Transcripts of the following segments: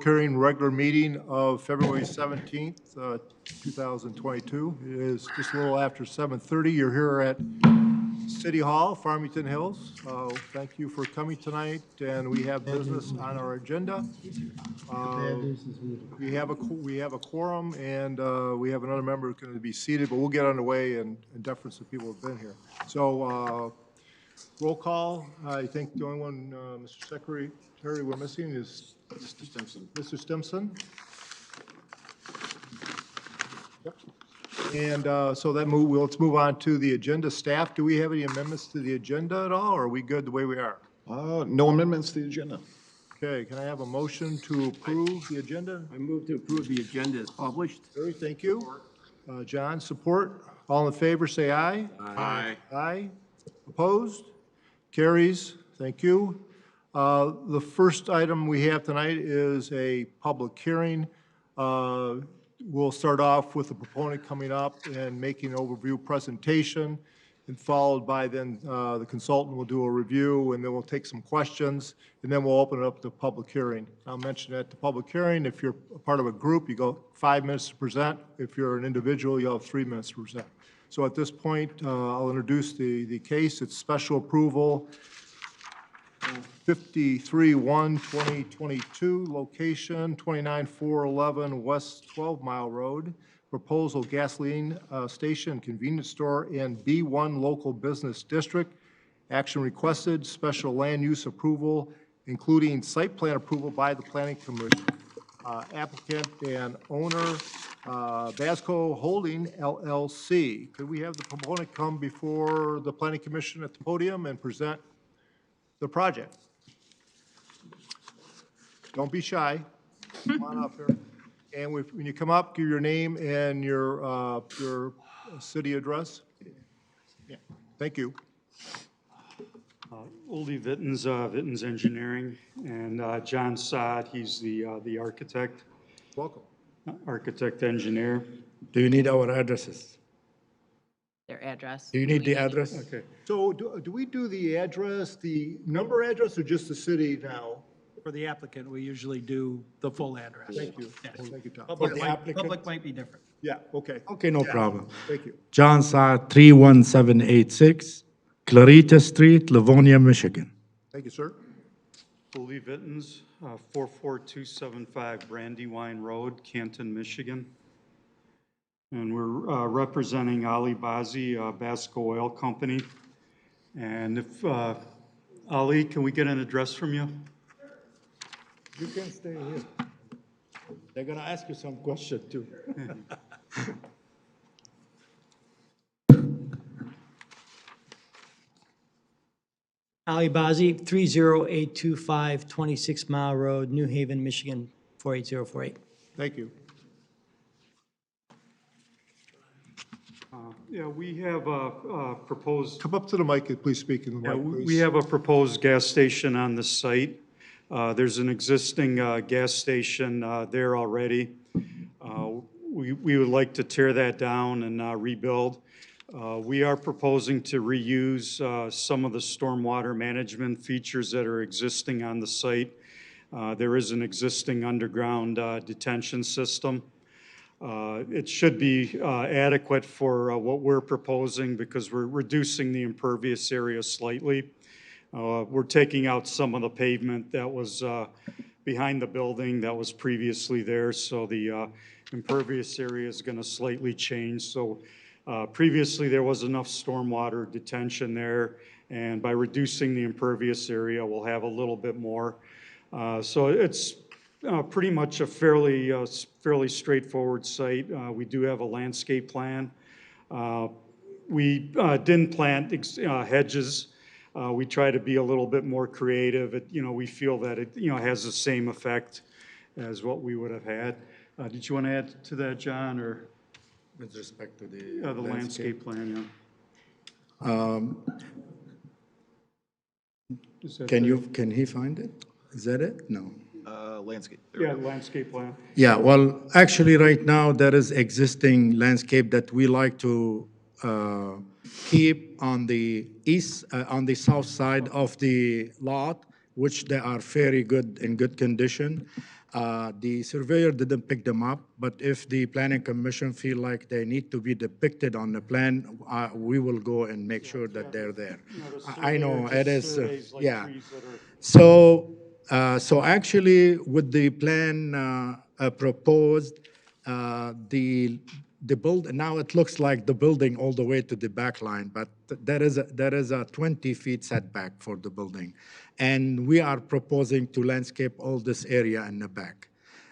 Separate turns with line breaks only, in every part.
hearing regular meeting of February 17th, 2022. It is just a little after 7:30. You're here at City Hall, Farmington Hills. Thank you for coming tonight, and we have business on our agenda. We have a quorum, and we have another member who's going to be seated, but we'll get underway in deference to people who've been here. So roll call. I think the only one, Mr. Secretary, we're missing is Mr. Stimson. Mr. Stimson. Yep. And so let's move on to the agenda. Staff, do we have any amendments to the agenda at all, or are we good the way we are?
No amendments to the agenda.
Okay, can I have a motion to approve the agenda?
I move to approve the agenda as published.
Very, thank you. John, support. All in favor, say aye.
Aye.
Aye. Opposed? Carries. Thank you. The first item we have tonight is a public hearing. We'll start off with the proponent coming up and making an overview presentation, and followed by then the consultant will do a review, and then we'll take some questions, and then we'll open it up to public hearing. I'll mention at the public hearing, if you're a part of a group, you go 5 minutes to present. If you're an individual, you'll have 3 minutes to present. So at this point, I'll introduce the case. It's special approval 53-1-2022, location 29411 West 12 Mile Road. Proposal gasoline station, convenience store in B1 local business district. Action requested, special land use approval, including site plan approval by the Planning Commission. Applicant and owner, Vasco Holding LLC. Could we have the proponent come before the Planning Commission at the podium and present the project? Don't be shy. Come on up here. And when you come up, give your name and your city address. Yeah. Thank you.
Oldie Vittens Engineering, and John Sod, he's the architect.
Welcome.
Architect engineer.
Do you need our addresses?
Their address.
Do you need the address?
Okay.
So do we do the address, the number address, or just the city now?
For the applicant, we usually do the full address.
Thank you.
Yes.
Thank you, Tom.
Public might be different.
Yeah, okay.
Okay, no problem.
Thank you.
John Sod, 31786, Clarita Street, Livonia, Michigan.
Thank you, sir.
Oldie Vittens, 44275 Brandywine Road, Canton, Michigan. And we're representing Ali Bazi, Basco Oil Company. And if, Ali, can we get an address from you?
You can stay here. They're going to ask you some question too.
Ali Bazi, 30825 26 Mile Road, New Haven, Michigan, 48048.
Thank you.
Yeah, we have a proposed.
Come up to the mic and please speak in the mic, please.
We have a proposed gas station on the site. There's an existing gas station there already. We would like to tear that down and rebuild. We are proposing to reuse some of the stormwater management features that are existing on the site. There is an existing underground detention system. It should be adequate for what we're proposing because we're reducing the impervious area slightly. We're taking out some of the pavement that was behind the building that was previously there, so the impervious area is going to slightly change. So previously there was enough stormwater detention there, and by reducing the impervious area, we'll have a little bit more. So it's pretty much a fairly straightforward site. We do have a landscape plan. We didn't plant hedges. We try to be a little bit more creative. We feel that it has the same effect as what we would have had. Did you want to add to that, John, or
With respect to the
landscape plan?
Can he find it? Is that it? No.
Landscape.
Yeah, landscape plan.
Yeah, well, actually, right now, there is existing landscape that we like to keep on the on the south side of the lot, which they are very good, in good condition. The surveyor didn't pick them up, but if the planning commission feel like they need to be depicted on the plan, we will go and make sure that they're there. I know, it is, yeah. So, so actually, with the plan proposed, the build, now it looks like the building all the way to the back line, but there is a 20 feet setback for the building. And we are proposing to landscape all this area in the back,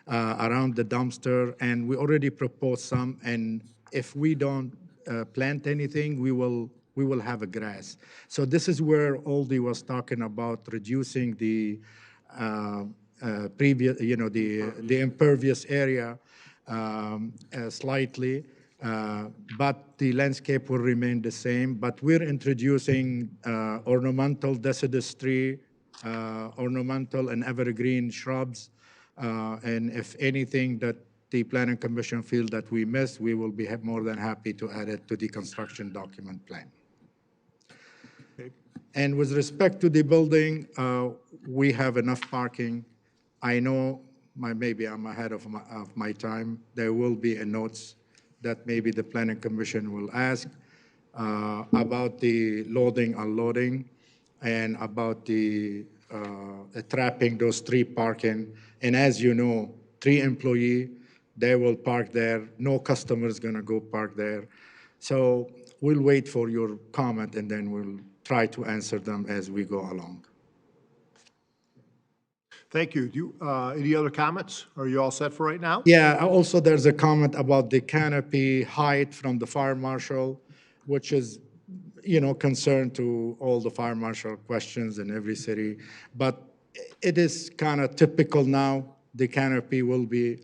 around the dumpster, and we already proposed some, and if we don't plant anything, we will have a grass. So this is where Aldi was talking about reducing the previous, you know, the impervious area slightly, but the landscape will remain the same. But we're introducing ornamental deciduous tree, ornamental and evergreen shrubs, and if anything that the planning commission feel that we missed, we will be more than happy to add it to the construction document plan. And with respect to the building, we have enough parking. I know maybe I'm ahead of my time. There will be a notes that maybe the planning commission will ask about the loading, unloading, and about the trapping those 3 parking. And as you know, 3 employee, they will park there. No customer is gonna go park there. So we'll wait for your comment and then we'll try to answer them as we go along.
Thank you. Do you, any other comments? Are you all set for right now?
Yeah, also there's a comment about the canopy height from the fire marshal, which is, you know, concern to all the fire marshal questions in every city. But it is kind of typical now. The canopy will be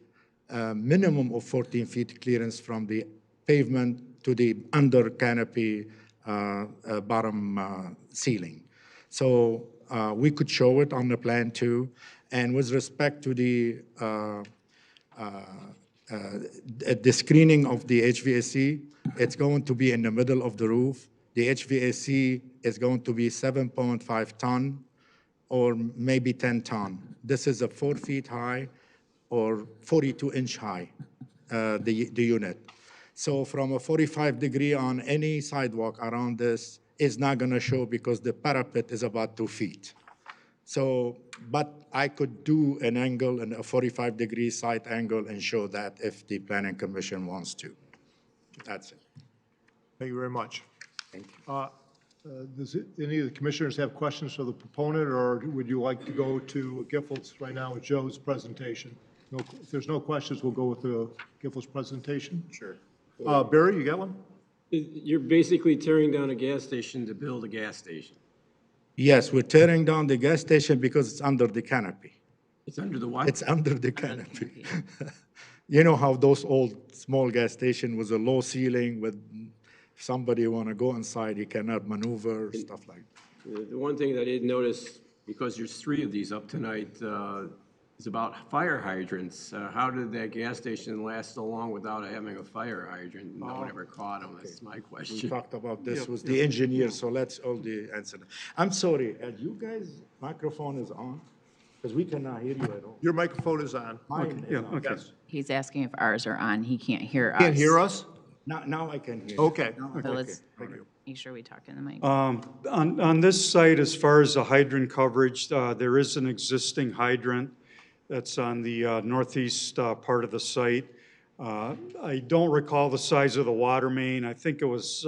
a minimum of 14 feet clearance from the pavement to the under canopy bottom ceiling. So we could show it on the plan too. And with respect to the screening of the HVAC, it's going to be in the middle of the roof. The HVAC is going to be 7.5 ton or maybe 10 ton. This is a 4 feet high or 42-inch high, the unit. So from a 45-degree on any sidewalk around this is not going to show because the parapet is about 2 feet. So, but I could do an angle and a 45-degree side angle and show that if the planning commission wants to. That's it.
Thank you very much.
Thank you.
Does any of the commissioners have questions for the proponent, or would you like to go to Giffords right now with Joe's presentation? No, if there's no questions, we'll go with the Giffords presentation.
Sure.
Barry, you got one?
You're basically tearing down a gas station to build a gas station.
Yes, we're tearing down the gas station because it's under the canopy.
It's under the what?
It's under the canopy. You know how those old small gas station was a low ceiling with if somebody want to go inside, he cannot maneuver, stuff like that.
The one thing that I did notice, because there's 3 of these up tonight, is about fire hydrants. How did that gas station last so long without having a fire hydrant? No one ever caught them. That's my
We
question.
talked about this with the engineer, so let's all the answer. I'm sorry, you guys' microphone is on? Because we cannot hear you at all.
Your microphone is on.
Mine is
Yeah,
on.
okay.
Yes.
He's asking if ours are on. He can't hear us.
Can't hear us?
Now I can hear you.
Okay.
So let's make sure we talk in the mic.
On this site, as far as the hydrant coverage, there is an existing hydrant that's on the northeast part of the site. I don't recall the size of the water main. I think it was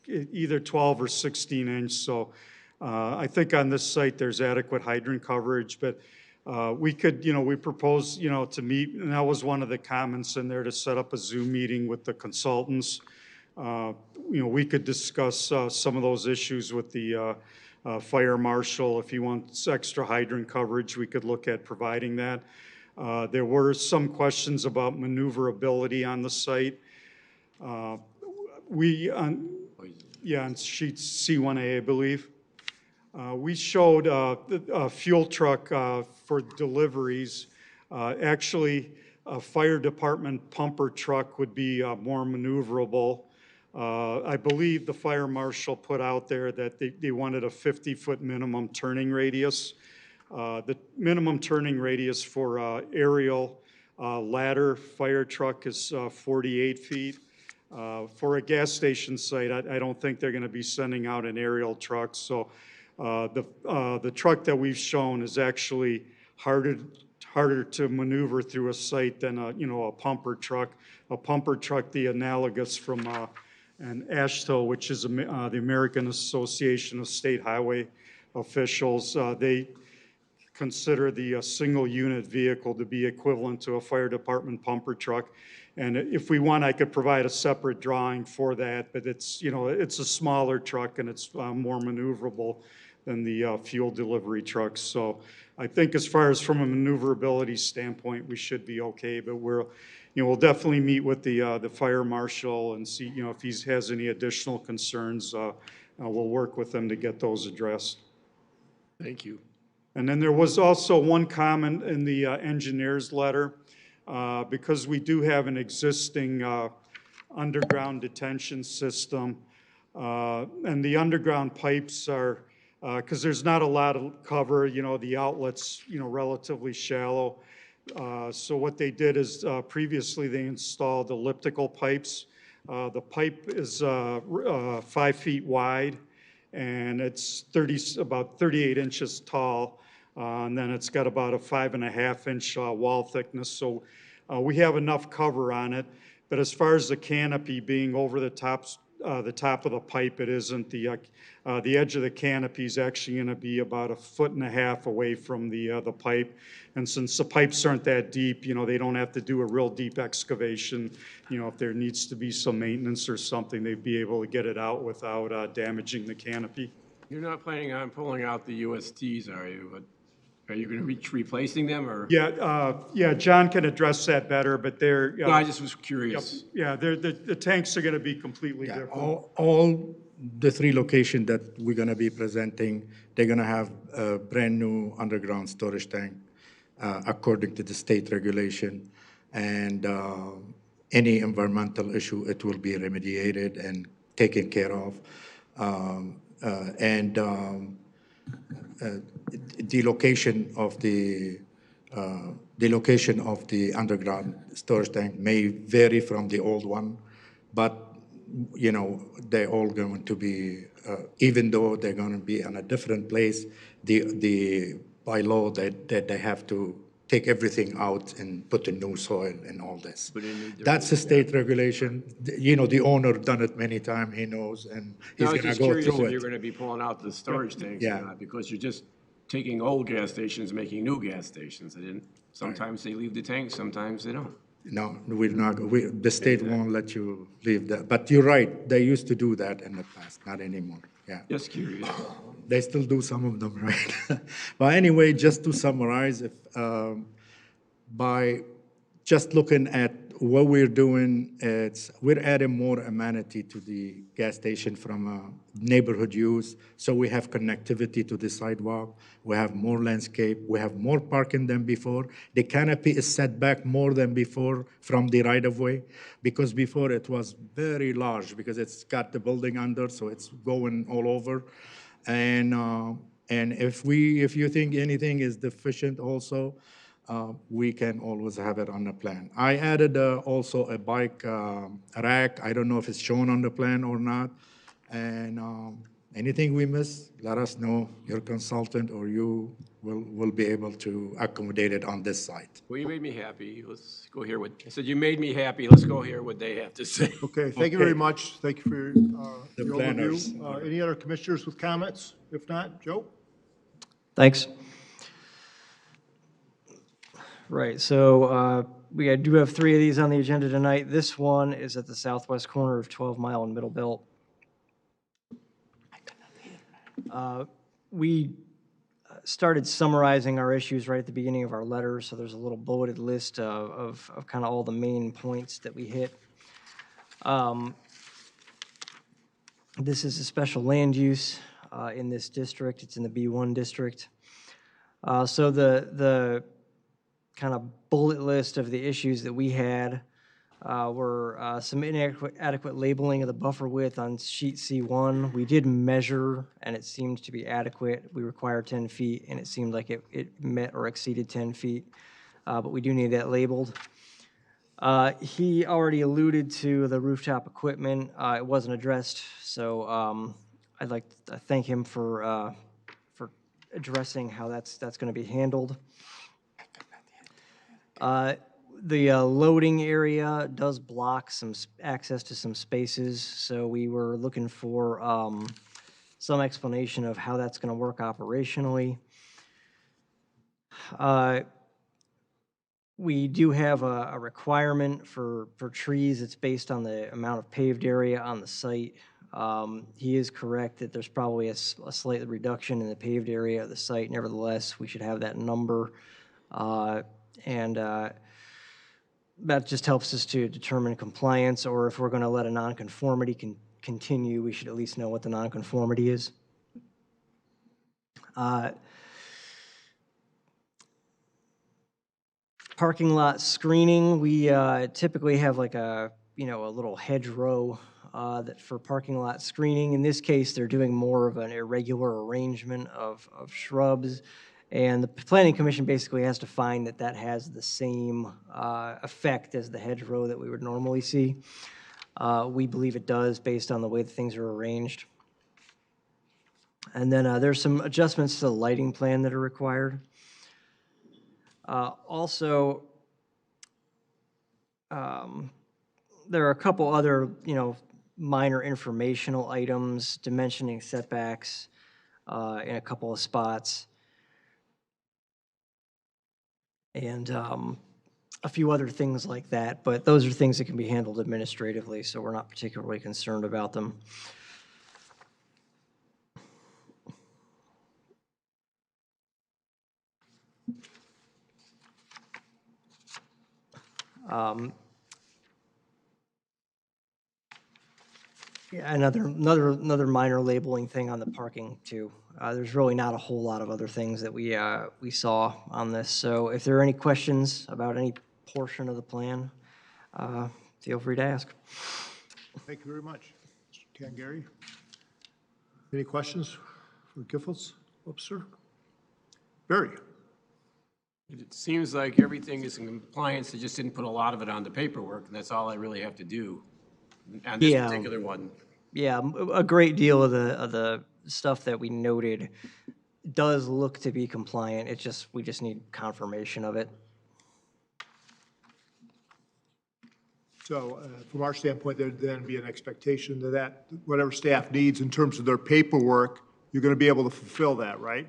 either 12 or 16 inch. So I think on this site, there's adequate hydrant coverage, but we could, we propose, to meet, and that was one of the comments in there, to set up a Zoom meeting with the consultants. We could discuss some of those issues with the fire marshal. If he wants extra hydrant coverage, we could look at providing that. There were some questions about maneuverability on the site. On sheet C1A, I believe. We showed a fuel truck for deliveries. Actually, a fire department pumper truck would be more maneuverable. I believe the fire marshal put out there that they wanted a 50-foot minimum turning radius. The minimum turning radius for aerial ladder fire truck is 48 feet. For a gas station site, I don't think they're going to be sending out an aerial truck. So the truck that we've shown is actually harder to maneuver through a site than a pumper truck. A pumper truck, the analogous from an AASHTO, which is the American Association of State Highway Officials, they consider the single unit vehicle to be equivalent to a fire department pumper truck. And if we want, I could provide a separate drawing for that, but it's a smaller truck and it's more maneuverable than the fuel delivery trucks. So I think as far as from a maneuverability standpoint, we should be okay, but we'll definitely meet with the fire marshal and see, if he has any additional concerns, we'll work with them to get those addressed.
Thank you.
And then there was also one comment in the engineer's letter, because we do have an existing underground detention system, and the underground pipes are, because there's not a lot of cover, the outlet's, relatively shallow. So what they did is previously they installed elliptical pipes. The pipe is 5 feet wide, and it's about 38 inches tall. And then it's got about a 5.5-inch wall thickness. So we have enough cover on it. But as far as the canopy being over the top of the pipe, it isn't. The edge of the canopy is actually going to be about 1.5 feet away from the pipe. And since the pipes aren't that deep, they don't have to do a real deep excavation. If there needs to be some maintenance or something, they'd be able to get it out without damaging the canopy.
You're not planning on pulling out the USTs, are you? Are you going to be replacing them, or?
Yeah, John can address that better, but they're.
No, I just was curious.
Yeah, the tanks are going to be completely
Yeah,
different.
all the 3 locations that we're going to be presenting, they're going to have a brand-new underground storage tank according to the state regulation. And any environmental issue, it will be remediated and taken care of. The location of the underground storage tank may vary from the old one, but they're all going to be, even though they're going to be in a different place, by law that they have to take everything out and put in new soil and all this. That's a state regulation. The owner done it many times. He knows, and he's
I was
going to
just
go
curious
through
if you're
it.
going to be pulling out the storage tanks
Yeah.
or not, because you're just taking old gas stations, making new gas stations. Sometimes they leave the tanks, sometimes they don't.
No, we're not. The state won't let you leave that. But you're right. They used to do that in the past, not anymore. Yeah.
Just curious.
They still do some of them, right? But anyway, just to summarize, by just looking at what we're doing, we're adding more amenity to the gas station from neighborhood use. So we have connectivity to the sidewalk. We have more landscape. We have more parking than before. The canopy is set back more than before from the right-of-way, because before it was very large because it's got the building under, so it's going all over. And if you think anything is deficient also, we can always have it on the plan. I added also a bike rack. I don't know if it's shown on the plan or not. And anything we miss, let us know. Your consultant or you will be able to accommodate it on this site.
Well, you made me happy. Let's go hear I said, you made me happy. Let's go hear what they have to say.
Okay, thank you very much. Thank you for your your
planners.
overview. Any other commissioners with comments? If not, Joe?
Thanks. Right, so we do have 3 of these on the agenda tonight. This one is at the southwest corner of 12 Mile and Middle Belt. We started summarizing our issues right at the beginning of our letter, so there's a little bulleted list of kind of all the main points that we hit. This is a special land use in this district. It's in the B1 district. So the kind of bullet list of the issues that we had were some inadequate labeling of the buffer width on sheet C1. We did measure, and it seemed to be adequate. We require 10 feet, and it seemed like it met or exceeded 10 feet, but we do need that labeled. He already alluded to the rooftop equipment. It wasn't addressed, so I'd like to thank him for addressing how that's going to be handled. The loading area does block some access to some spaces, so we were looking for some explanation of how that's going to work operationally. We do have a requirement for trees. It's based on the amount of paved area on the site. He is correct that there's probably a slight reduction in the paved area of the site. Nevertheless, we should have that number. That just helps us to determine compliance, or if we're going to let a nonconformity continue, we should at least know what the nonconformity is. Parking lot screening, we typically have like a little hedgerow that for parking lot screening. In this case, they're doing more of an irregular arrangement of shrubs. And the Planning Commission basically has to find that that has the same effect as the hedgerow that we would normally see. We believe it does based on the way that things are arranged. And then there's some adjustments to the lighting plan that are required. Also, there are a couple other, minor informational items, dimensioning setbacks in a couple of spots. And a few other things like that, but those are things that can be handled administratively, so we're not particularly concerned about them. Yeah, another minor labeling thing on the parking too. There's really not a whole lot of other things that we saw on this. So if there are any questions about any portion of the plan, feel free to ask.
Thank you very much. Mr. Tangari. Any questions for Giffords? Oops, sir. Barry.
It seems like everything is in compliance. They just didn't put a lot of it on the paperwork, and that's all I really have to do on this particular one.
Yeah, a great deal of the stuff that we noted does look to be compliant. It's just, we just need confirmation of it.
So from our standpoint, there'd then be an expectation that whatever staff needs in terms of their paperwork, you're going to be able to fulfill that, right?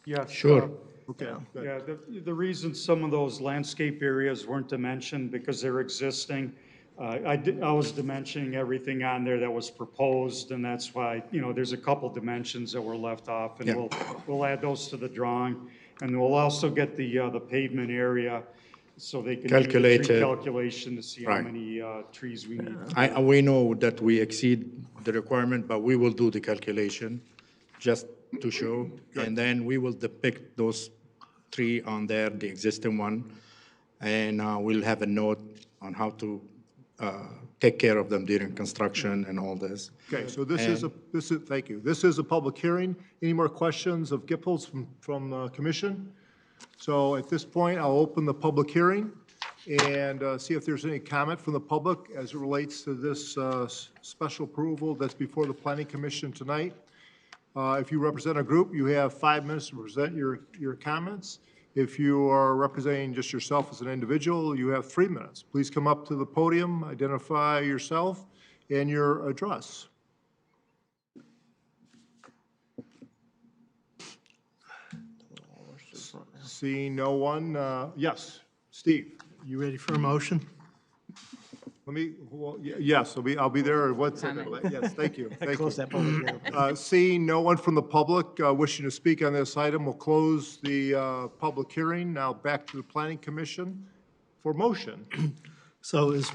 Yeah.
Sure.
Okay. good.
Yeah, the reason some of those landscape areas weren't dimensioned because they're existing. I was dimensioning everything on there that was proposed, and that's why, there's a couple dimensions that were left off, and
Yeah.
we'll add those to the drawing. And we'll also get the pavement area so they can do the
Calculate
tree
it.
calculation to see how
Right.
many trees we need.
We know that we exceed the requirement, but we will do the calculation just to show. And then we will depict those three on there, the existing one. And we'll have a note on how to take care of them during construction and all this.
Okay, so thank you. This is a public hearing. Any more questions of Giffords from commission? So at this point, I'll open the public hearing and see if there's any comment from the public as it relates to this special approval that's before the Planning Commission tonight. If you represent a group, you have 5 minutes to present your comments. If you are representing just yourself as an individual, you have 3 minutes. Please come up to the podium, identify yourself and your address. Seeing no one, yes, Steve.
You ready for a motion?
Yes, I'll be there in 1 second. Yes, thank you. Thank you.
Close that public hearing.
Seeing no one from the public wishing to speak on this item, we'll close the public hearing. Now back to the Planning Commission for motion.
So as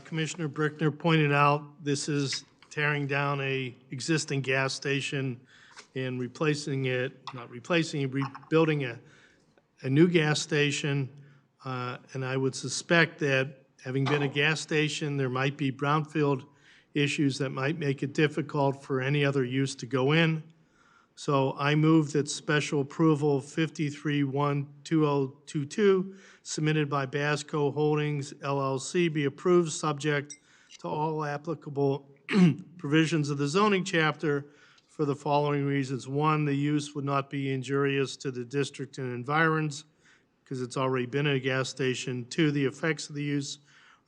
Commissioner Brickner pointed out, this is tearing down a existing gas station and replacing it, not replacing it, rebuilding a new gas station. And I would suspect that Having been a gas station, there might be brownfield issues that might make it difficult for any other use to go in. So I move that special approval 53-1-2022 submitted by Basco Holdings LLC be approved, subject to all applicable provisions of the zoning chapter for the following reasons. One, the use would not be injurious to the district and environs because it's already been a gas station. Two, the effects of the use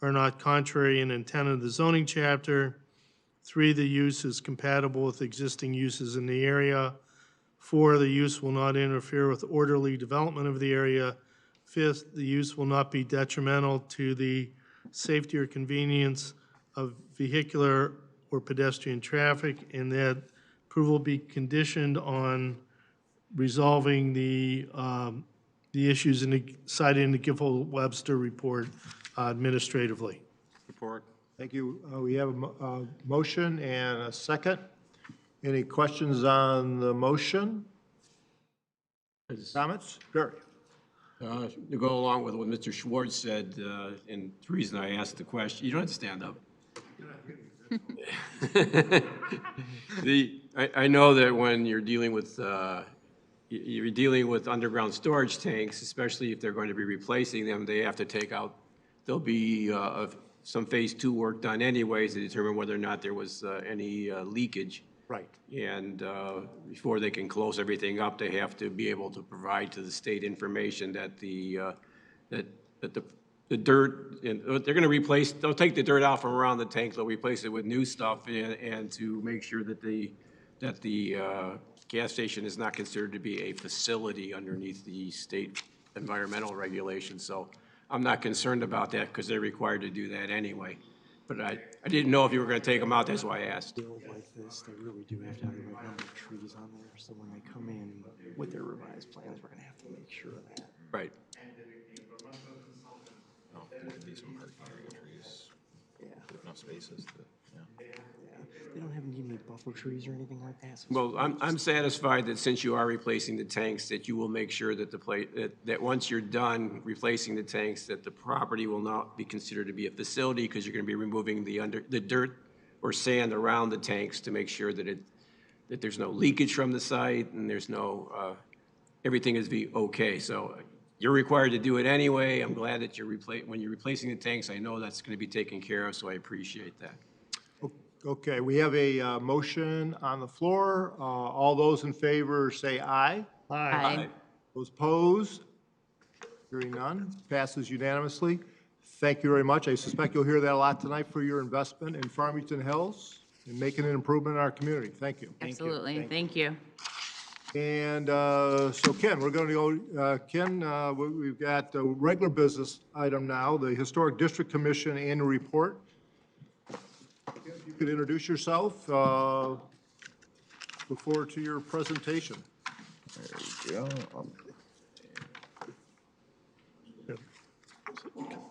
are not contrary in intent of the zoning chapter. Three, the use is compatible with existing uses in the area. Four, the use will not interfere with orderly development of the area. Fifth, the use will not be detrimental to the safety or convenience of vehicular or pedestrian traffic, and that approval be conditioned on resolving the issues cited in the Giffel-Webster report administratively.
Report.
Thank you. We have a motion and a second. Any questions on the motion? Comments? Barry?
To go along with what Mr. Schwartz said, and the reason I asked the question, you don't have to stand up. I know that when you're dealing with underground storage tanks, especially if they're going to be replacing them, they have to take out, there'll be some phase 2 work done anyways to determine whether or not there was any leakage.
Right.
And before they can close everything up, they have to be able to provide to the state information that the dirt, and they're going to replace, they'll take the dirt out from around the tank, they'll replace it with new stuff, and to make sure that the gas station is not considered to be a facility underneath the state environmental regulations. So I'm not concerned about that because they're required to do that anyway. But I didn't know if you were going to take them out, that's why I asked.
Build like this, they really do have to have the right number of trees on there, so when they come in with their revised plans, we're gonna have to make sure of that.
Right.
These are parking area trees,
Yeah,
enough spaces to, yeah.
they don't have any buffer trees or anything like that. So
Well, I'm satisfied that since you are replacing the tanks, that you will make sure that that once you're done replacing the tanks, that the property will not be considered to be a facility because you're going to be removing the dirt or sand around the tanks to make sure that there's no leakage from the site and there's no, everything is okay. So you're required to do it anyway. I'm glad that when you're replacing the tanks, I know that's going to be taken care of, so I appreciate that.
Okay, we have a motion on the floor. All those in favor say aye.
Aye.
Those opposed? Hearing none, passes unanimously. Thank you very much. I suspect you'll hear that a lot tonight for your investment in Farmington Hills and making an improvement in our community. Thank you.
Absolutely. Thank you.
And so Ken, we're going to go, Ken, we've got a regular business item now, the Historic District Commission Annual Report. You could introduce yourself, look forward to your presentation.
There we go.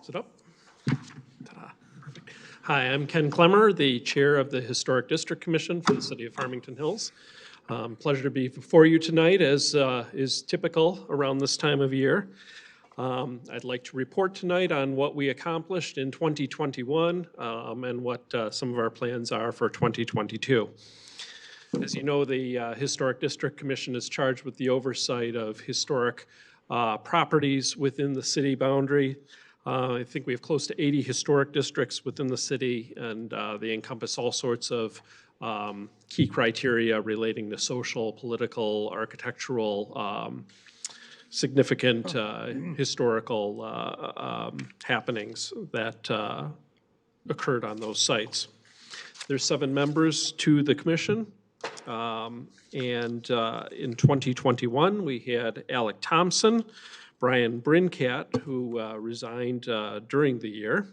Is it up? Ta-da. Perfect. Hi, I'm Ken Clemmer, the Chair of the Historic District Commission for the City of Farmington Hills. Pleasure to be before you tonight, as is typical around this time of year. I'd like to report tonight on what we accomplished in 2021 and what some of our plans are for 2022. As you know, the Historic District Commission is charged with the oversight of historic properties within the city boundary. I think we have close to 80 historic districts within the city, and they encompass all sorts of key criteria relating to social, political, architectural, significant historical happenings that occurred on those sites. There's 7 members to the commission, and in 2021, we had Alec Thompson, Brian Brincat, who resigned during the year,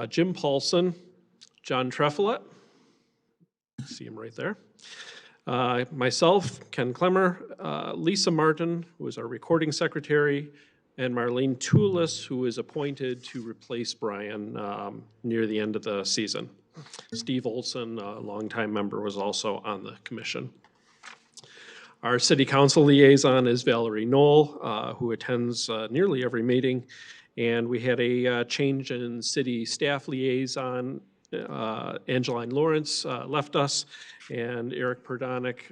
Jim Paulson, John Treffolet, see him right there, myself, Ken Clemmer, Lisa Martin, who is our recording secretary, and Marlene Toulis, who is appointed to replace Brian near the end of the season. Steve Olson, a longtime member, was also on the commission. Our city council liaison is Valerie Knoll, who attends nearly every meeting, And we had a change in city staff liaison. Angeline Lawrence left us, and Eric Perdonic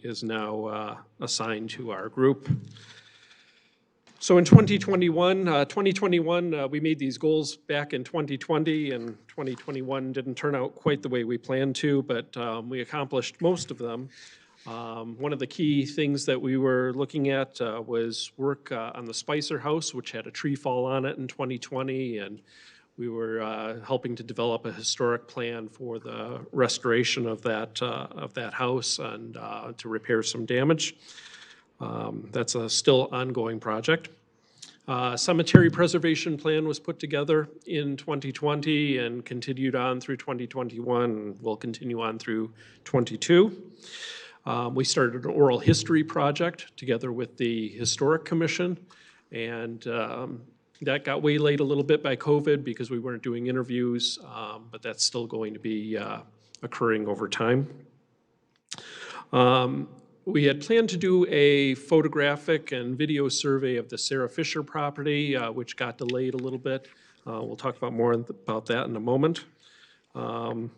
is now assigned to our group. So in 2021, we made these goals back in 2020, and 2021 didn't turn out quite the way we planned to, but we accomplished most of them. One of the key things that we were looking at was work on the Spicer House, which had a tree fall on it in 2020, and we were helping to develop a historic plan for the restoration of that house and to repair some damage. That's a still ongoing project. Cemetery preservation plan was put together in 2020 and continued on through 2021, and will continue on through 22. We started an oral history project together with the Historic Commission, and that got waylaid a little bit by COVID because we weren't doing interviews, but that's still going to be occurring over time. We had planned to do a photographic and video survey of the Sarah Fisher property, which got delayed a little bit. We'll talk about more about that in a moment. We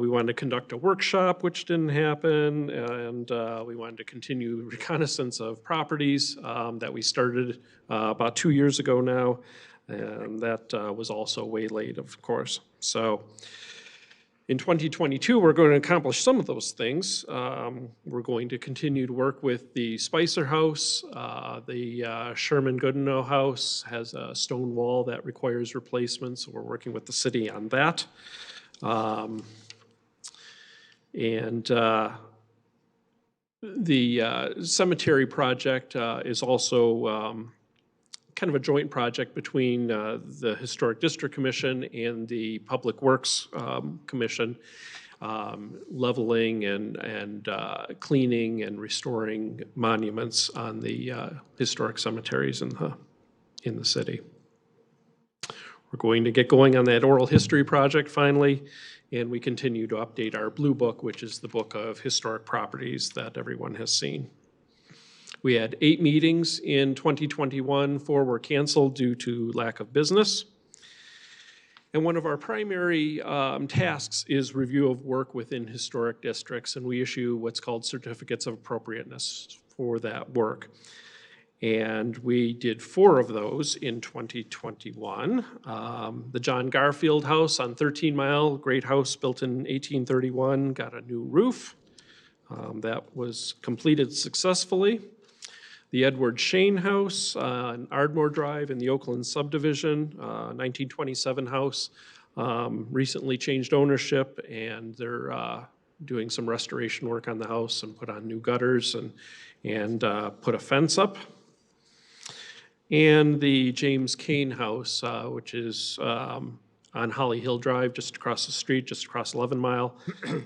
wanted to conduct a workshop, which didn't happen, and we wanted to continue reconnaissance of properties that we started about 2 years ago now, and that was also waylaid, of course. So in 2022, we're going to accomplish some of those things. We're going to continue to work with the Spicer House. The Sherman Goodenow House has a stone wall that requires replacement, so we're working with the city on that. The cemetery project is also kind of a joint project between the Historic District Commission and the Public Works Commission, leveling and cleaning and restoring monuments on the historic cemeteries in the city. We're going to get going on that oral history project finally, and we continue to update our Blue Book, which is the book of historic properties that everyone has seen. We had 8 meetings in 2021, 4 were canceled due to lack of business. And one of our primary tasks is review of work within historic districts, and we issue what's called certificates of appropriateness for that work. And we did 4 of those in 2021. The John Garfield House on 13 Mile, great house built in 1831, got a new roof. That was completed successfully. The Edward Shane House on Ardmore Drive in the Oakland subdivision, 1927 house, recently changed ownership, and they're doing some restoration work on the house and put on new gutters and put a fence up. And the James Kane House, which is on Holly Hill Drive, just across the street, just across 11 Mile,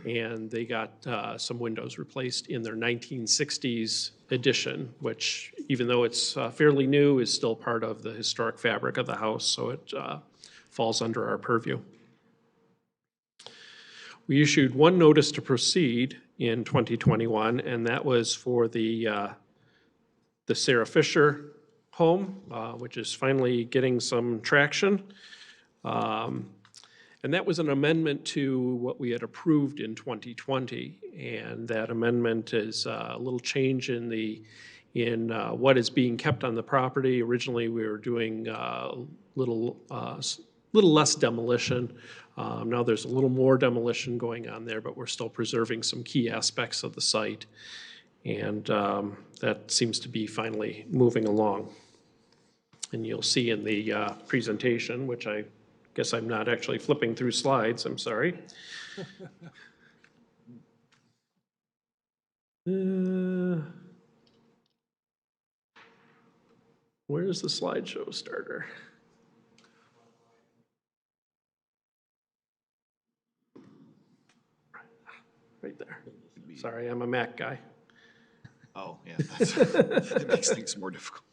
and they got some windows replaced in their 1960s addition, which, even though it's fairly new, is still part of the historic fabric of the house, so it falls under our purview. We issued 1 notice to proceed in 2021, and that was for the Sarah Fisher home, which is finally getting some traction. And that was an amendment to what we had approved in 2020, and that amendment is a little change in what is being kept on the property. Originally, we were doing little less demolition. Now there's a little more demolition going on there, but we're still preserving some key aspects of the site, and that seems to be finally moving along. And you'll see in the presentation, which I guess I'm not actually flipping through slides, I'm sorry. Where's the slideshow starter? Right there. Sorry, I'm a Mac guy.
Oh, yeah, that makes things more difficult.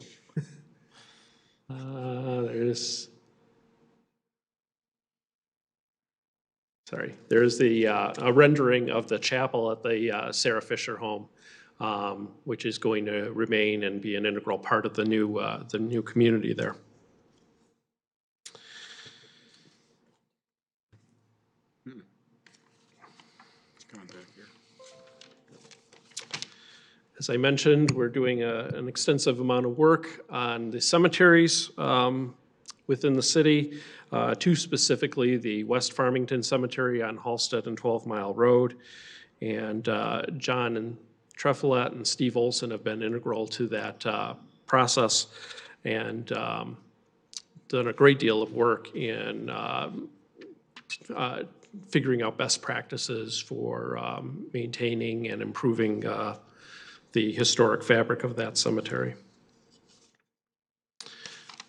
There's the a rendering of the chapel at the Sarah Fisher home, which is going to remain and be an integral part of the new community there. As I mentioned, we're doing an extensive amount of work on the cemeteries within the city, two specifically, the West Farmington Cemetery on Halsted and 12 Mile Road. And John and Treffilet and Steve Olson have been integral to that process and done a great deal of work in figuring out best practices for maintaining and improving the historic fabric of that cemetery.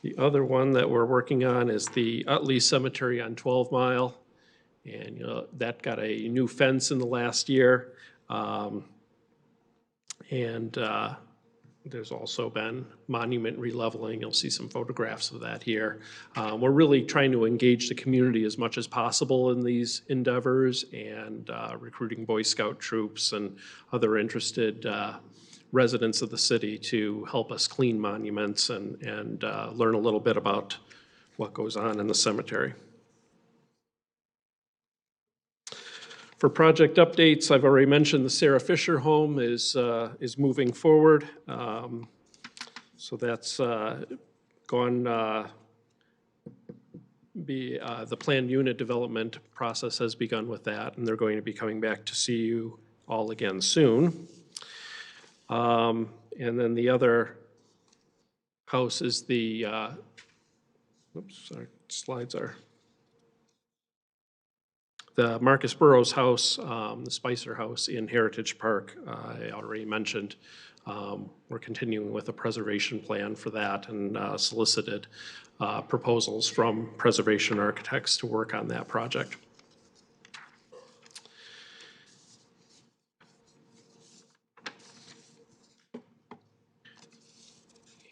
The other one that we're working on is the Utley Cemetery on 12 Mile. And that got a new fence in the last year. There's also been monument releveling. You'll see some photographs of that here. We're really trying to engage the community as much as possible in these endeavors and recruiting Boy Scout troops and other interested residents of the city to help us clean monuments and learn a little bit about what goes on in the cemetery. For project updates, I've already mentioned the Sarah Fisher home is moving forward. So that's gone, the planned unit development process has begun with that, and they're going to be coming back to see you all again soon. And then the other house is the, oops, sorry, slides are. The Marcus Burroughs house, the Spicer house in Heritage Park, I already mentioned. We're continuing with a preservation plan for that and solicited proposals from preservation architects to work on that project.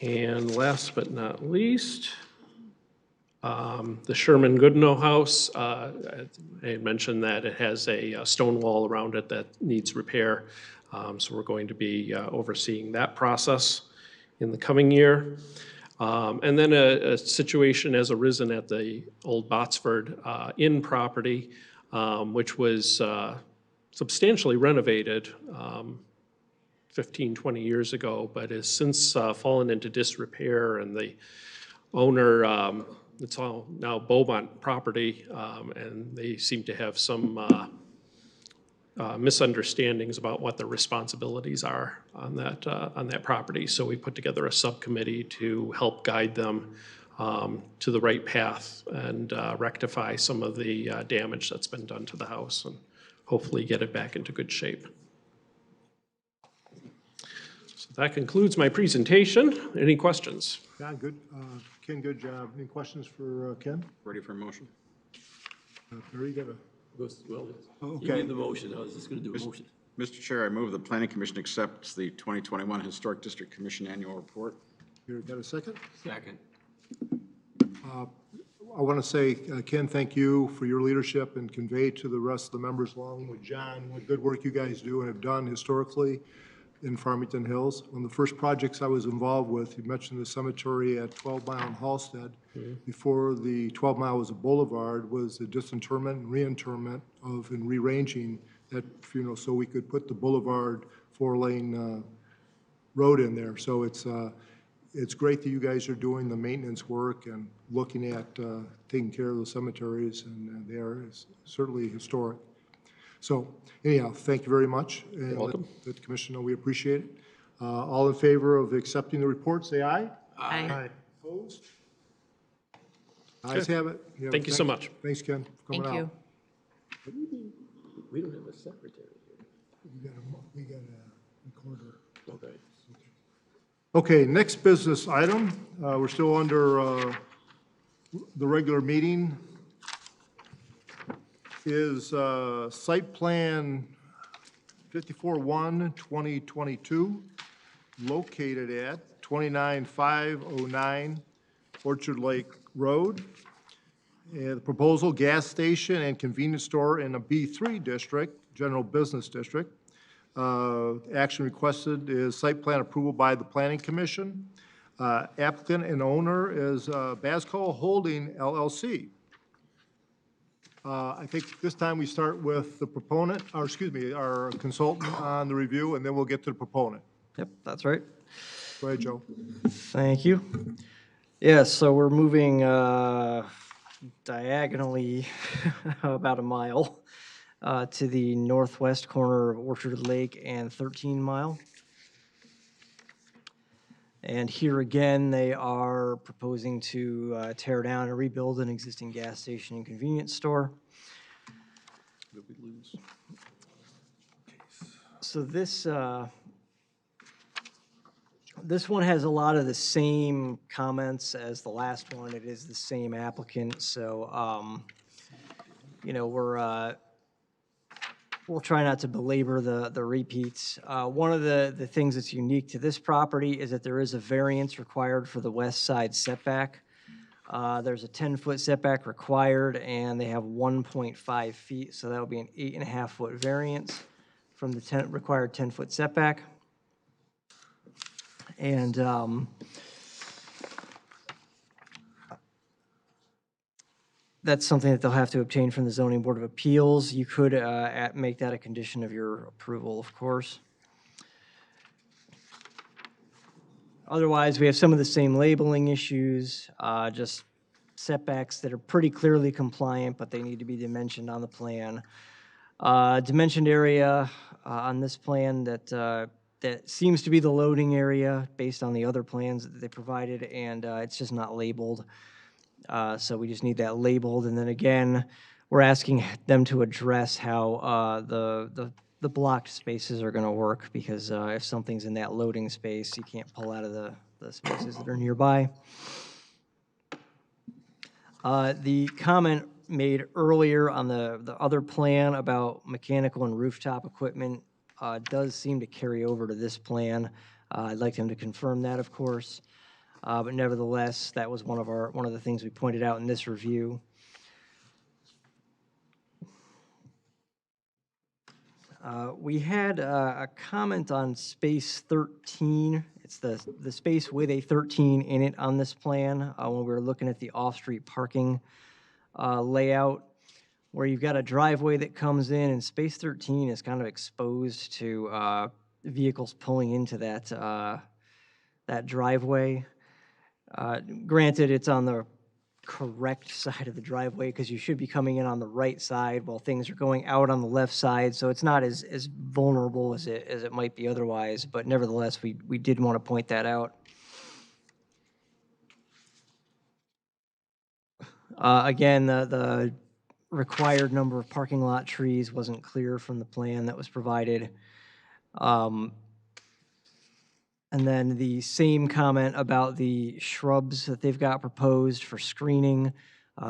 And last but not least, the Sherman Goodenough house, I had mentioned that it has a stone wall around it that needs repair. So we're going to be overseeing that process in the coming year. And then a situation has arisen at the old Botsford Inn property, which was substantially renovated 15, 20 years ago, but has since fallen into disrepair, and the owner, it's all now Beaumont property, and they seem to have some misunderstandings about what their responsibilities are on that property. So we put together a subcommittee to help guide them to the right path and rectify some of the damage that's been done to the house and hopefully get it back into good shape. So that concludes my presentation. Any questions?
John, good. Ken, good job. Any questions for Ken?
Ready for a motion?
Barry, you got a?
Well,
Okay.
you made the motion. I was just going to do a motion.
Mr. Chair, I move the Planning Commission accepts the 2021 Historic District Commission Annual Report.
You got a second?
Second.
I want to say, Ken, thank you for your leadership and convey to the rest of the members along with John what good work you guys do and have done historically in Farmington Hills. One of the first projects I was involved with, you mentioned the cemetery at 12 Mile and Halsted. Before the 12 Mile was a boulevard, was the disinterment and reinterment of and rearranging that funeral so we could put the boulevard 4-lane road in there. So it's great that you guys are doing the maintenance work and looking at taking care of the cemeteries, and they are certainly historic. So anyhow, thank you very much. You're
welcome.
Let the commission know we appreciate it. All in favor of accepting the report, say aye.
Aye.
Opposed? Ayes have it. Yeah,
Thank you so much.
Thanks, Ken, for coming
Thank
out.
you.
We don't have a secretary here.
We got a recorder.
Okay.
Okay, next business item. We're still under the regular meeting. Is site plan 54-1-2022, located at 29509 Orchard Lake Road. And the proposal, gas station and convenience store in a B3 district, general business district. Action requested is site plan approval by the Planning Commission. Applicant and owner is Basco Holding LLC. I think this time we start with the proponent, or excuse me, our consultant on the review, and then we'll get to the proponent.
Yep, that's right.
Go ahead, Joe.
Thank you. Yeah, so we're moving diagonally about a mile to the northwest corner of Orchard Lake and 13 Mile. And here again, they are proposing to tear down and rebuild an existing gas station and convenience store. So this one has a lot of the same comments as the last one. It is the same applicant, so, you know, we'll try not to belabor the repeats. One of the things that's unique to this property is that there is a variance required for the west side setback. There's a 10-foot setback required, and they have 1.5 feet, so that would be an 8.5-foot variance from the required 10-foot setback. And that's something that they'll have to obtain from the Zoning Board of Appeals. You could make that a condition of your approval, of course. Otherwise, we have some of the same labeling issues, just setbacks that are pretty clearly compliant, but they need to be dimensioned on the plan. Dimensioned area on this plan that seems to be the loading area based on the other plans that they provided, and it's just not labeled. So we just need that labeled. And then again, we're asking them to address how the blocked spaces are going to work, because if something's in that loading space, you can't pull out of the spaces that are nearby. The comment made earlier on the other plan about mechanical and rooftop equipment does seem to carry over to this plan. I'd like them to confirm that, of course. But nevertheless, that was one of the things we pointed out in this review. We had a comment on space 13. It's the space with a 13 in it on this plan when we were looking at the off-street parking layout, where you've got a driveway that comes in, and space 13 is kind of exposed to vehicles pulling into that driveway. Granted, it's on the correct side of the driveway, because you should be coming in on the right side while things are going out on the left side, so it's not as vulnerable as it might be otherwise, but nevertheless, we did want to point that out. Again, the required number of parking lot trees wasn't clear from the plan that was provided. And then the same comment about the shrubs that they've got proposed for screening.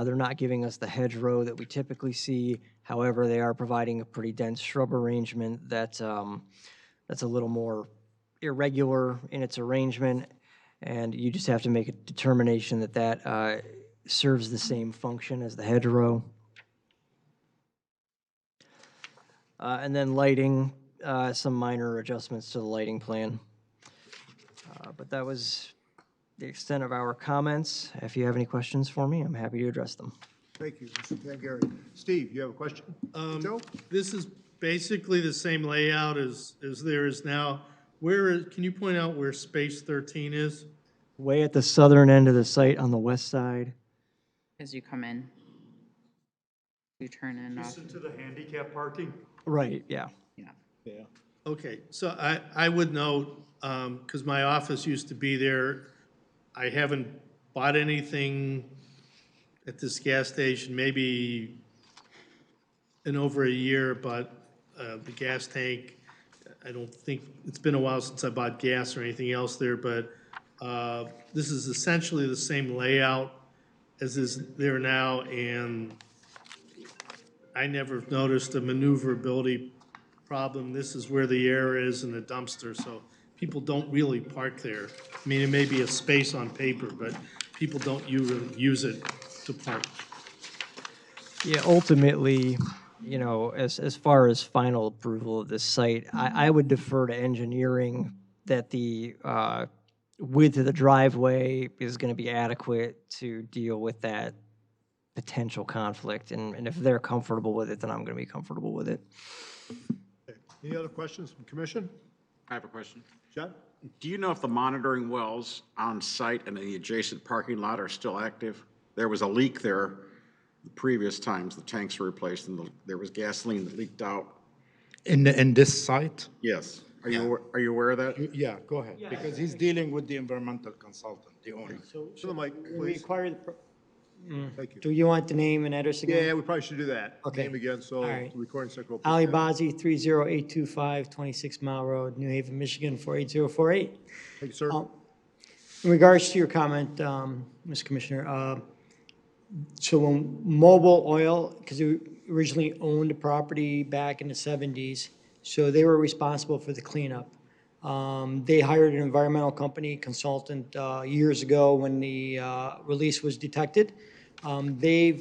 They're not giving us the hedgerow that we typically see. However, they are providing a pretty dense shrub arrangement that's a little more irregular in its arrangement, and you just have to make a determination that serves the same function as the hedgerow. And then lighting, some minor adjustments to the lighting plan. But that was the extent of our comments. If you have any questions for me, I'm happy to address them.
Thank you, Mr. Tangari. Steve, you have a question? Joe?
This is basically the same layout as there is now. Can you point out where space 13 is?
Way at the southern end of the site on the west side.
As you come in, you turn in off.
Listen to the handicap parking.
Right, yeah.
Yeah. Okay, so I would note, because my office used to be there, I haven't bought anything at this gas station, maybe in over a year, but the gas tank, I don't think, it's been a while since I bought gas or anything else there, but this is essentially the same layout as is there now, and I never noticed a maneuverability problem. This is where the air is and the dumpster, so people don't really park there. I mean, it may be a space on paper, but people don't use it to park.
Yeah, ultimately, you know, as far as final approval of this site, I would defer to engineering that the width of the driveway is going to be adequate to deal with that potential conflict. And if they're comfortable with it, then I'm going to be comfortable with it.
Any other questions from commission?
I have a question.
John?
Do you know if the monitoring wells on site and in the adjacent parking lot are still active? There was a leak there the previous times the tanks were replaced and there was gasoline that leaked out.
In this site?
Yes. Are you aware of that?
Yeah, go ahead, because he's dealing with the environmental consultant, the owner.
To the mic,
We
please.
require,
Thank you.
do you want the name and address again?
Yeah, we probably should do that.
Okay.
Name again, so
All right.
the recording secretary. will put
Ali
that.
Bazzi, 30825 26 Mile Road, New Haven, Michigan, 48048.
Thank you, sir.
In regards to your comment, Mr. Commissioner, so when Mobile Oil, because we originally owned the property back in the 70s, so they were responsible for the cleanup. They hired an environmental company consultant years ago when the release was detected. The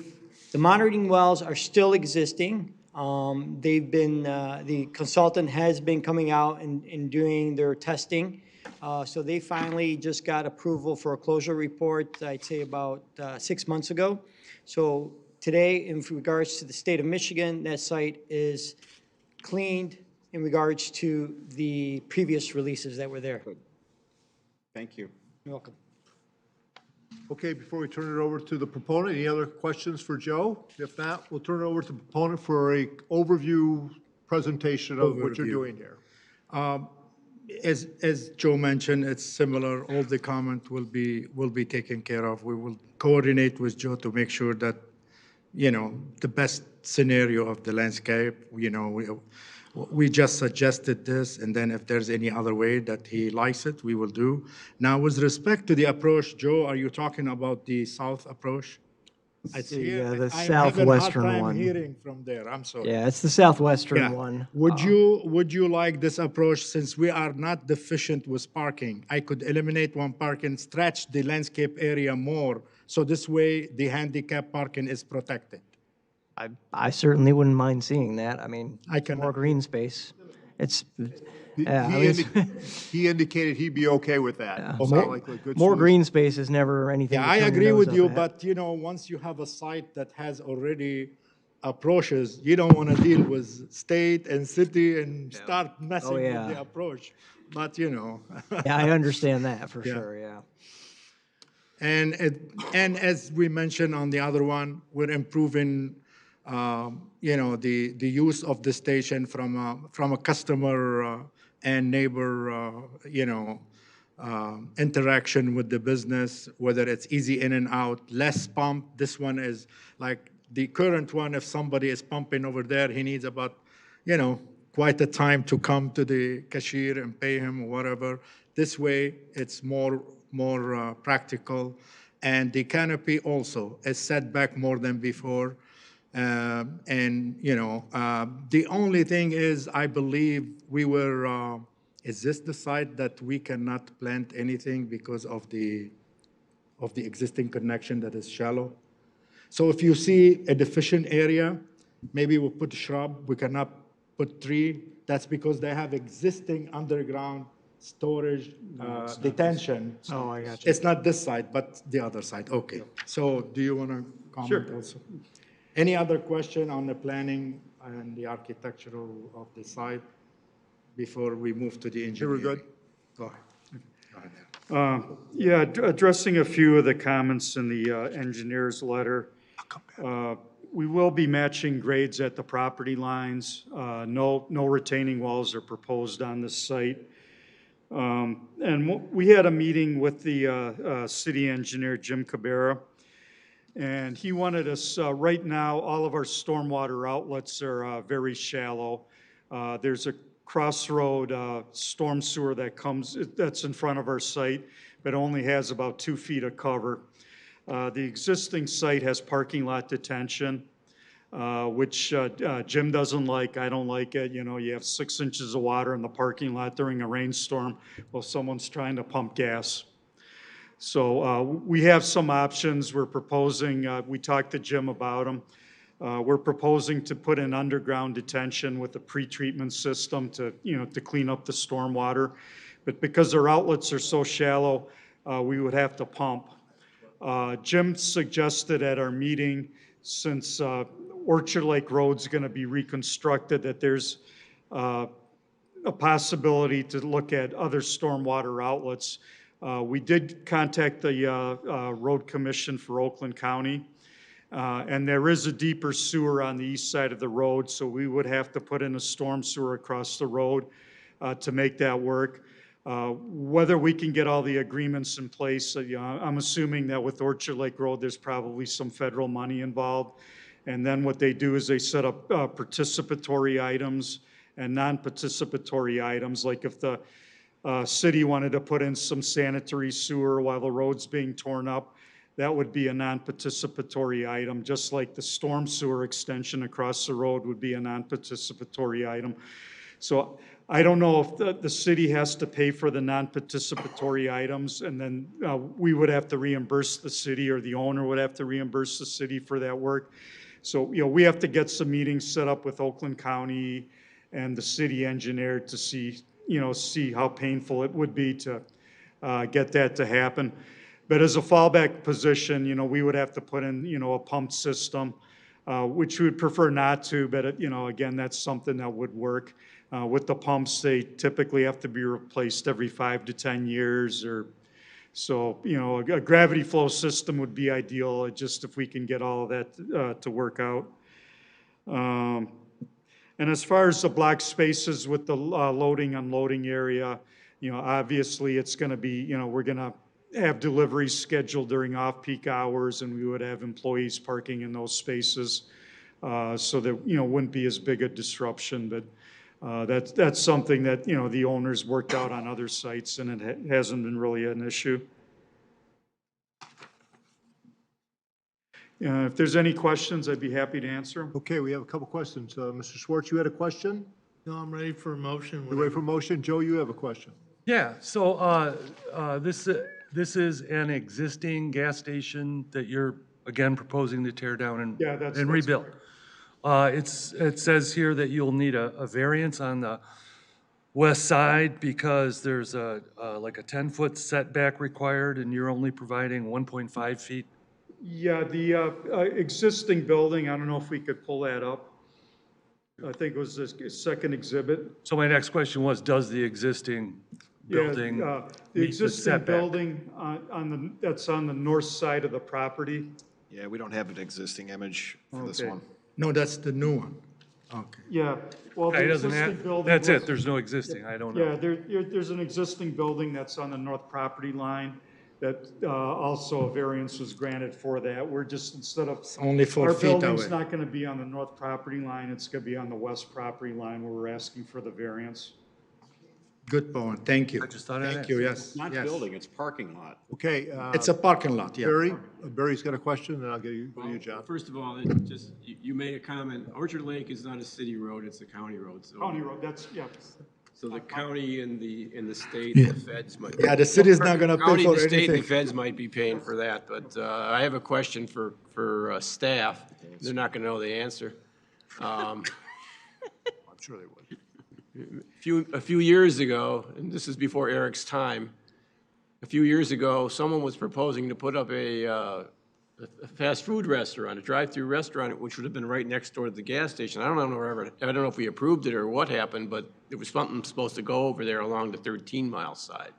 monitoring wells are still existing. The consultant has been coming out and doing their testing. So they finally just got approval for a closure report, I'd say about 6 months ago. So today, in regards to the state of Michigan, that site is cleaned in regards to the previous releases that were there.
Thank you.
You're welcome.
Okay, before we turn it over to the proponent, any other questions for Joe? If not, we'll turn it over to the proponent for a overview presentation of what you're
Overview.
doing here.
As Joe mentioned, it's similar. All the comment will be taken care of. We will coordinate with Joe to make sure that, the best scenario of the landscape, we just suggested this, and then if there's any other way that he likes it, we will do. Now, with respect to the approach, Joe, are you talking about the south approach?
The southwestern
I'm
one.
hearing from there, I'm sorry.
Yeah, it's the southwestern
Yeah.
one.
Would you like this approach, since we are not deficient with parking? I could eliminate one parking, stretch the landscape area more, so this way the handicap parking is protected.
I certainly wouldn't mind seeing that. I mean,
I can-
more green space. It's,
He-
yeah, I
he
mean,
He indicated he'd be okay with that. Sound like a good
more
solution.
green space is never anything
Yeah,
to
I
turn your
agree
nose
with
up
you,
at.
but once you have a site that has already approaches, you don't want to deal with state and city and start messing with
yeah.
the approach. But,
Yeah, I understand that for
Yeah.
sure, yeah.
And as we mentioned on the other one, we're improving, the use of the station from a customer and neighbor, interaction with the business, whether it's easy in and out, less pump. This one is like the current one, if somebody is pumping over there, he needs about, quite a time to come to the cashier and pay him or whatever. This way, it's more practical. And the canopy also is set back more than before. The only thing is, I believe we were, is this the site that we cannot plant anything because of the existing connection that is shallow? So if you see a deficient area, maybe we'll put shrub, we cannot put tree. That's because they have existing underground storage, detention.
Oh, I got you.
It's not this side, but the other side. Okay. So do you want to comment also? Any other question on the planning and the architectural of the site before we move to the engineering?
good?
Go ahead.
Yeah, addressing a few of the comments in the engineer's letter. We will be matching grades at the property lines. No retaining walls are proposed on this site. And we had a meeting with the city engineer, Jim Cabrera, and he wanted us, right now, all of our stormwater outlets are very shallow. There's a crossroad storm sewer that's in front of our site, but only has about 2 feet of cover. The existing site has parking lot detention, which Jim doesn't like. I don't like it. You have 6 inches of water in the parking lot during a rainstorm while someone's trying to pump gas. So we have some options. We're proposing, we talked to Jim about them. We're proposing to put in underground detention with a pretreatment system to clean up the stormwater. But because our outlets are so shallow, we would have to pump. Jim suggested at our meeting, since Orchard Lake Road's going to be reconstructed, that there's a possibility to look at other stormwater outlets. We did contact the Road Commission for Oakland County, and there is a deeper sewer on the east side of the road, so we would have to put in a storm sewer across the road to make that work. Whether we can get all the agreements in place, I'm assuming that with Orchard Lake Road, there's probably some federal money involved. And then what they do is they set up participatory items and non-participatory items, like if the city wanted to put in some sanitary sewer while the road's being torn up, that would be a non-participatory item, just like the storm sewer extension across the road would be a non-participatory item. So I don't know if the city has to pay for the non-participatory items, and then we would have to reimburse the city, or the owner would have to reimburse the city for that work. So, we have to get some meetings set up with Oakland County and the city engineer to see how painful it would be to get that to happen. But as a fallback position, we would have to put in, a pump system, which we would prefer not to, but, again, that's something that would work. With the pumps, they typically have to be replaced every 5 to 10 years, so, a gravity flow system would be ideal, just if we can get all of that to work out. And as far as the block spaces with the loading, unloading area, obviously it's going to be, we're going to have deliveries scheduled during off-peak hours, and we would have employees parking in those spaces, so that, wouldn't be as big a disruption. But that's something that, the owners worked out on other sites, and it hasn't been really an issue. If there's any questions, I'd be happy to answer them.
Okay, we have a couple questions. Mr. Schwartz, you had a question?
No, I'm ready for a motion.
You ready for a motion? Joe, you have a question?
Yeah, so this is an existing gas station that you're, again, proposing to tear down and
Yeah, that's
rebuild. It says here that you'll need a variance on the west side because there's like a 10-foot setback required, and you're only providing 1.5 feet.
Yeah, the existing building, I don't know if we could pull that up. I think it was the second exhibit.
So my next question was, does the existing building
The
meet the
existing
setback?
building that's on the north side of the property.
Yeah, we don't have an existing image for this
Okay.
one.
No, that's the new one. Okay.
Yeah, well,
Okay,
the
it doesn't
existing
have,
building.
that's
was-
it, there's no existing, I don't
Yeah,
know.
there's an existing building that's on the north property line that also a variance was granted for that. We're just, instead of.
Only 4
Our
feet
building's
away.
not gonna be on the north property line, it's gonna be on the west property line where we're asking for the variance.
Good point. Thank you.
I just thought I'd
Thank you, yes.
Not
yes.
building, it's parking lot.
Okay.
It's a parking lot, yeah.
Barry's got a question, and I'll go to you, John.
First of all, you made a comment, Orchard Lake is not a city road, it's a county road, so.
County road, that's, yeah.
So the county and the state, and the feds might.
Yeah, the city's not gonna pay
County,
for
the state, and the
anything.
feds might be paying for that, but I have a question for staff. They're not gonna know the answer.
I'm sure they would.
A few years ago, and this is before Eric's time, a few years ago, someone was proposing to put up a fast food restaurant, a drive-through restaurant, which would have been right next door to the gas station. I don't know if we approved it or what happened, but there was something supposed to go over there along the 13-mile side.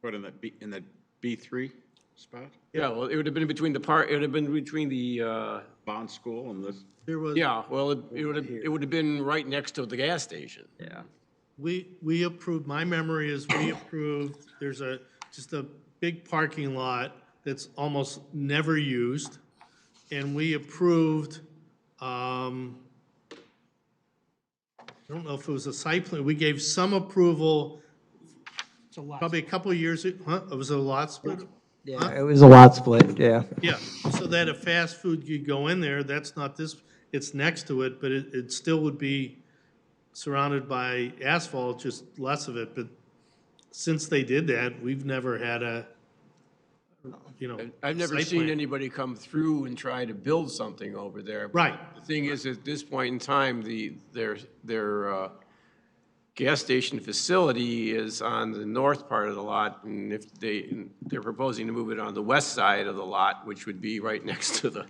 What, in that B3 spot?
Yeah, well, it would have been between it would have been between the,
Bond School and this?
yeah, well, it would have been right next to the gas station.
Yeah.
We approved, my memory is we approved, there's just a big parking lot that's almost never used. And we approved, I don't know if it was a site plan, we gave some approval probably a couple of years, it was a lot split?
Yeah, it was a lot split, yeah.
Yeah, so that a fast food could go in there, that's not this, it's next to it, but it still would be surrounded by asphalt, just less of it, but since they did that, we've never had
I've never
site
seen
plan.
anybody come through and try to build something over there.
Right.
The thing is, at this point in time, their gas station facility is on the north part of the lot, and if they're proposing to move it on the west side of the lot, which would be right next to the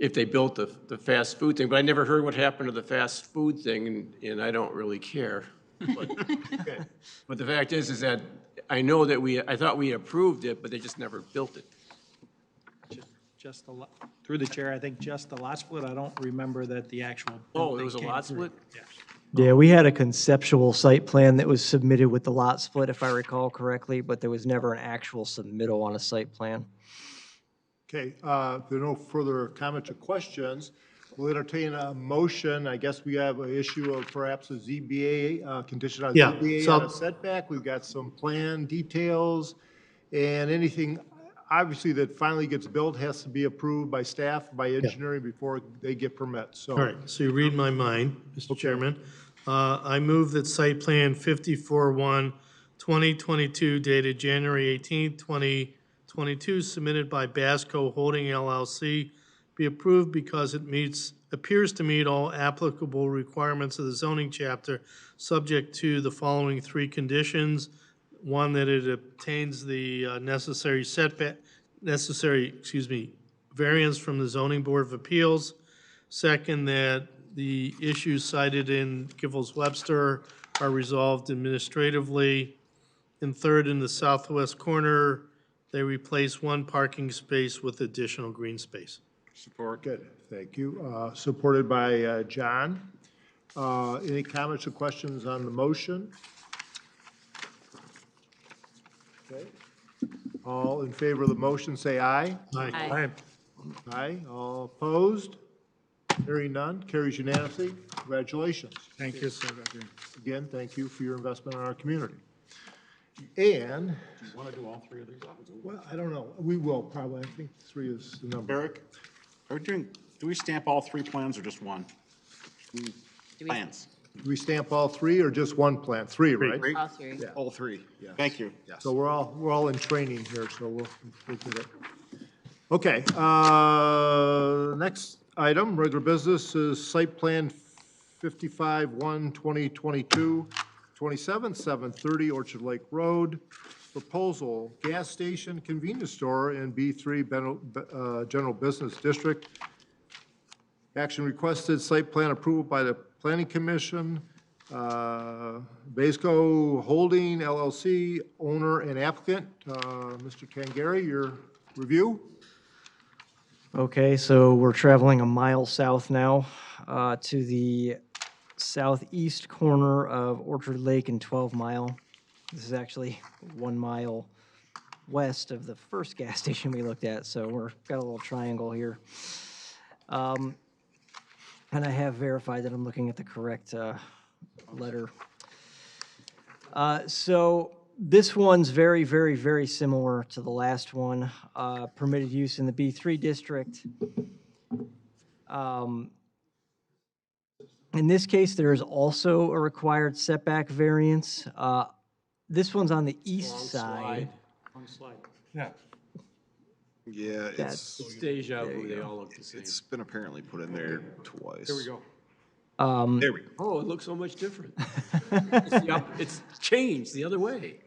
if they built the fast food thing, but I never heard what happened to the fast food thing, and I don't really care. But the fact is that I know that I thought we approved it, but they just never built it.
Just the, through the chair, I think just the lot split. I don't remember that the actual.
Oh, there
building
was a
came
lot
through.
split?
Yeah.
Yeah, we had a conceptual site plan that was submitted with the lot split, if I recall correctly, but there was never an actual submittal on a site plan.
Okay, if there are no further comments or questions, we'll entertain a motion. I guess we have an issue of perhaps a ZBA, condition on
Yeah,
ZBA
so-
on a setback. We've got some plan details, and anything, obviously, that finally gets built has to be approved by staff, by engineering, before they get permits, so.
All right, so you read my mind, Mr. Chairman. I move that site plan 54-1-2022 dated January 18th, 2022, submitted by Basco Holding LLC, be approved because it appears to meet all applicable requirements of the zoning chapter, subject to the following three conditions. One, that it obtains the necessary variance from the Zoning Board of Appeals. Second, that the issues cited in Givels-Webster are resolved administratively. And third, in the southwest corner, they replace one parking space with additional green space.
Support.
Good, thank you. Supported by John. Any comments or questions on the motion? Okay. All in favor of the motion, say aye.
Aye.
Aye. All opposed? Hearing none, carries unanimously. Congratulations.
Thank you, sir.
Again, thank you for your investment in our community. And,
Do you want to do all three of these?
well, I don't know, we will probably, I think three is the number.
Eric, do we stamp all three plans or just one? Plans.
Do we stamp all three or just one plan? Three, right?
Three?
All three.
All three, yeah. Thank you.
So we're all in training here, so we'll get it. Okay, next item, regular business is site plan 55-1-2022, 27-730 Orchard Lake Road. Proposal, gas station, convenience store in B3 General Business District. Action requested, site plan approval by the Planning Commission. Basco Holding LLC, owner and applicant. Mr. Tangari, your review?
Okay, so we're traveling a mile south now to the southeast corner of Orchard Lake and 12 Mile. This is actually 1 mile west of the first gas station we looked at, so we've got a little triangle here. And I have verified that I'm looking at the correct letter. So this one's very, very, very similar to the last one. Permitted use in the B3 district. In this case, there is also a required setback variance. This one's on the east side.
Yeah.
Yeah,
That's-
It's deja vu, they all look the same.
it's been apparently put in there twice.
Here we go.
There we go.
Oh, it looks so much different. It's changed the other way.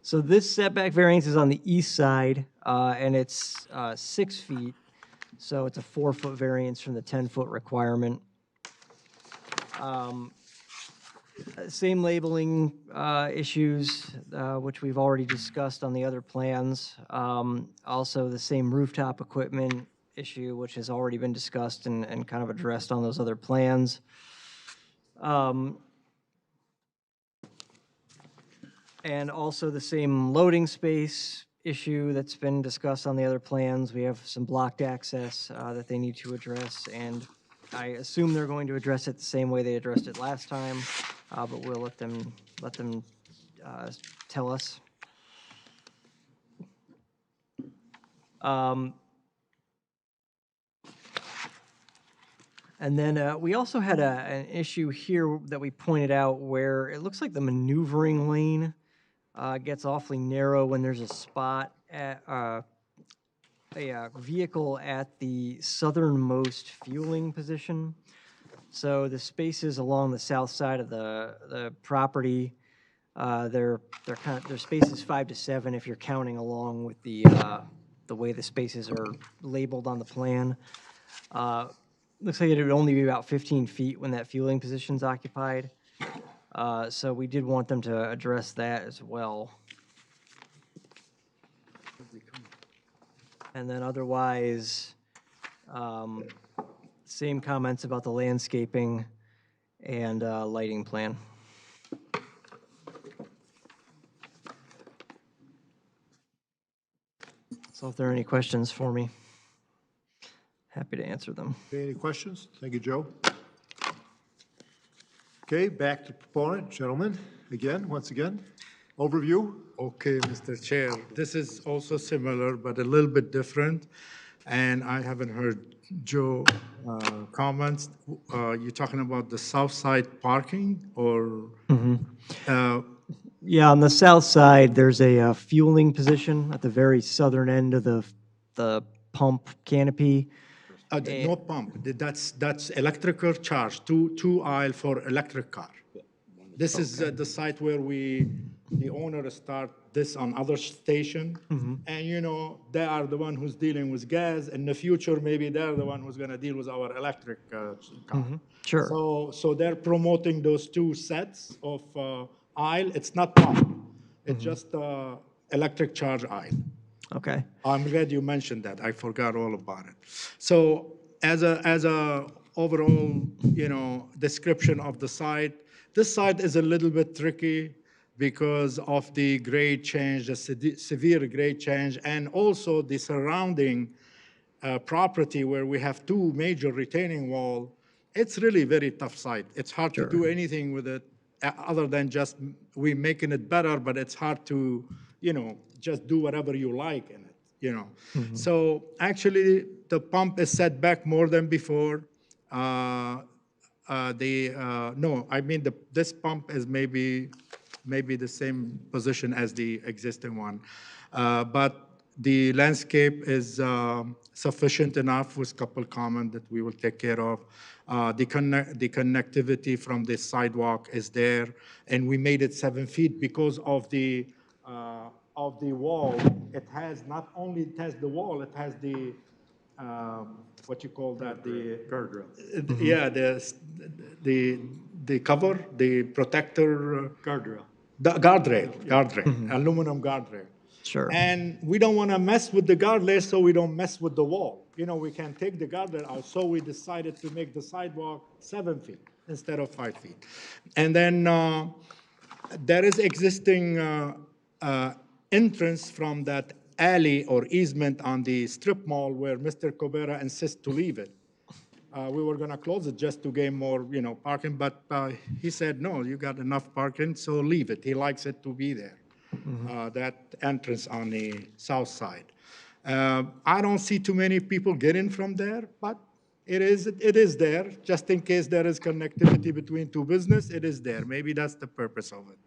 So this setback variance is on the east side, and it's 6 feet. So it's a 4-foot variance from the 10-foot requirement. Same labeling issues, which we've already discussed on the other plans. Also, the same rooftop equipment issue, which has already been discussed and kind of addressed on those other plans. And also the same loading space issue that's been discussed on the other plans. We have some blocked access that they need to address, and I assume they're going to address it the same way they addressed it last time, but we'll let them tell us. And then we also had an issue here that we pointed out where it looks like the maneuvering lane gets awfully narrow when there's a spot at a vehicle at the southernmost fueling position. So the spaces along the south side of the property, they're spaces 5 to 7 if you're counting along with the the way the spaces are labeled on the plan. Looks like it would only be about 15 feet when that fueling position's occupied. So we did want them to address that as well. And then otherwise, same comments about the landscaping and lighting plan. So if there are any questions for me, happy to answer them.
Okay, any questions? Thank you, Joe. Okay, back to proponent, gentlemen, again, once again. Overview?
Okay, Mr. Chair, this is also similar, but a little bit different, and I haven't heard Joe comments. You talking about the south side parking, or?
Yeah, on the south side, there's a fueling position at the very southern end of the pump canopy.
No pump, that's electrical charge, two aisle for electric car. This is the site where the owner start this on other station. And you know, they are the one who's dealing with gas. In the future, maybe they're the one who's gonna deal with our electric car.
Sure.
So they're promoting those two sets of aisle. It's not pump, it's just electric charge aisle.
Okay.
I'm glad you mentioned that. I forgot all about it. So as a overall, you know, description of the site, this site is a little bit tricky because of the grade change, the severe grade change, and also the surrounding property where we have two major retaining wall. It's really very tough site. It's hard to do anything with it other than just we making it better, but it's hard to, you know, just do whatever you like in it, you know. So actually, the pump is set back more than before. No, I mean this pump is maybe the same position as the existing one, but the landscape is sufficient enough with couple comment that we will take care of. The connectivity from the sidewalk is there, and we made it 7 feet because of the wall. It has not only the wall, it has the what you call that, the
Guardrail.
Yeah, the cover, the protector.
Guardrail.
The guardrail, aluminum guardrail.
Sure.
And we don't want to mess with the guardrail, so we don't mess with the wall. You know, we can take the guardrail out, so we decided to make the sidewalk 7 feet instead of 5 feet. And then there is existing entrance from that alley or easement on the strip mall where Mr. Cobera insists to leave it. We were gonna close it just to gain more, you know, parking, but he said, no, you got enough parking, so leave it. He likes it to be there, that entrance on the south side. I don't see too many people getting from there, but it is there, just in case there is connectivity between two business, it is there. Maybe that's the purpose of it.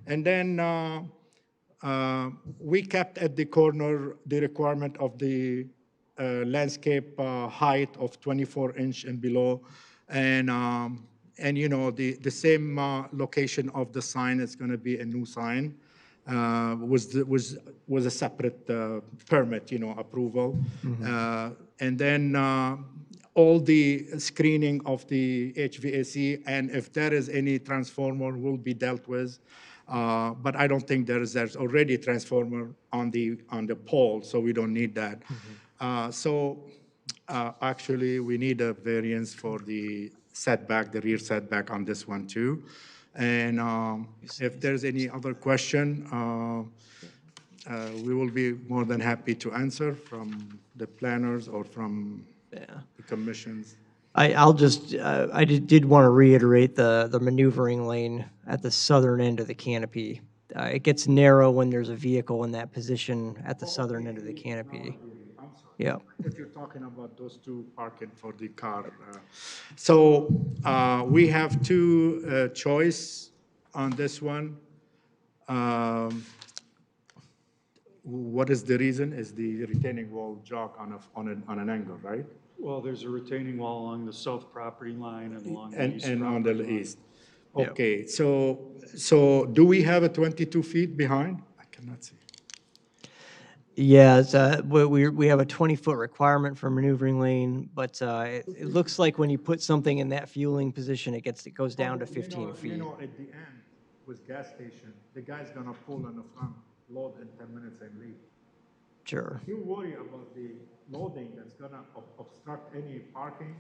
And then we kept at the corner the requirement of the landscape height of 24-inch and below, and you know, the same location of the sign is going to be a new sign, was a separate permit, you know, approval, and then all the screening of the HVAC, and if there is any transformer will be dealt with. But I don't think there's already a transformer on the pole, so we don't need that. Actually, we need a variance for the setback, the rear setback on this one too. And if there's any other question, we will be more than happy to answer from the planners or from the commissions.
I'll just, I did want to reiterate the maneuvering lane at the southern end of the canopy. It gets narrow when there's a vehicle in that position at the southern end of the canopy. Yeah.
If you're talking about those two parking for the car. So we have two choice on this one. What is the reason? Is the retaining wall jog on an angle, right?
Well, there's a retaining wall along the south property line and along the
And
east
on
property
the
line.
east. Okay, so do we have a 22 feet behind? I cannot see.
Yeah, it's, we have a 20-foot requirement for maneuvering lane, but it looks like when you put something in that fueling position, it goes down to 15 feet.
You know, at the end, with gas station, the guy's gonna pull on the front, load in 10 minutes and leave.
Sure.
If you worry about the loading that's gonna obstruct any parking,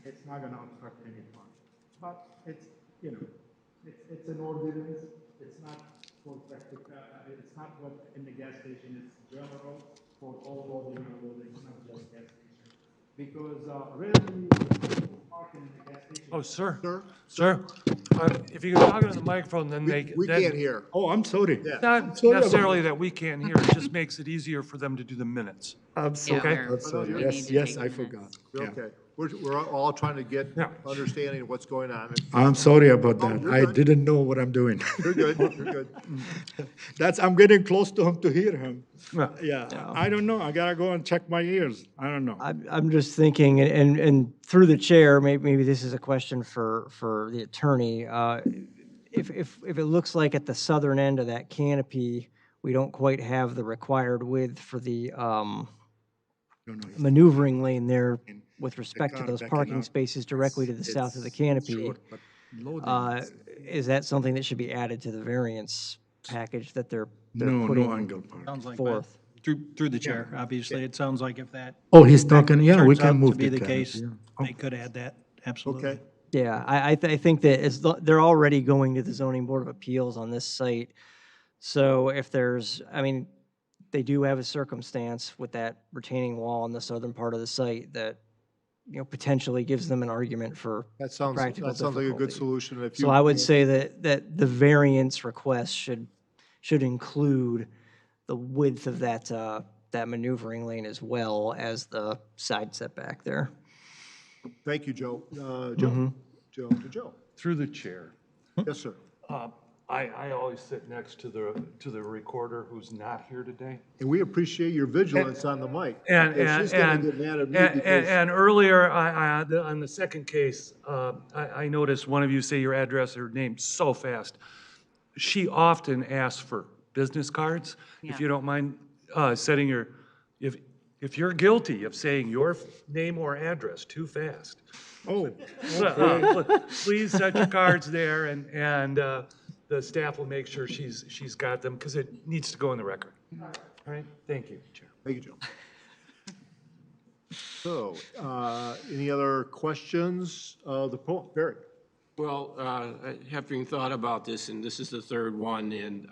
it's not gonna obstruct any parking. But it's, you know, it's an ordinance, it's not for practical, it's not what in the gas station, it's general for all loading and unloading, not just gas station. Because rarely people parking in the gas station.
Oh, sir.
Sir?
Sir, if you can talk into the microphone, then they.
We
then-
can't hear.
Oh, I'm sorry.
Yeah.
Not
sorry about
necessarily that we can't hear, it just makes it easier for them to do the minutes.
I'm sorry.
Okay.
I'm sorry.
we
Yes,
need to
yes,
take
I
minutes.
forgot.
You're
Yeah.
okay. We're all trying to get
Yeah.
understanding of what's going on.
I'm sorry about
Oh,
that.
you're
I
good.
didn't know what I'm doing.
You're good, you're good.
I'm getting close to him to hear him.
Yeah.
Yeah, I don't know. I gotta go and check my ears. I don't know.
I'm just thinking, and through the chair, maybe this is a question for the attorney. If it looks like at the southern end of that canopy, we don't quite have the required width for the maneuvering lane there with respect to
car
those
backing
parking
up,
spaces directly to the south of the canopy.
Short, but loading is-
Is that something that should be added to the variance package that they're
No,
putting
no angle park.
Sounds like that.
forth?
Through the chair, obviously, it sounds like if that
Oh, he's talking, yeah, we
turns
can
out
move
to be the
canopy,
case,
yeah.
they could add that, absolutely.
Okay.
Yeah, I think that they're already going to the zoning board of appeals on this site. So if there's, I mean, they do have a circumstance with that retaining wall on the southern part of the site that, you know, potentially gives them an argument for
That sounds like
practical
a good
difficulty.
solution. If
So
you-
I would say that the variance request should include the width of that maneuvering lane as well as the side setback there.
Thank you, Joe.
Mm-hmm.
Joe.
Through the chair.
Yes, sir.
I always sit next to the recorder who's not here today.
And we appreciate your vigilance on the mic.
And,
because she's gonna get mad at me because-
and earlier, on the second case, I noticed one of you say your address or name so fast. She often asks for business cards. If you don't mind setting your, if you're guilty of saying your name or address too fast,
Oh,
please set your cards there and the staff will make sure she's got them because it needs to go in the record. All right, thank you, Chair.
Thank you, Joe. So, any other questions? Barry?
Well, having thought about this, and this is the third one, and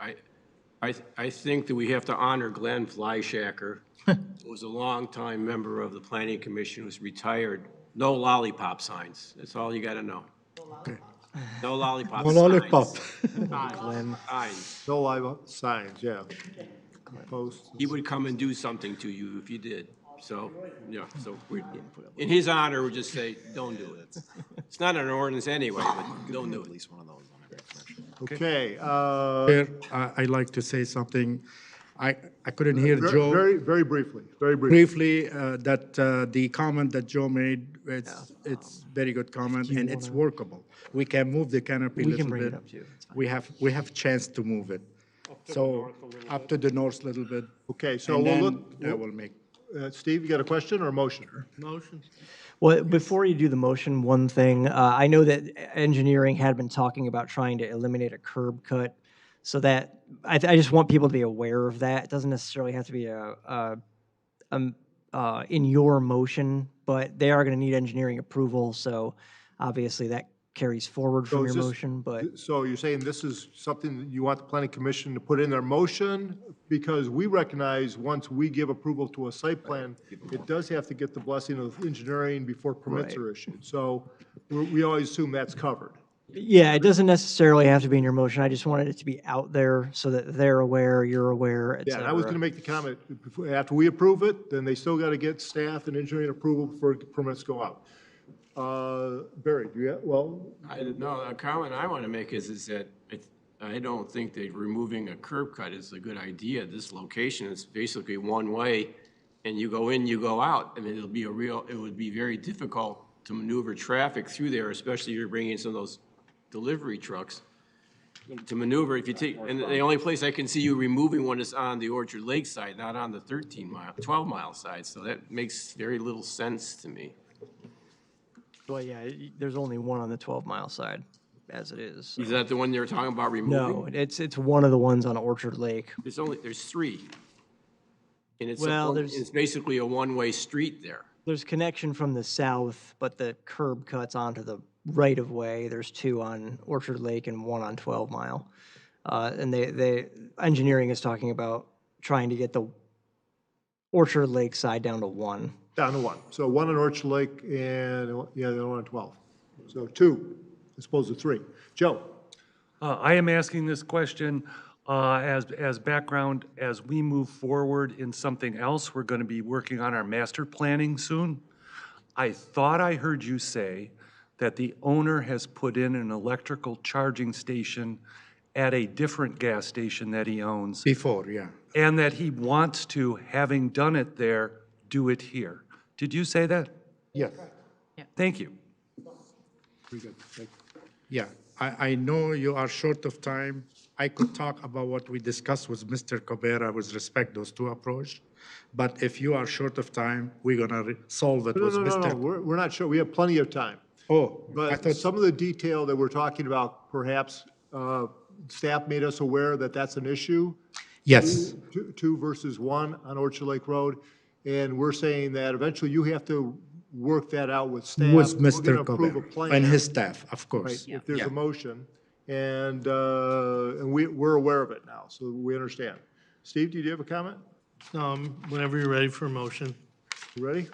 I think that we have to honor Glenn Fleischacker, who was a longtime member of the Planning Commission, who's retired. No lollipop signs. That's all you got to know. No lollipop
no
signs.
lollipop.
Signs.
No live signs, yeah. Posts.
He would come and do something to you if you did. So, yeah, so in his honor, we'll just say, don't do it. It's not an ordinance anyway, but don't do it. At least one of those on every commission.
Okay.
Chair, I'd like to say something. I couldn't hear Joe.
Very briefly, very briefly.
Briefly, that the comment that Joe made, it's very good comment, and it's workable. We can move the canopy a
We
little
can bring it
bit.
up too, it's
We have chance to move it. So, up to the north a little bit.
Okay, so
And
we'll
then
look,
that will make.
Steve, you got a question or a motion?
Motion.
Well, before you do the motion, one thing, I know that engineering had been talking about trying to eliminate a curb cut. So that, I just want people to be aware of that. It doesn't necessarily have to be in your motion, but they are going to need engineering approval. So obviously that carries forward
So
from
is
your
this-
motion, but
So you're saying this is something that you want the planning commission to put in their motion? Because we recognize once we give approval to a site plan, it does have to get the blessing of engineering before permits
Right.
are issued. So we always assume that's covered.
yeah, it doesn't necessarily have to be in your motion. I just wanted it to be out there so that they're aware, you're aware, et
Yeah, and I was
cetera.
going to make the comment, after we approve it, then they still got to get staff and engineering approval before permits go out. Barry, do you have,
No, a comment I want to make is that I don't think that removing a curb cut is a good idea. This location is basically one way, and you go in, you go out. I mean, it would be very difficult to maneuver traffic through there, especially if you're bringing some of those delivery trucks. to maneuver, if you take, and the only place I can see you removing one is on the Orchard Lake side, not on the 12-mile side, so that makes very little sense to me.
Well, yeah, there's only one on the 12-mile side, as it is. So.
Is that the one you were talking about removing?
No, it's one of the ones on Orchard Lake.
There's three. And it's,
Well,
it's basically a one-way street there.
There's connection from the south, but the curb cuts onto the right-of-way. There's two on Orchard Lake and one on 12-mile. And they engineering is talking about trying to get the Orchard Lake side down to one.
Down to one. So one on Orchard Lake and, yeah, the other one on 12. So two, as opposed to three. Joe?
I am asking this question as background, as we move forward in something else. We're going to be working on our master planning soon. I thought I heard you say that the owner has put in an electrical charging station at a different gas station that he owns.
Before, yeah.
And that he wants to, having done it there, do it here. Did you say that?
Yes.
Thank you.
Very good. Thank you.
Yeah, I know you are short of time. I could talk about what we discussed with Mr. Cabrera with respect those two approach. But if you are short of time, we're gonna solve it
No,
with
no, no,
Mr.
no, we're not sure. We have plenty of time.
Oh, I
But
thought,
some of the detail that we're talking about, perhaps staff made us aware that that's an issue.
yes,
Two versus one on Orchard Lake Road. And we're saying that eventually you have to work that out with staff.
with
We're gonna
Mr.
approve a
Cabrera
plan,
and his staff, of
right,
course.
if there's
Yeah.
a motion. And we're aware of it now, so we understand. Steve, do you have a comment?
Whenever you're ready for a motion.
You ready?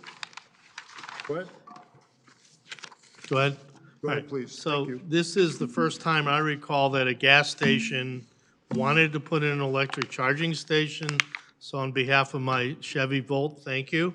Go ahead.
Go ahead.
Go ahead,
Right.
please.
So
Thank you.
this is the first time I recall that a gas station wanted to put in an electric charging station. So on behalf of my Chevy Volt, thank you.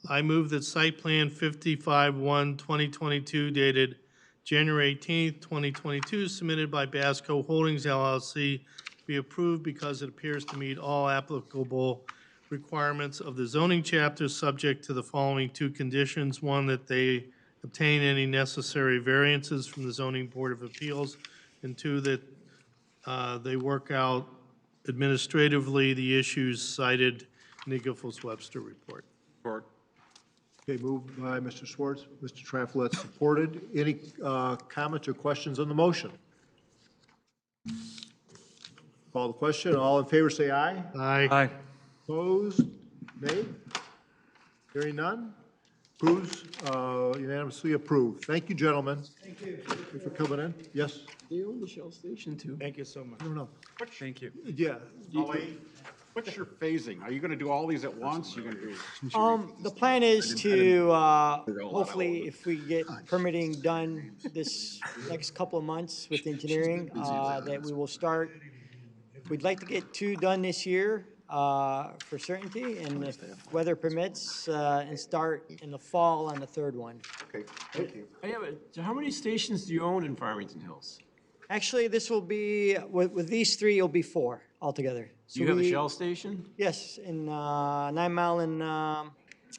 I move that site plan 55-1-2022 dated January 18th, 2022, submitted by Basco Holdings LLC, be approved because it appears to meet all applicable requirements of the zoning chapter, subject to the following two conditions. One, that they obtain any necessary variances from the Zoning Board of Appeals, and two, that they work out administratively the issues cited in the Giffords-Webster report.
Support.
Okay, moved by Mr. Schwartz, Mr. Traffitt, supported. Any comments or questions on the motion? Call the question. All in favor, say aye.
Aye.
Opposed? Nay? Hearing none? Approves, unanimously approved. Thank you, gentlemen. Thank you. For coming in. Yes?
They own the Shell station too.
Thank you so much.
I don't know.
Thank you.
Yeah.
What's your phasing? Are you going to do all these at once? You're going to do?
The plan is to, hopefully, if we get permitting done this next couple of months with engineering, that we will start, we'd like to get two done this year, for certainty, and if weather permits, and start in the fall on the third one.
Okay, thank you.
So how many stations do you own in Farmington Hills?
Actually, this will be, with these three, it'll be four altogether.
Do you have a Shell station?
Yes, in 9 Mile and,
Oh,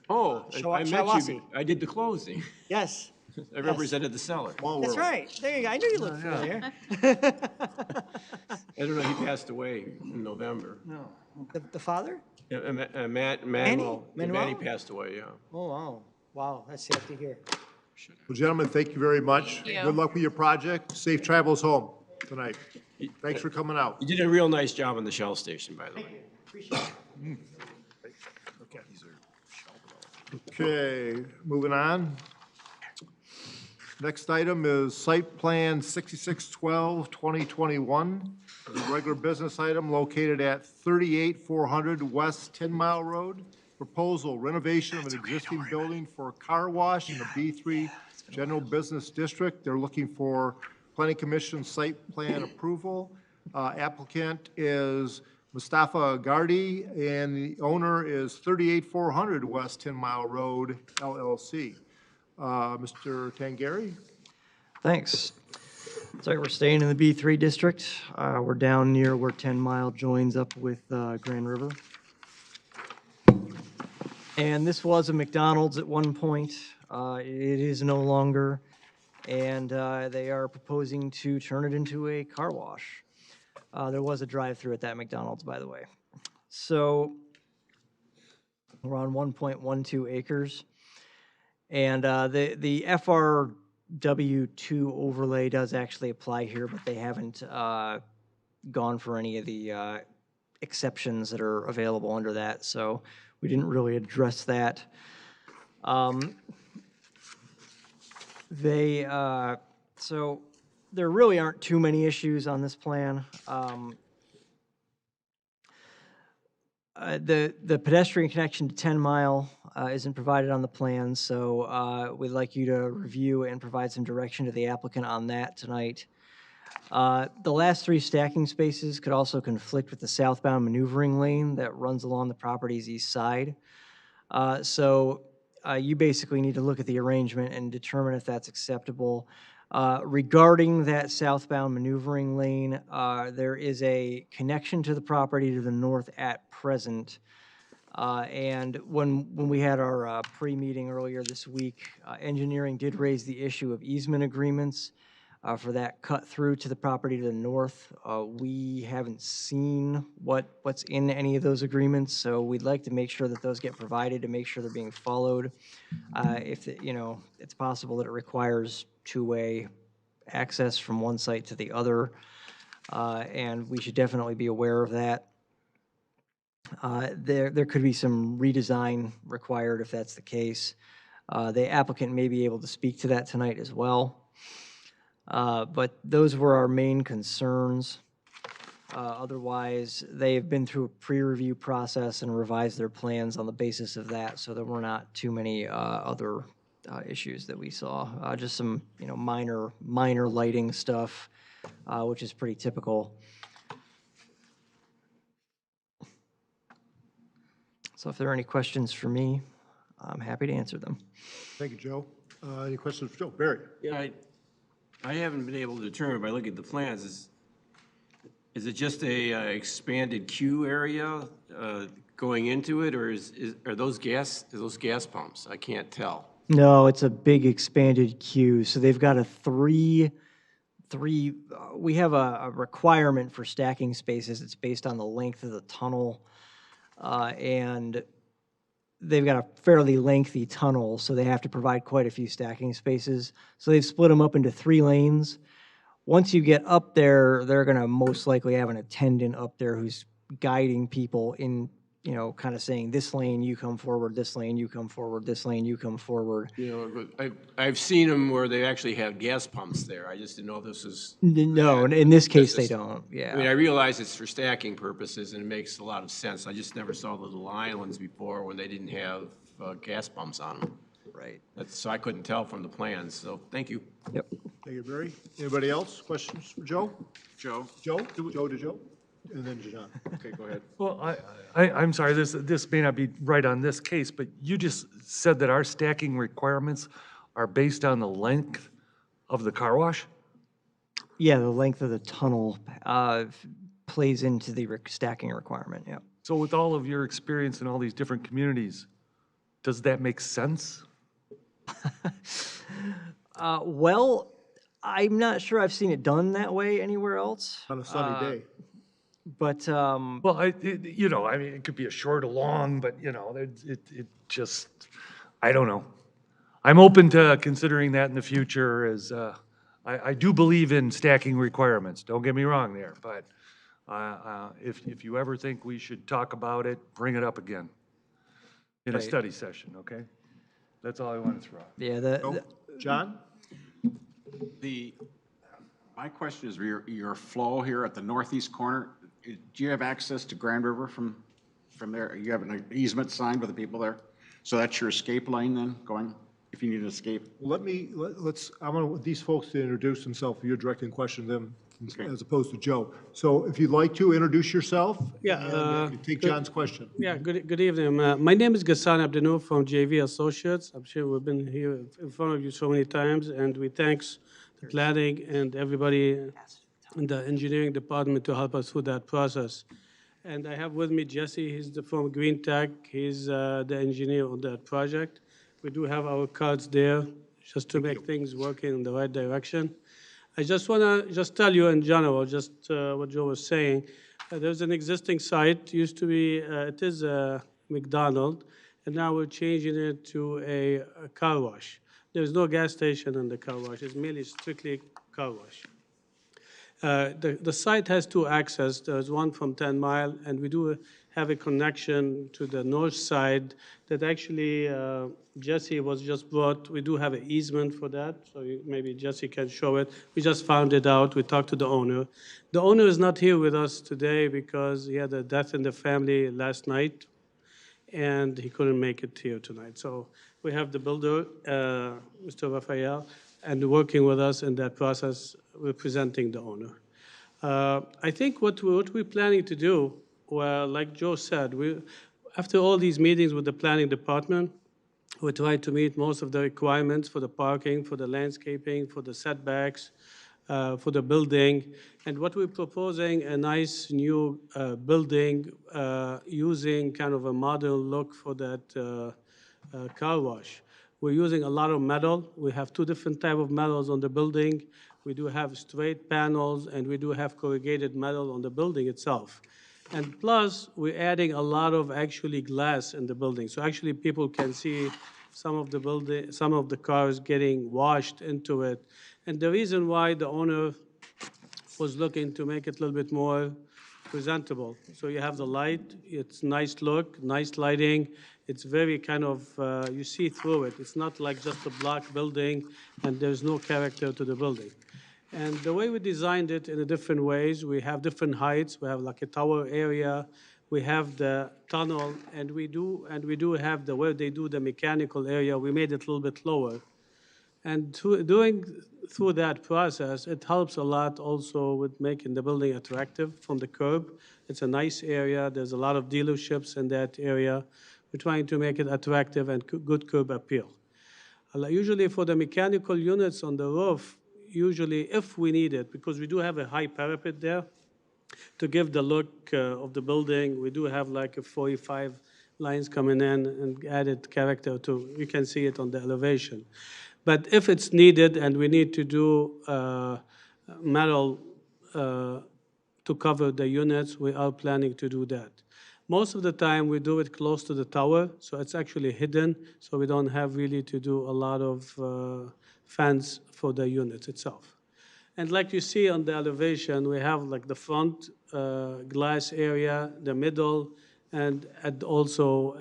I met you.
Shiawassee.
I did the closing.
yes.
I represented the seller.
That's right. There you go. I knew you looked familiar.
I don't know, he passed away in November.
No. The father?
Manuel, Manny
Manuel?
passed away, yeah.
Oh, wow. Wow, that's sad to hear.
Well, gentlemen, thank you very much.
Thank you.
Good luck with your project. Safe travels home tonight. Thanks for coming out.
You did a real nice job on the Shell station, by the way.
Okay, moving on. Next item is Site Plan 6612, 2021. A regular business item located at 38400 West 10 Mile Road. Proposal renovation of an existing building for a car wash in the B3 General Business District. They're looking for Planning Commission site plan approval. Applicant is Mustafa Gardi, and the owner is 38400 West 10 Mile Road, LLC. Mr. Tangari?
Thanks. So we're staying in the B3 district. We're down near where 10 Mile joins up with Grand River. And this was a McDonald's at one point. It is no longer. and they are proposing to turn it into a car wash. There was a drive-through at that McDonald's, by the way. So we're on 1.12 acres. And the FRW2 overlay does actually apply here, but they haven't gone for any of the exceptions that are available under that, so we didn't really address that. So there really aren't too many issues on this plan. The pedestrian connection to 10 Mile isn't provided on the plan, so we'd like you to review and provide some direction to the applicant on that tonight. The last 3 stacking spaces could also conflict with the southbound maneuvering lane that runs along the property's east side. So you basically need to look at the arrangement and determine if that's acceptable. Regarding that southbound maneuvering lane, there is a connection to the property to the north at present. And when we had our pre-meeting earlier this week, engineering did raise the issue of easement agreements for that cut through to the property to the north. We haven't seen what's in any of those agreements, so we'd like to make sure that those get provided to make sure they're being followed. If it's possible that it requires two-way access from one site to the other, and we should definitely be aware of that. There could be some redesign required if that's the case. The applicant may be able to speak to that tonight as well. But those were our main concerns. Otherwise, they've been through a pre-review process and revised their plans on the basis of that, so there were not too many other issues that we saw. Just some, minor lighting stuff, which is pretty typical. So if there are any questions for me, I'm happy to answer them.
Thank you, Joe. Any questions for Joe? Barry?
Yeah, I haven't been able to determine by looking at the plans, is it just a expanded queue area going into it, or are those gas pumps? I can't tell.
No, it's a big expanded queue. So they've got a we have a requirement for stacking spaces. It's based on the length of the tunnel. And they've got a fairly lengthy tunnel, so they have to provide quite a few stacking spaces. So they've split them up into 3 lanes. Once you get up there, they're going to most likely have an attendant up there who's guiding people in, kind of saying, this lane, you come forward, this lane, you come forward, this lane, you come forward.
I've seen them where they actually have gas pumps there. I just didn't know if this is.
No, in this case, they don't, yeah.
I mean, I realize it's for stacking purposes, and it makes a lot of sense. I just never saw the little islands before when they didn't have gas pumps on them.
Right.
So I couldn't tell from the plans, so thank you.
Yep.
Thank you, Barry. Anybody else? Questions for Joe?
Joe?
Joe to Joe? And then John.
Okay, go ahead.
Well, I'm sorry, this may not be right on this case, but you just said that our stacking requirements are based on the length of the car wash?
Yeah, the length of the tunnel plays into the stacking requirement, yeah.
So with all of your experience in all these different communities, does that make sense?
Well, I'm not sure I've seen it done that way anywhere else.
On a sunny day.
But,
Well, I mean, it could be a short or long, but, it just, I don't know. I'm open to considering that in the future as, I do believe in stacking requirements, don't get me wrong there, but if you ever think we should talk about it, bring it up again in a
Right.
study session, okay? That's all I want to throw out.
yeah,
John?
My question is, your flow here at the northeast corner, do you have access to Grand River from there? You have an easement signed with the people there? So that's your escape lane then, going, if you need an escape?
Let's, I want these folks to introduce themselves. You're directing question to them as opposed to Joe. So if you'd like to introduce yourself.
Yeah,
and take John's question.
Yeah, good evening. My name is Ghassan Abdenour from JV Associates. I'm sure we've been here in front of you so many times, and we thanks the planning and everybody in the engineering department to help us through that process. And I have with me Jesse, he's from Green Tech. He's the engineer on that project. We do have our cards there just to make things working in the right direction. I just want to tell you in general, just what Joe was saying. There's an existing site, used to be, it is a McDonald's, and now we're changing it to a car wash. There's no gas station in the car wash, it's merely strictly car wash. The site has two access. There's one from 10 Mile, and we do have a connection to the north side that actually Jesse was just brought. We do have an easement for that, so maybe Jesse can show it. We just found it out. We talked to the owner. The owner is not here with us today because he had a death in the family last night, and he couldn't make it here tonight. So we have the builder, Mr. Raphael, and working with us in that process, representing the owner. I think what we're planning to do, well, like Joe said, after all these meetings with the planning department, we try to meet most of the requirements for the parking, for the landscaping, for the setbacks, for the building. And what we're proposing, a nice new building using kind of a modern look for that car wash. We're using a lot of metal. We have two different types of metals on the building. We do have straight panels, and we do have corrugated metal on the building itself. And plus, we're adding a lot of actually glass in the building. So actually people can see some of the cars getting washed into it. And the reason why the owner was looking to make it a little bit more presentable. So you have the light, it's nice look, nice lighting. It's very kind of, you see through it. It's not like just a block building and there's no character to the building. And the way we designed it in a different ways, we have different heights. We have like a tower area. We have the tunnel, and we do have where they do the mechanical area. We made it a little bit lower. And through that process, it helps a lot also with making the building attractive from the curb. It's a nice area. There's a lot of dealerships in that area. We're trying to make it attractive and good curb appeal. Usually for the mechanical units on the roof, usually if we need it, because we do have a high parapet there, to give the look of the building, we do have like a 45 lines coming in and added character to, you can see it on the elevation. But if it's needed and we need to do metal to cover the units, we are planning to do that. Most of the time, we do it close to the tower, so it's actually hidden, so we don't have really to do a lot of fence for the units itself. And like you see on the elevation, we have like the front glass area, the middle, and also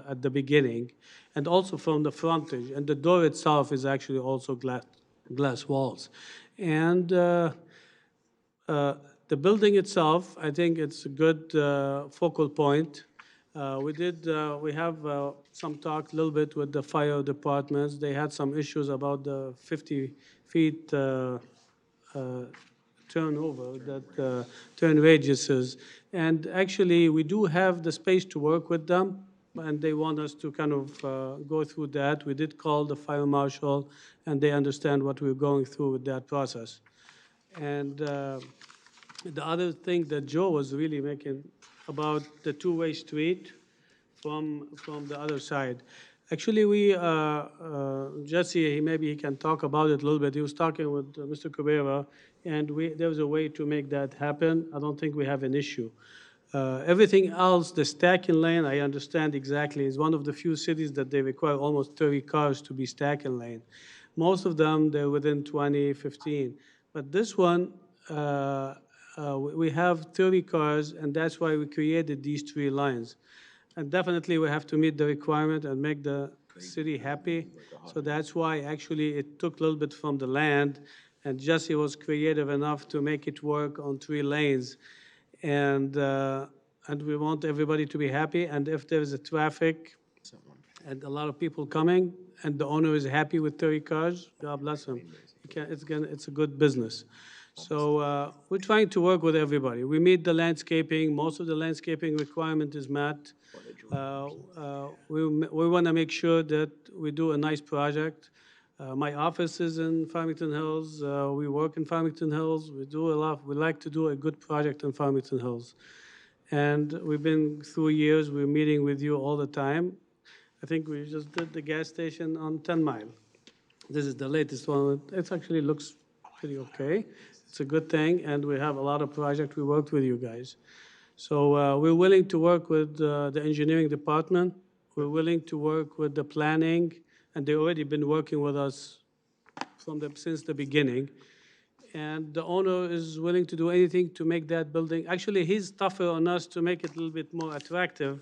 at the beginning, and also from the frontage. And the door itself is actually also glass walls. And the building itself, I think it's a good focal point. We have some talk a little bit with the fire departments. They had some issues about the 50 feet turnover, that turn radiuses. And actually, we do have the space to work with them, and they want us to kind of go through that. We did call the fire marshal, and they understand what we're going through with that process. And the other thing that Joe was really making about the two-way street from the other side. Actually, Jesse, maybe he can talk about it a little bit. He was talking with Mr. Cabrera, and there was a way to make that happen. I don't think we have an issue. Everything else, the stacking lane, I understand exactly. It's one of the few cities that they require almost 30 cars to be stacking lane. Most of them, they're within 20, 15. But this one, we have 30 cars, and that's why we created these 3 lines. And definitely we have to meet the requirement and make the city happy. So that's why actually it took a little bit from the land, and Jesse was creative enough to make it work on 3 lanes. And we want everybody to be happy, and if there's a traffic and a lot of people coming, and the owner is happy with 30 cars, God bless him. It's a good business. So we're trying to work with everybody. We meet the landscaping. Most of the landscaping requirement is met. We want to make sure that we do a nice project. My office is in Farmington Hills. We work in Farmington Hills. We do a lot. We like to do a good project in Farmington Hills. And we've been through years. We're meeting with you all the time. I think we just did the gas station on 10 Mile. This is the latest one. It actually looks pretty okay. It's a good thing, and we have a lot of projects we worked with you guys. So we're willing to work with the engineering department. We're willing to work with the planning, and they've already been working with us since the beginning. And the owner is willing to do anything to make that building, actually, he's tougher on us to make it a little bit more attractive.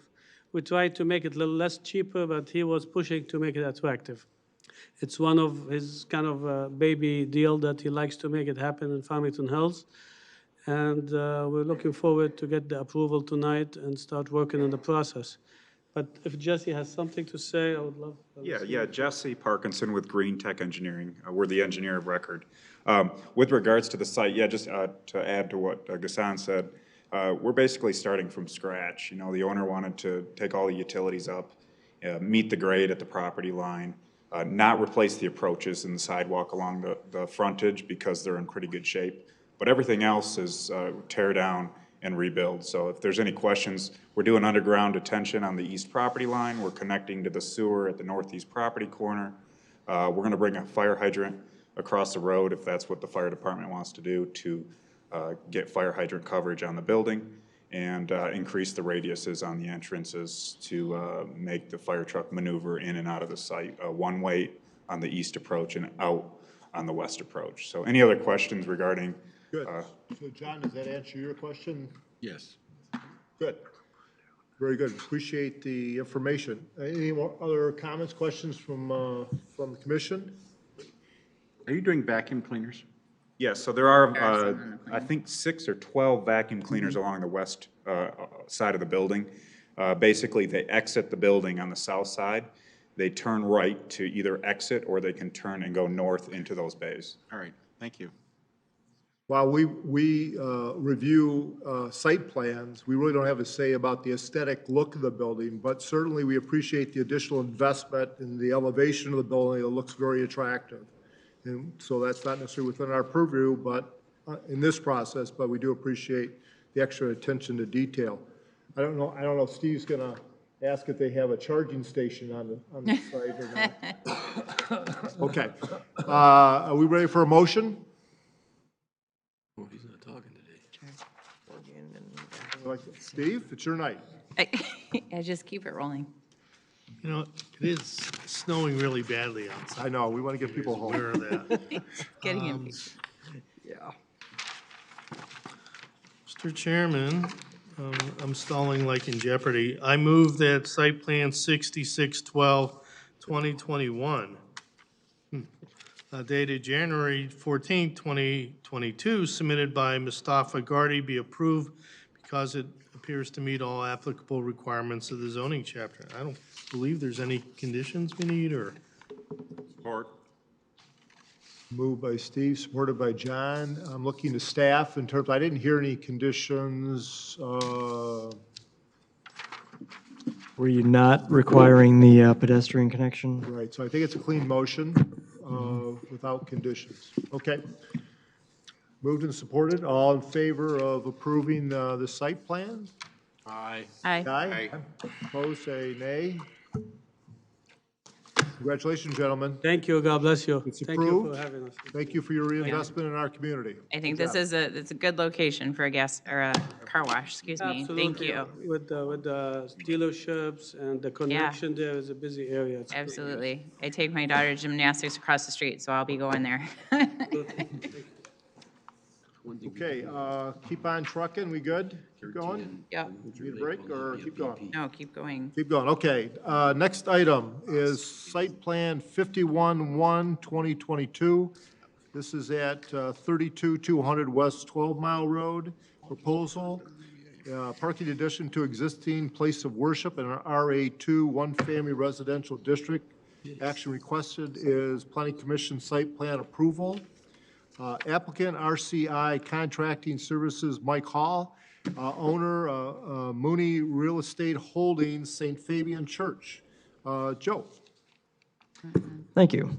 We tried to make it a little less cheaper, but he was pushing to make it attractive. It's one of his kind of baby deal that he likes to make it happen in Farmington Hills. And we're looking forward to get the approval tonight and start working on the process. But if Jesse has something to say, I would love.
Yeah, Jesse Parkinson with Green Tech Engineering. We're the engineer of record. With regards to the site, yeah, just to add to what Ghassan said, we're basically starting from scratch. You know, the owner wanted to take all the utilities up, meet the grade at the property line, not replace the approaches and the sidewalk along the frontage because they're in pretty good shape. But everything else is tear down and rebuild. So if there's any questions, we're doing underground detention on the east property line. We're connecting to the sewer at the northeast property corner. We're going to bring a fire hydrant across the road if that's what the fire department wants to do to get fire hydrant coverage on the building and increase the radiuses on the entrances to make the fire truck maneuver in and out of the site, one way on the east approach and out on the west approach. So any other questions regarding?
Good. So John, does that answer your question?
Yes.
Good. Very good. Appreciate the information. Any more other comments, questions from the commission?
Are you doing vacuum cleaners?
Yes, so there are, I think, 6 or 12 vacuum cleaners along the west side of the building. Basically, they exit the building on the south side. They turn right to either exit or they can turn and go north into those bays.
All right, thank you.
While we review site plans, we really don't have a say about the aesthetic look of the building, but certainly we appreciate the additional investment in the elevation of the building. It looks very attractive. And so that's not necessarily within our purview, but in this process, but we do appreciate the extra attention to detail. I don't know if Steve's gonna ask if they have a charging station on the site or not. Okay. Are we ready for a motion?
Oh, he's not talking today.
Steve, it's your night.
I just keep it rolling.
You know, it is snowing really badly outside.
I know, we want to get people home.
Aware of that.
Getting impatient.
Yeah.
Mr. Chairman, I'm stalling like in Jeopardy. I move that site plan 6612-2021, dated January 14, 2022, submitted by Mustafa Gardi, be approved because it appears to meet all applicable requirements of the zoning chapter. I don't believe there's any conditions we need, or?
Support.
Moved by Steve, supported by John. I'm looking to staff in terms, I didn't hear any conditions.
Were you not requiring the pedestrian connection?
Right, so I think it's a clean motion without conditions. Okay. Moved and supported. All in favor of approving the site plan?
Aye.
Aye.
Aye. Opposed, say nay. Congratulations, gentlemen.
Thank you, God bless you.
It's
Thank you
approved.
for having us.
Thank you for your reinvestment in our community.
I think this is it's a good location for a gas, or a car wash, excuse me. Thank
Absolutely.
you.
With the dealerships and the connection there is a busy area. It's great.
Absolutely. I take my daughter to gymnastics across the street, so I'll be going there.
Okay, keep on trucking, we good? Keep going?
Yep.
Need a break or keep going?
No, keep going.
Keep going, okay. Next item is site plan 51-1-2022. This is at 32-200 West 12 Mile Road. Proposal, parking addition to existing place of worship in an RA2 one-family residential district. Action requested is Planning Commission site plan approval. Applicant RCI Contracting Services, Mike Hall. Owner Mooney Real Estate Holdings, St. Fabian Church. Joe.
Thank you.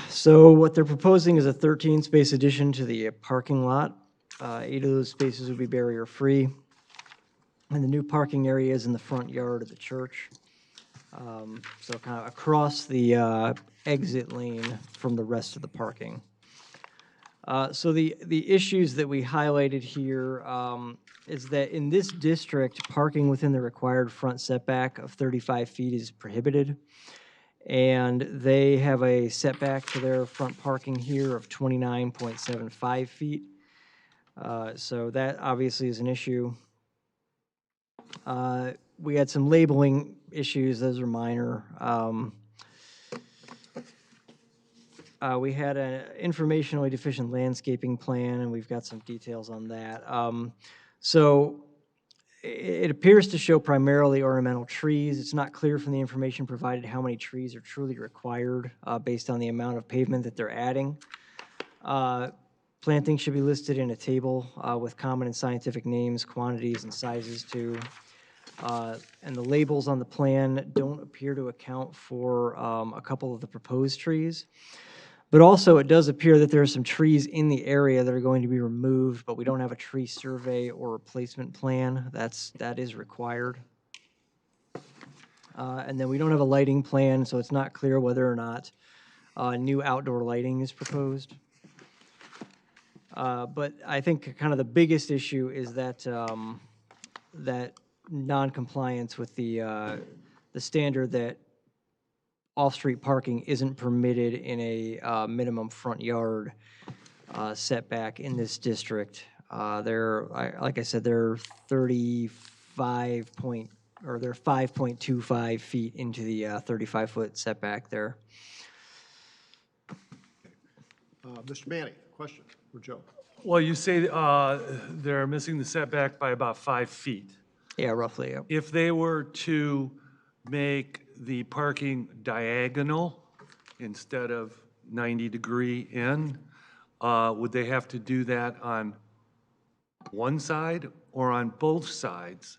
So what they're proposing is a 13-space addition to the parking lot. 8 of those spaces would be barrier-free. And the new parking area is in the front yard of the church. So kind of across the exit lane from the rest of the parking. So the issues that we highlighted here is that in this district, parking within the required front setback of 35 feet is prohibited. And they have a setback to their front parking here of 29.75 feet. So that obviously is an issue. We had some labeling issues, those are minor. We had an informationally deficient landscaping plan, and we've got some details on that. So it appears to show primarily ornamental trees. It's not clear from the information provided how many trees are truly required based on the amount of pavement that they're adding. Plantings should be listed in a table with common and scientific names, quantities, and sizes too. And the labels on the plan don't appear to account for a couple of the proposed trees. But also, it does appear that there are some trees in the area that are going to be removed, but we don't have a tree survey or replacement plan. That is required. And then we don't have a lighting plan, so it's not clear whether or not new outdoor lighting is proposed. But I think kind of the biggest issue is that that non-compliance with the standard that off-street parking isn't permitted in a minimum front yard setback in this district. Like I said, they're 5.25 feet into the 35-foot setback there.
Mr. Manning, question for Joe.
Well, you say they're missing the setback by about 5 feet.
Yeah, roughly, yep.
If they were to make the parking diagonal instead of 90-degree in, would they have to do that on one side or on both sides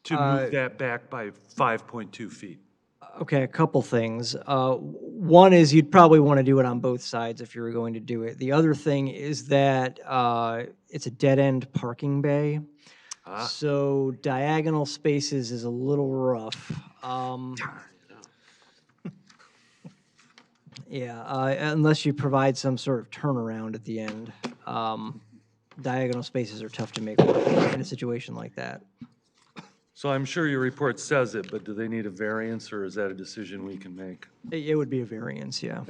to move that back by 5.2 feet?
Okay, a couple things. One is you'd probably want to do it on both sides if you were going to do it. The other thing is that it's a dead-end parking bay. So diagonal spaces is a little rough. Yeah, unless you provide some sort of turnaround at the end. Diagonal spaces are tough to make work in a situation like that.
So I'm sure your report says it, but do they need a variance, or is that a decision we can make?
It would be a variance, yeah.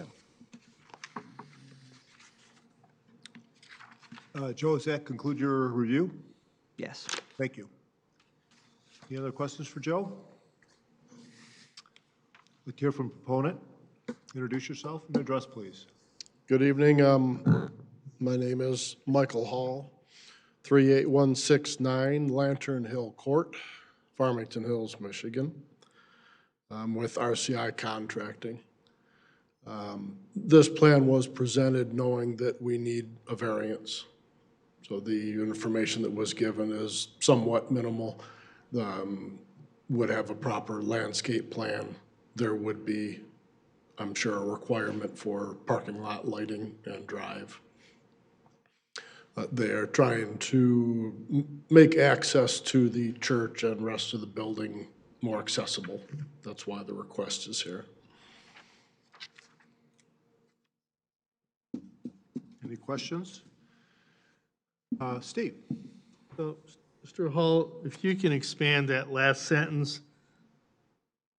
Joe, does that conclude your review?
Yes.
Thank you. Any other questions for Joe? Let's hear from proponent. Introduce yourself and address, please.
Good evening. My name is Michael Hall, 38169 Lantern Hill Court, Farmington Hills, Michigan. I'm with RCI Contracting. This plan was presented knowing that we need a variance. So the information that was given is somewhat minimal. Would have a proper landscape plan. There would be, I'm sure, a requirement for parking lot lighting and drive. They are trying to make access to the church and rest of the building more accessible. That's why the request is here.
Any questions? Steve?
So, Mr. Hull, if you can expand that last sentence,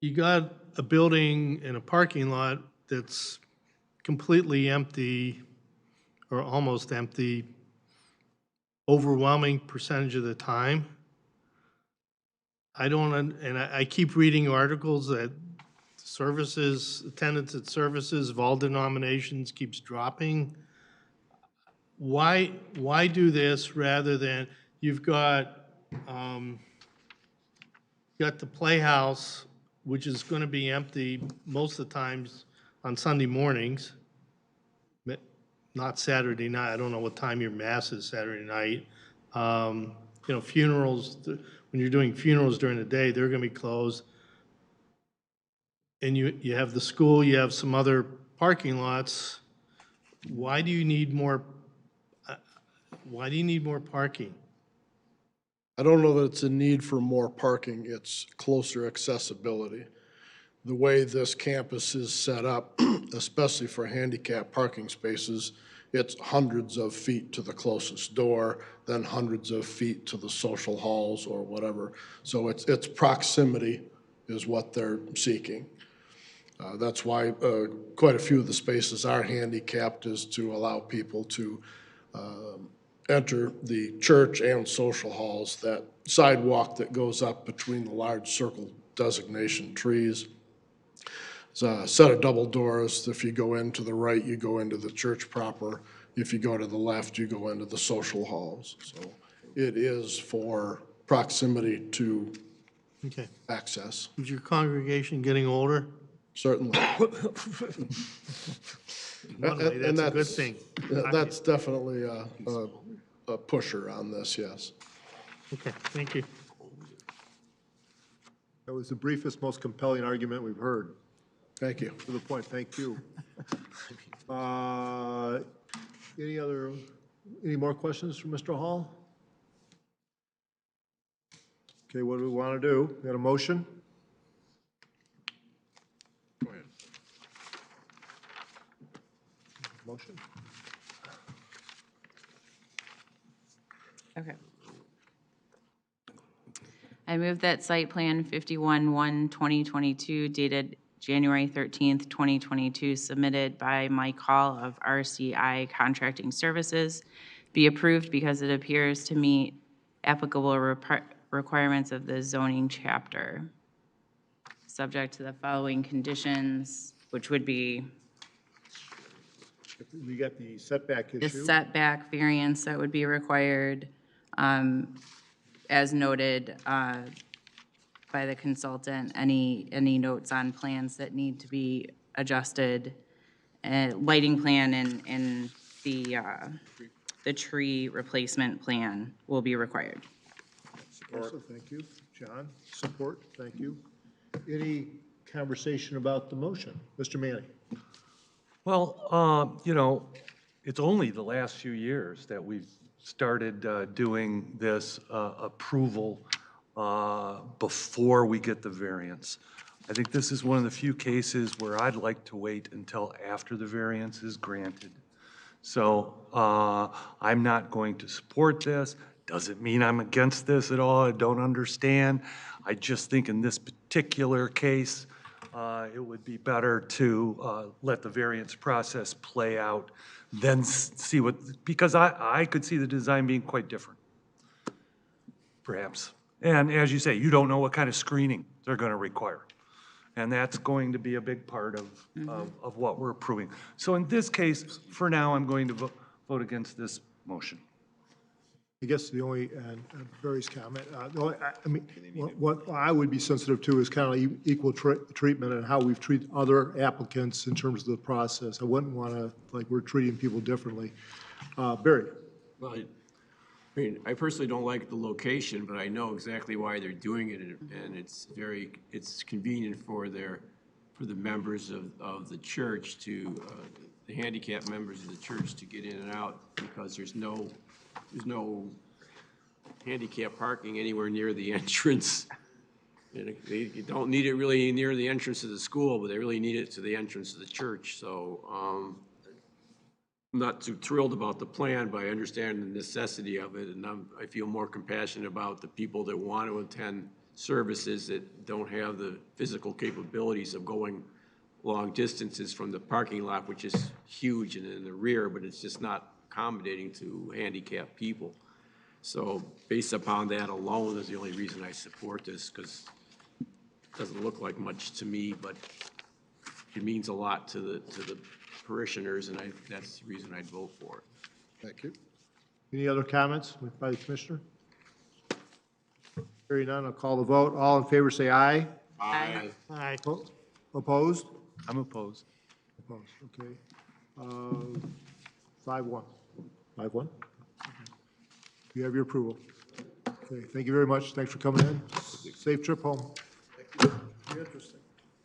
you got a building and a parking lot that's completely empty or almost empty, overwhelming percentage of the time. I keep reading articles that services, attendance at services of all denominations keeps dropping. Why do this rather than you've got the playhouse, which is going to be empty most of the times on Sunday mornings, not Saturday night. I don't know what time your mass is Saturday night. You know, funerals, when you're doing funerals during the day, they're going to be closed. And you have the school, you have some other parking lots. Why do you need more parking?
I don't know that it's a need for more parking, it's closer accessibility. The way this campus is set up, especially for handicap parking spaces, it's hundreds of feet to the closest door, then hundreds of feet to the social halls or whatever. So it's proximity is what they're seeking. That's why quite a few of the spaces are handicapped, is to allow people to enter the church and social halls. That sidewalk that goes up between the large circle designation trees. It's a set of double doors. If you go in to the right, you go into the church proper. If you go to the left, you go into the social halls. So it is for proximity to
Okay.
access,
Is your congregation getting older?
certainly.
One way,
And
that's a good thing.
That's definitely a pusher on this, yes.
Okay, thank you.
That was the briefest, most compelling argument we've heard.
Thank you.
To the point, thank you. Any more questions for Mr. Hall? Okay, what do we want to do? We got a motion? Go ahead. Motion?
Okay. I move that site plan 51-1-2022 dated January 13th, 2022, submitted by Mike Hall of RCI Contracting Services, be approved because it appears to meet applicable requirements of the zoning chapter, subject to the following conditions, which would be
We got the setback
the
issue.
setback variance that would be required, as noted by the consultant, any notes on plans that need to be adjusted, lighting plan and the tree replacement plan will be required.
Also, thank you. John, support, thank you. Any conversation about the motion? Mr. Manning?
Well, it's only the last few years that we've started doing this approval before we get the variance. I think this is one of the few cases where I'd like to wait until after the variance is granted. So I'm not going to support this. Doesn't mean I'm against this at all. I don't understand. I just think in this particular case, it would be better to let the variance process play out, then see what, because I could see the design being quite different, perhaps. And as you say, you don't know what kind of screening they're going to require. And that's going to be a big part of what we're approving. So in this case, for now, I'm going to vote against this motion.
I guess the only, and Barry's comment, what I would be sensitive to is kind of equal treatment and how we've treated other applicants in terms of the process. I wouldn't want to, like, we're treating people differently. Barry?
Well, I mean, I personally don't like the location, but I know exactly why they're doing it, and it's convenient for the members of the church to, the handicapped members of the church to get in and out, because there's no handicap parking anywhere near the entrance. And they don't need it really near the entrance of the school, but they really need it to the entrance of the church. So I'm not too thrilled about the plan, but I understand the necessity of it, and I feel more compassionate about the people that want to attend services that don't have the physical capabilities of going long distances from the parking lot, which is huge and in the rear, but it's just not accommodating to handicapped people. So based upon that alone is the only reason I support this, because it doesn't look like much to me, but it means a lot to the parishioners, and that's the reason I'd vote for it.
Thank you. Any other comments by the commissioner? Hearing none, I'll call the vote. All in favor, say aye.
Aye.
Aye.
Opposed?
I'm opposed.
Opposed, okay. 5-1. 5-1? You have your approval. Okay, thank you very much. Thanks for coming in. Safe trip home. Interesting.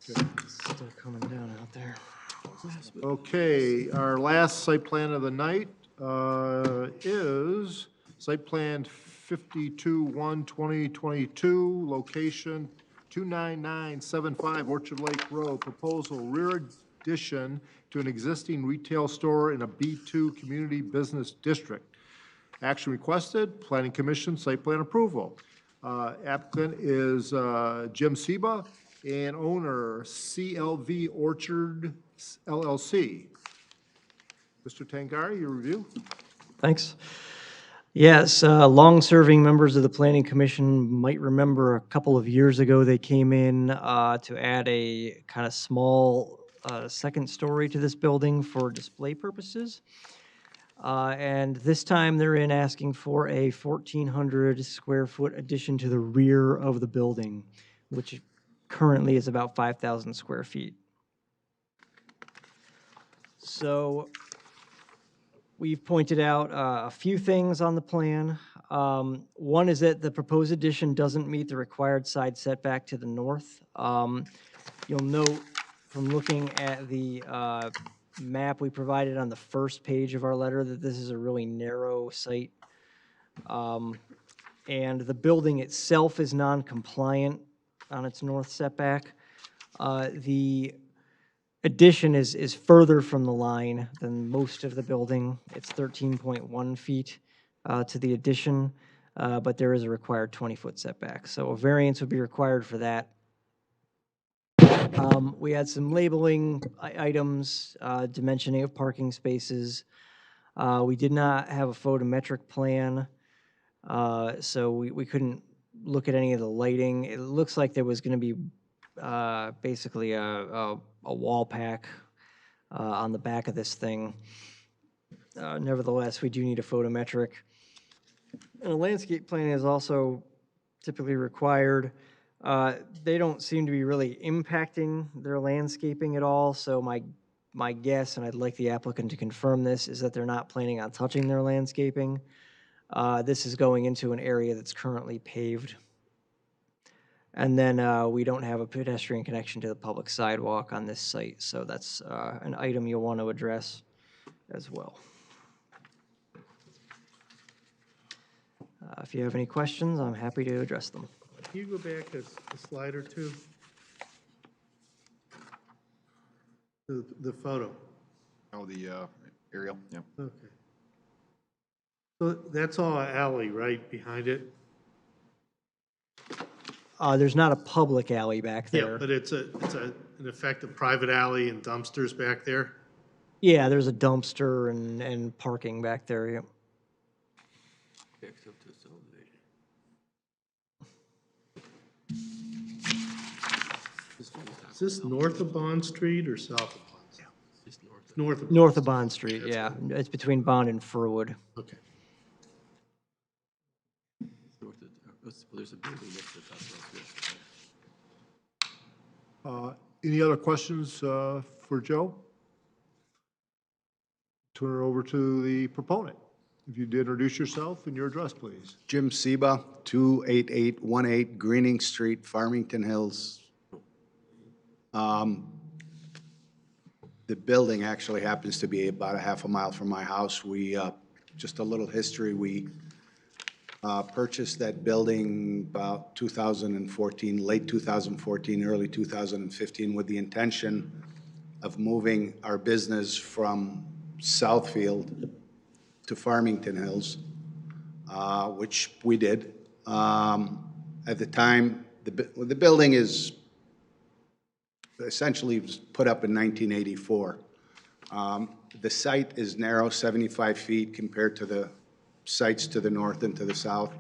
Okay.
Still coming down out there.
Okay, our last site plan of the night is site plan 52-1-2022, location 29975 Orchard Lake Road, proposal rear addition to an existing retail store in a B2 Community Business District. Action requested, Planning Commission, site plan approval. Applicant is Jim Seba and owner CLV Orchard LLC. Mr. Tangari, your review?
Thanks. Yes, long-serving members of the Planning Commission might remember a couple of years ago, they came in to add a kind of small second story to this building for display purposes. And this time they're in asking for a 1,400 square foot addition to the rear of the building, which currently is about 5,000 square feet. So we've pointed out a few things on the plan. One is that the proposed addition doesn't meet the required side setback to the north. You'll note from looking at the map we provided on the first page of our letter that this is a really narrow site. And the building itself is non-compliant on its north setback. The addition is further from the line than most of the building. It's 13.1 feet to the addition, but there is a required 20-foot setback. So a variance would be required for that. We had some labeling items, dimensioning of parking spaces. We did not have a photometric plan, so we couldn't look at any of the lighting. It looks like there was going to be basically a wall pack on the back of this thing. Nevertheless, we do need a photometric. And a landscape plan is also typically required. They don't seem to be really impacting their landscaping at all, so my guess, and I'd like the applicant to confirm this, is that they're not planning on touching their landscaping. This is going into an area that's currently paved. And then we don't have a pedestrian connection to the public sidewalk on this site, so that's an item you'll want to address as well. If you have any questions, I'm happy to address them.
Can you go back a slide or two? The photo.
Oh, the aerial, yeah.
Okay. So that's all alley, right, behind it?
There's not a public alley back there.
Yeah, but it's in effect a private alley and dumpsters back there?
Yeah, there's a dumpster and parking back there, yeah.
Is this north of Bond Street or south of Bond Street? It's north of.
North of Bond Street, yeah. It's between Bond and Furwood.
Okay.
Any other questions for Joe? Turn it over to the proponent. If you'd introduce yourself and your address, please.
Jim Seba, 28818 Greening Street, Farmington Hills. The building actually happens to be about a half a mile from my house. We, just a little history, we purchased that building about 2014, late 2014, early 2015, with the intention of moving our business from Southfield to Farmington Hills, which we did. At the time, the building is essentially was put up in 1984. The site is narrow, 75 feet compared to the sites to the north and to the south.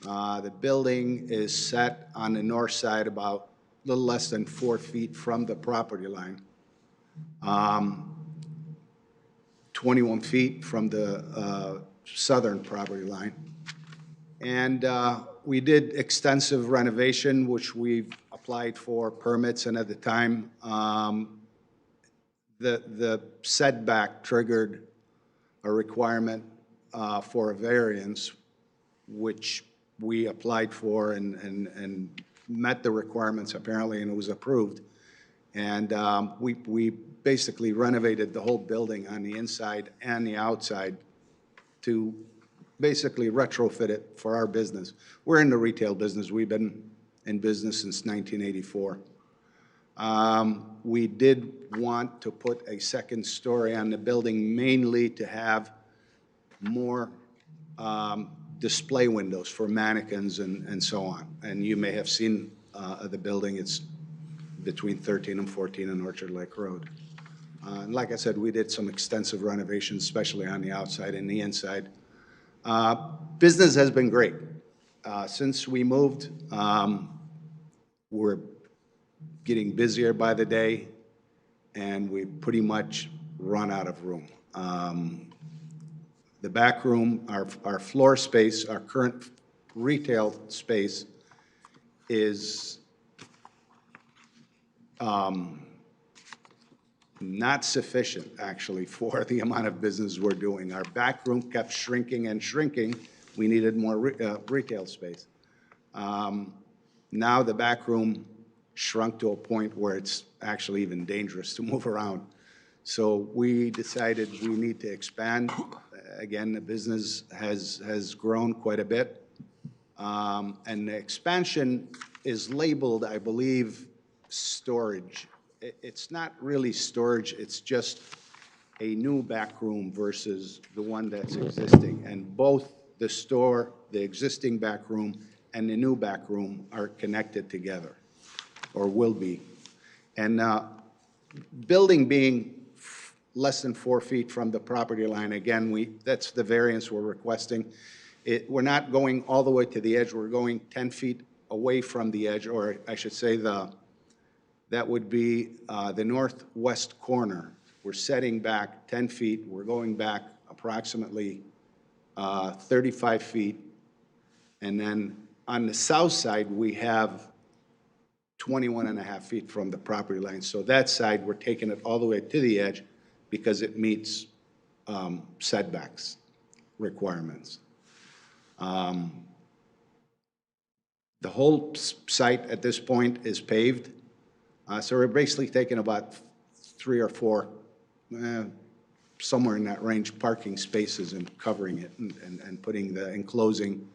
The building is set on the north side about a little less than 4 feet from the property line. 21 feet from the southern property line. And we did extensive renovation, which we've applied for permits, and at the time, the setback triggered a requirement for a variance, which we applied for and met the requirements apparently, and it was approved. And we basically renovated the whole building on the inside and the outside to basically retrofit it for our business. We're in the retail business. We've been in business since 1984. We did want to put a second story on the building, mainly to have more display windows for mannequins and so on. And you may have seen the building. It's between 13 and 14 on Orchard Lake Road. And like I said, we did some extensive renovations, especially on the outside and the inside. Business has been great. Since we moved, we're getting busier by the day, and we pretty much run out of room. The back room, our floor space, our current retail space is not sufficient, actually, for the amount of business we're doing. Our back room kept shrinking and shrinking. We needed more retail space. Now the back room shrunk to a point where it's actually even dangerous to move around. So we decided we need to expand. Again, the business has grown quite a bit. And the expansion is labeled, I believe, storage. It's not really storage, it's just a new back room versus the one that's existing. And both the store, the existing back room, and the new back room are connected together, or will be. And building being less than 4 feet from the property line, again, that's the variance we're requesting. We're not going all the way to the edge, we're going 10 feet away from the edge, or I should say that would be the northwest corner. We're setting back 10 feet, we're going back approximately 35 feet, and then on the south side, we have 21 and a half feet from the property line. So that side, we're taking it all the way to the edge because it meets setbacks requirements. The whole site at this point is paved. So we're basically taking about 3 or 4, somewhere in that range, parking spaces and covering it and putting the enclosing,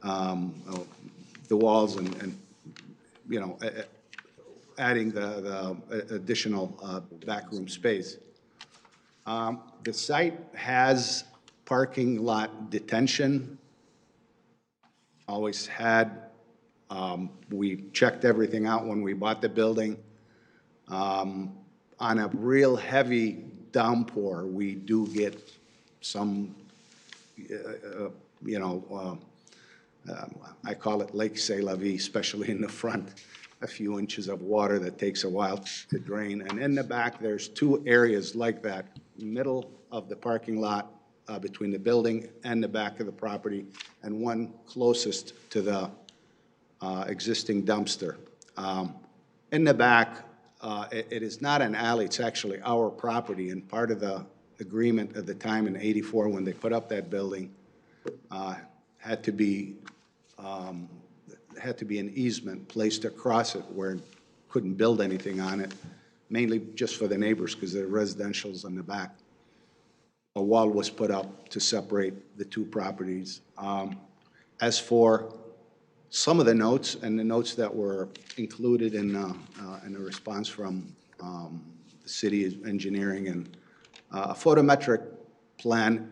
the walls and you know, adding the additional backroom space. The site has parking lot detention, always had. We checked everything out when we bought the building. On a real heavy downpour, we do get some, you know, I call it Lake C'est La Vie, especially in the front, a few inches of water that takes a while to drain. And in the back, there's 2 areas like that, middle of the parking lot between the building and the back of the property, and one closest to the existing dumpster. In the back, it is not an alley, it's actually our property, and part of the agreement at the time in '84 when they put up that building had to be an easement placed across it where couldn't build anything on it, mainly just for the neighbors because they're residential's in the back. A wall was put up to separate the 2 properties. As for some of the notes and the notes that were included in a response from the city engineering, and a photometric plan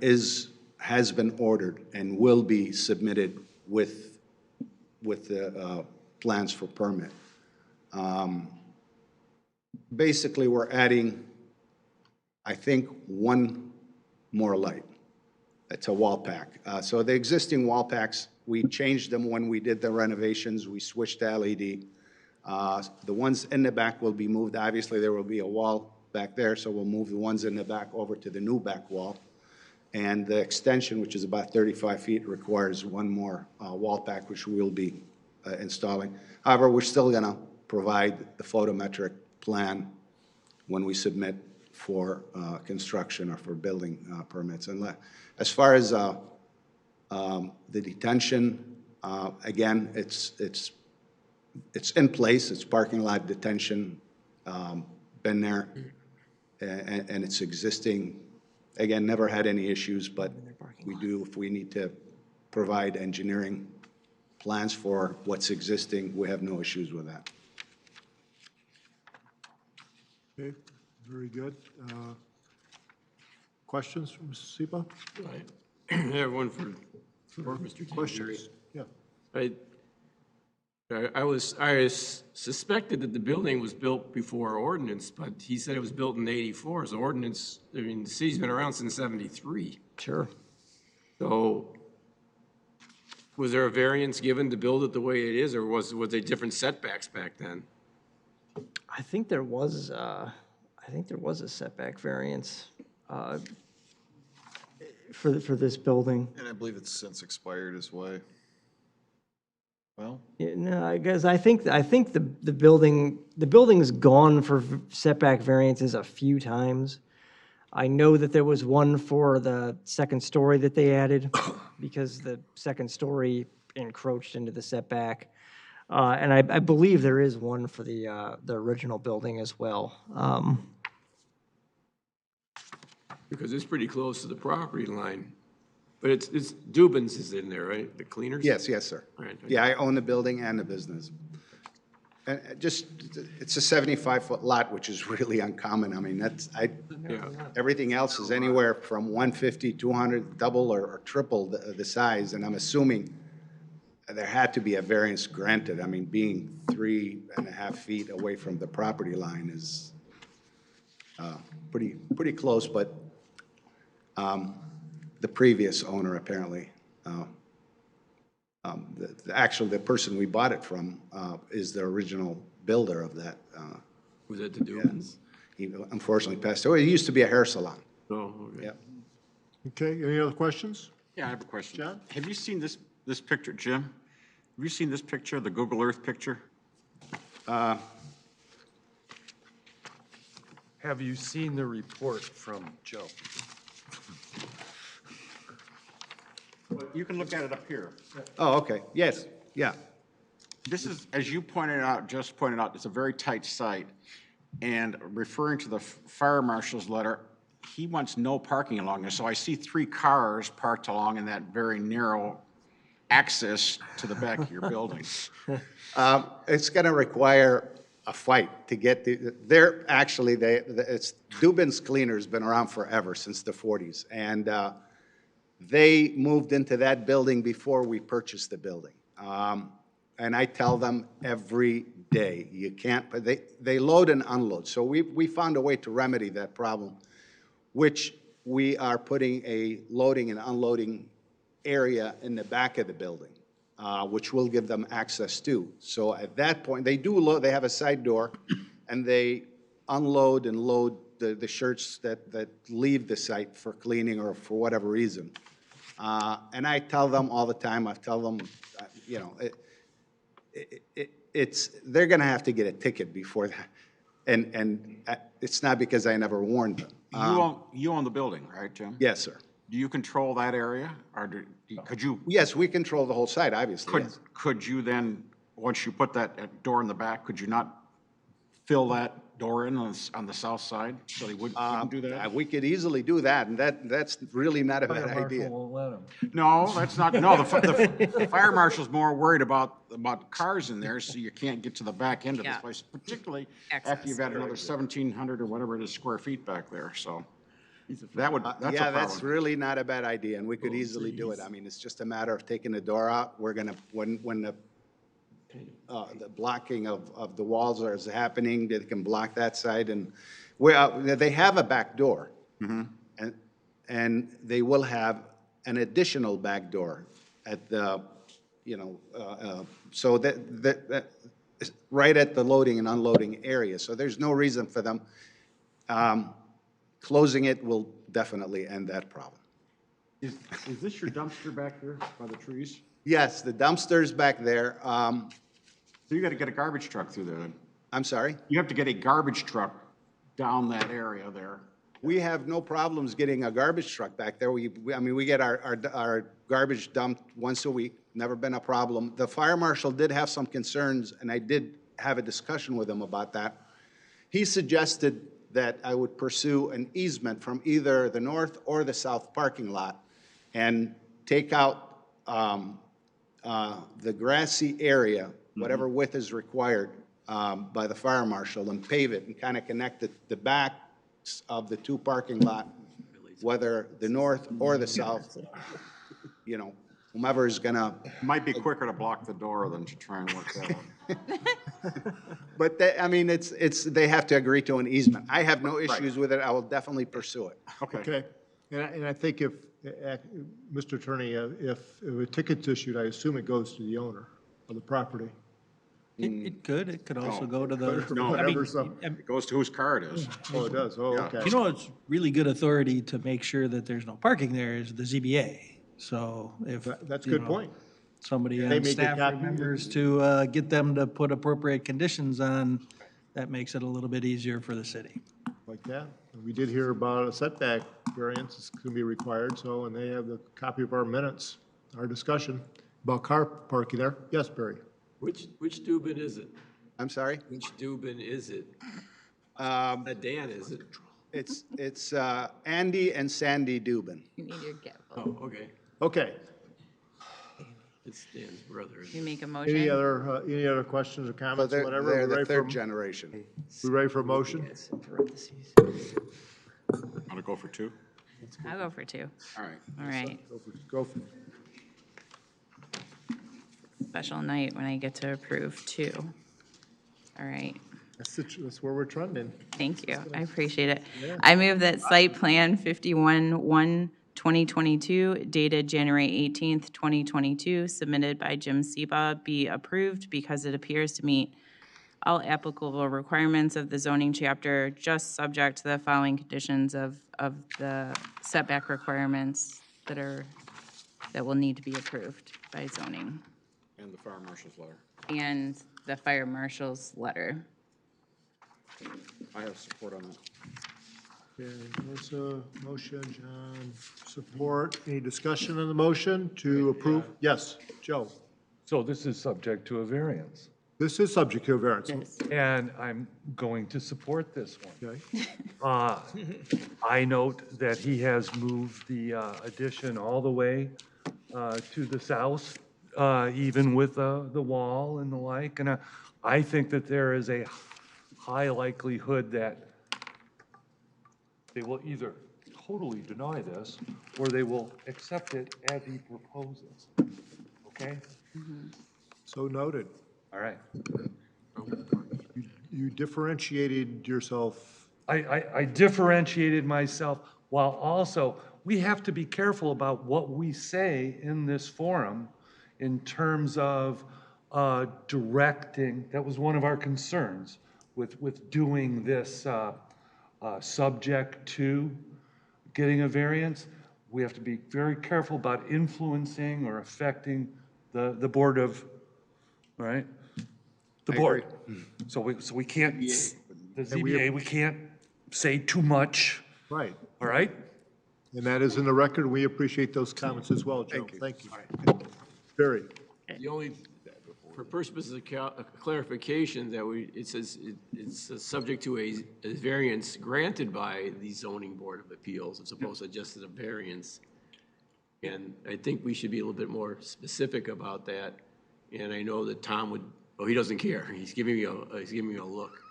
has been ordered and will be submitted with the plans for permit. Basically, we're adding, I think, 1 more light. It's a wall pack. So the existing wall packs, we changed them when we did the renovations. We switched to LED. The ones in the back will be moved. Obviously, there will be a wall back there, so we'll move the ones in the back over to the new back wall. And the extension, which is about 35 feet, requires 1 more wall pack, which we'll be installing. However, we're still going to provide the photometric plan when we submit for construction or for building permits. And as far as the detention, again, it's in place. It's parking lot detention, been there, and it's existing. Again, never had any issues, but we do, if we need to provide engineering plans for what's existing. We have no issues with that.
Okay, very good. Questions from Mrs. Sepa?
I have one for Mr. Tanzeri.
Questions? Yeah.
I suspected that the building was built before ordinance, but he said it was built in '84. So ordinance, I mean, the city's been around since '73.
Sure.
So was there a variance given to build it the way it is, or was there different setbacks back then?
I think there was a setback variance for this building.
And I believe it's since expired as well. Well,
Yeah, no, I guess I think the building's gone for setback variances a few times. I know that there was one for the second story that they added because the second story encroached into the setback. And I believe there is one for the original building as well.
Because it's pretty close to the property line. But it's Dubin's is in there, right? The cleaners?
Yes, yes, sir.
Right.
Yeah, I own the building and the business. And it's a 75-foot lot, which is really uncommon. I mean, everything else is anywhere from 150, 200, double or triple the size, and I'm assuming there had to be a variance granted. I mean, being 3.5 feet away from the property line is pretty close, but the previous owner apparently, actually the person we bought it from is the original builder of that.
Was that the Dubin's?
He unfortunately passed away. It used to be a hair salon.
Oh, okay.
Yeah.
Okay, any other questions?
Yeah, I have a question.
John?
Have you seen this picture, Jim? Have you seen this picture, the Google Earth picture?
Have you seen the report from Joe?
You can look at it up here.
Oh, okay. Yes, yeah.
This is, as you just pointed out, it's a very tight site. And referring to the fire marshal's letter, he wants no parking along there. So I see 3 cars parked along in that very narrow access to the back of your building.
It's going to require a fight to get it's Dubin's Cleaner's been around forever, since the 40s. And they moved into that building before we purchased the building. And I tell them every day, you can't, but they load and unload. So we found a way to remedy that problem, which we are putting a loading and unloading area in the back of the building, which will give them access to. So at that point, they do load, they have a side door, and they unload and load the shirts that leave the site for cleaning or for whatever reason. And I tell them all the time, I tell them, you know, they're going to have to get a ticket before that. And it's not because I never warned them.
You own the building, right, Jim?
Yes, sir.
Do you control that area, or could you?
Yes, we control the whole site, obviously. Yes.
Could you then, once you put that door in the back, could you not fill that door in on the south side, so they wouldn't do that?
We could easily do that, and that's really not a bad idea.
No, that's not, no, the fire marshal's more worried about cars in there, so you can't get to the back end of this place, particularly after you've got another 1,700 or whatever it is square feet back there, so. That's a problem.
Yeah, that's really not a bad idea, and we could easily do it. I mean, it's just a matter of taking the door out. We're gonna, when the blocking of the walls is happening, they can block that side, and they have a back door. And they will have an additional back door at the, you know, so that right at the loading and unloading area. So there's no reason for them. Closing it will definitely end that problem.
Is this your dumpster back there by the trees?
Yes, the dumpster's back there.
So you got to get a garbage truck through there then?
I'm sorry?
You have to get a garbage truck down that area there.
We have no problems getting a garbage truck back there. I mean, we get our garbage dumped once a week, never been a problem. The fire marshal did have some concerns, and I did have a discussion with him about that. He suggested that I would pursue an easement from either the north or the south parking lot and take out the grassy area, whatever width is required by the fire marshal, and pave it and kind of connect the backs of the two parking lot, whether the north or the south, you know, whomever is gonna.
Might be quicker to block the door than to try and work that out.
But they, I mean, they have to agree to an easement. I have no issues with it. I will definitely pursue it.
Okay. And I think if, Mr. Attorney, if a ticket's issued, I assume it goes to the owner of the property.
It could also go to the.
No,
I mean,
it goes to whose car it is.
Oh, it does, oh, okay.
You know, it's really good authority to make sure that there's no parking there is the ZBA. So if.
That's a
you
good
know,
point.
Somebody
They
on
may get
staff
copy.
remembers to get them to put appropriate conditions on, that makes it a little bit easier for the city.
Like that. And we did hear about a setback variance is going to be required, so, and they have the copy of our minutes, our discussion about car parking there. Yes, Barry?
Which Dubin is it?
I'm sorry?
Which Dubin is it? Dan, is it?
It's Andy and Sandy Dubin.
You need your gavel.
Oh, okay.
Okay.
It's Dan's brother.
You make a motion?
Any other questions or
So
comments,
they're
whatever? We
the
ready
third
for-
generation.
We ready for a motion?
Want to go for two?
I'll go for 2.
All right.
All right.
Go for
Special night when I get to approve 2. All right.
That's where we're trending.
Thank you. I appreciate it. I move that site plan 51-1-2022 dated January 18th, 2022, submitted by Jim Seba, be approved because it appears to meet all applicable requirements of the zoning chapter, just subject to the following conditions of the setback requirements that will need to be approved by zoning,
And the fire marshal's letter.
and the fire marshal's letter.
I have support on that.
Okay, Melissa, motion, John, support. Any discussion on the motion to approve? Yes, Joe?
So this is subject to a variance,
This is subject to a variance.
and I'm going to support this one.
Okay.
I note that he has moved the addition all the way to the south, even with the wall and the like, and I think that there is a high likelihood that they will either totally deny this, or they will accept it as he proposes. Okay?
So noted.
All right.
You differentiated yourself.
I differentiated myself, while also, we have to be careful about what we say in this forum in terms of directing. That was one of our concerns with doing this subject to getting a variance. We have to be very careful about influencing or affecting the board of, right? The board. So we can't, the ZBA, we can't say too much,
Right.
all right?
And that is in the record. We appreciate those comments as well, Joe. Thank you. Barry?
The only, for purposes of clarification, that it says it's subject to a variance granted by the zoning board of appeals as opposed to just a variance. And I think we should be a little bit more specific about that. And I know that Tom would, he doesn't care. He's giving me a look.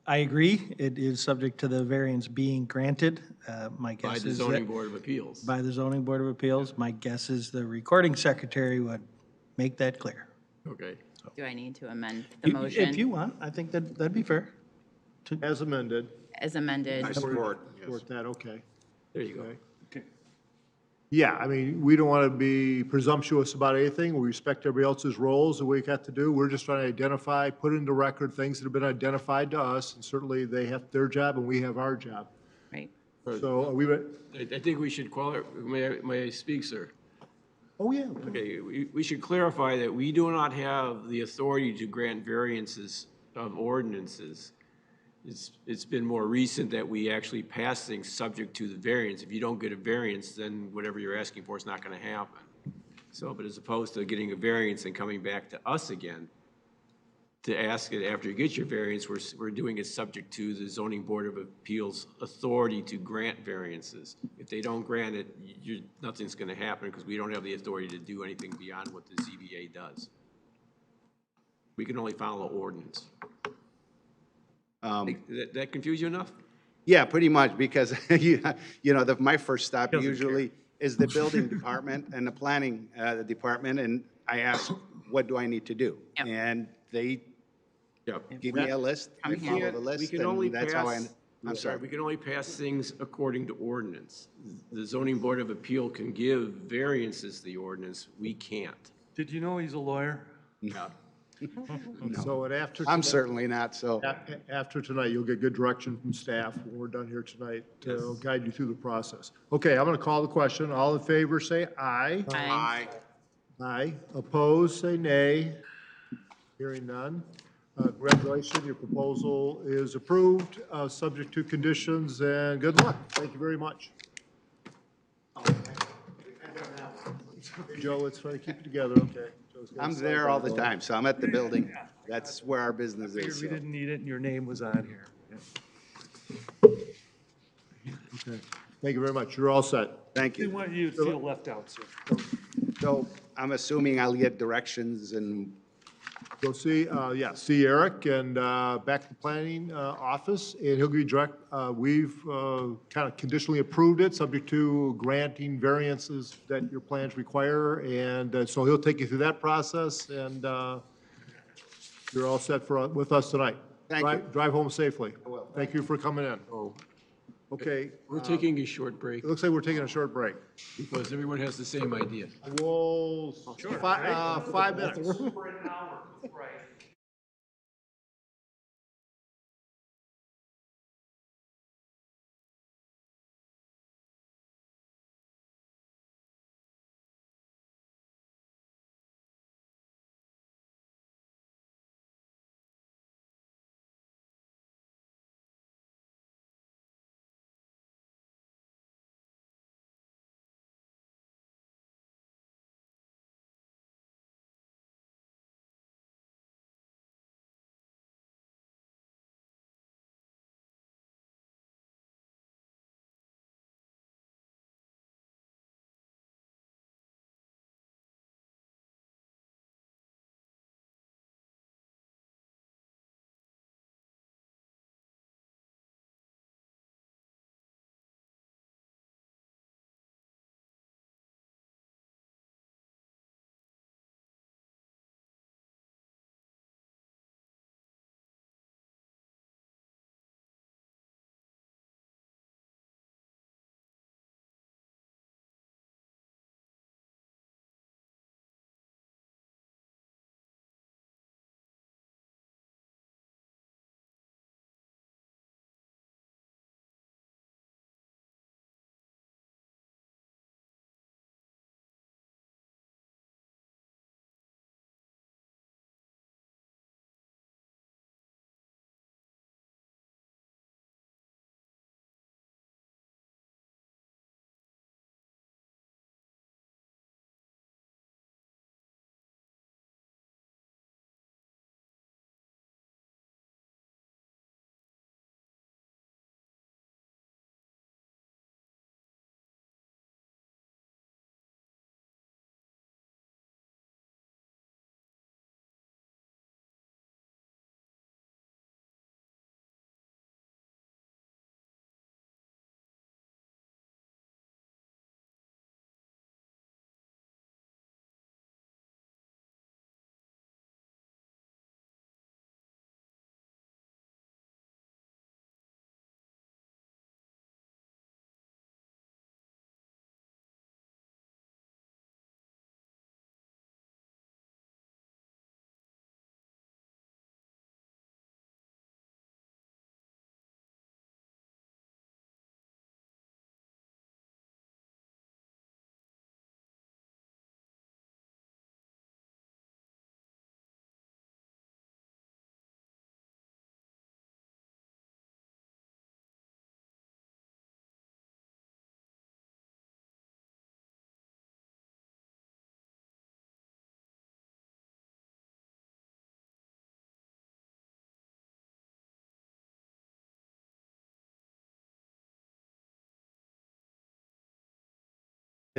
I agree. It is subject to the variance being granted. My guess
By
is
the
that.
zoning board of appeals.
By the zoning board of appeals. My guess is the recording secretary would make that clear.
Okay.
Do I need to amend the motion?
If you want, I think that'd be fair.
As amended.
As amended?
I support,
Support that, okay.
There you go.
Okay. Yeah, I mean, we don't want to be presumptuous about anything. We respect everybody else's roles that we got to do. We're just trying to identify, put into record things that have been identified to us, and certainly they have their job and we have our job.
Right.
So are we,
I think we should may I speak, sir?
oh, yeah.
Okay, we should clarify that we do not have the authority to grant variances of ordinances. It's been more recent that we actually pass things subject to the variance. If you don't get a variance, then whatever you're asking for is not going to happen. So, but as opposed to getting a variance and coming back to us again, to ask it after you get your variance, we're doing it subject to the zoning board of appeals authority to grant variances. If they don't grant it, nothing's gonna happen because we don't have the authority to do anything beyond what the ZBA does. We can only follow ordinance. That confuse you enough?
Yeah, pretty much, because, my first stop usually is the building department and the planning department, and I ask, what do I need to do? And they give me a list, I follow the list, and that's how I'm sorry.
We can only pass things according to ordinance. The zoning board of appeal can give variances to the ordinance, we can't.
Did you know he's a lawyer?
Yeah.
So and after.
I'm
tonight-
certainly not, so.
After tonight, you'll get good direction from staff when we're done here tonight to guide you through the process. Okay, I'm going to call the question. All in favor, say aye.
Aye.
Aye. Opposed, say nay. Hearing none. Congratulations, your proposal is approved, subject to conditions, and good luck. Thank you very much. Joe, let's try to keep it together, okay? Joe's got
I'm
to
there
sign
all the
off.
time, so I'm at the building. That's where our business
Figured
is.
we
so.
didn't need it and your name was on here.
Okay. Thank you very much. You're all set.
Thank
We
you.
want you to feel left out, sir.
So I'm assuming I'll get directions and,
Go see, see Eric and back to the planning office, and he'll give you direct, we've kind of conditionally approved it, subject to granting variances that your plans require, and so he'll take you through that process, and you're all set with us tonight.
Thank you.
Drive home safely. Thank you for coming in.
Oh,
Okay,
we're taking a short break
it looks like we're taking a short break.
because everyone has the same idea.
We'll, 5 minutes.
For an hour, right.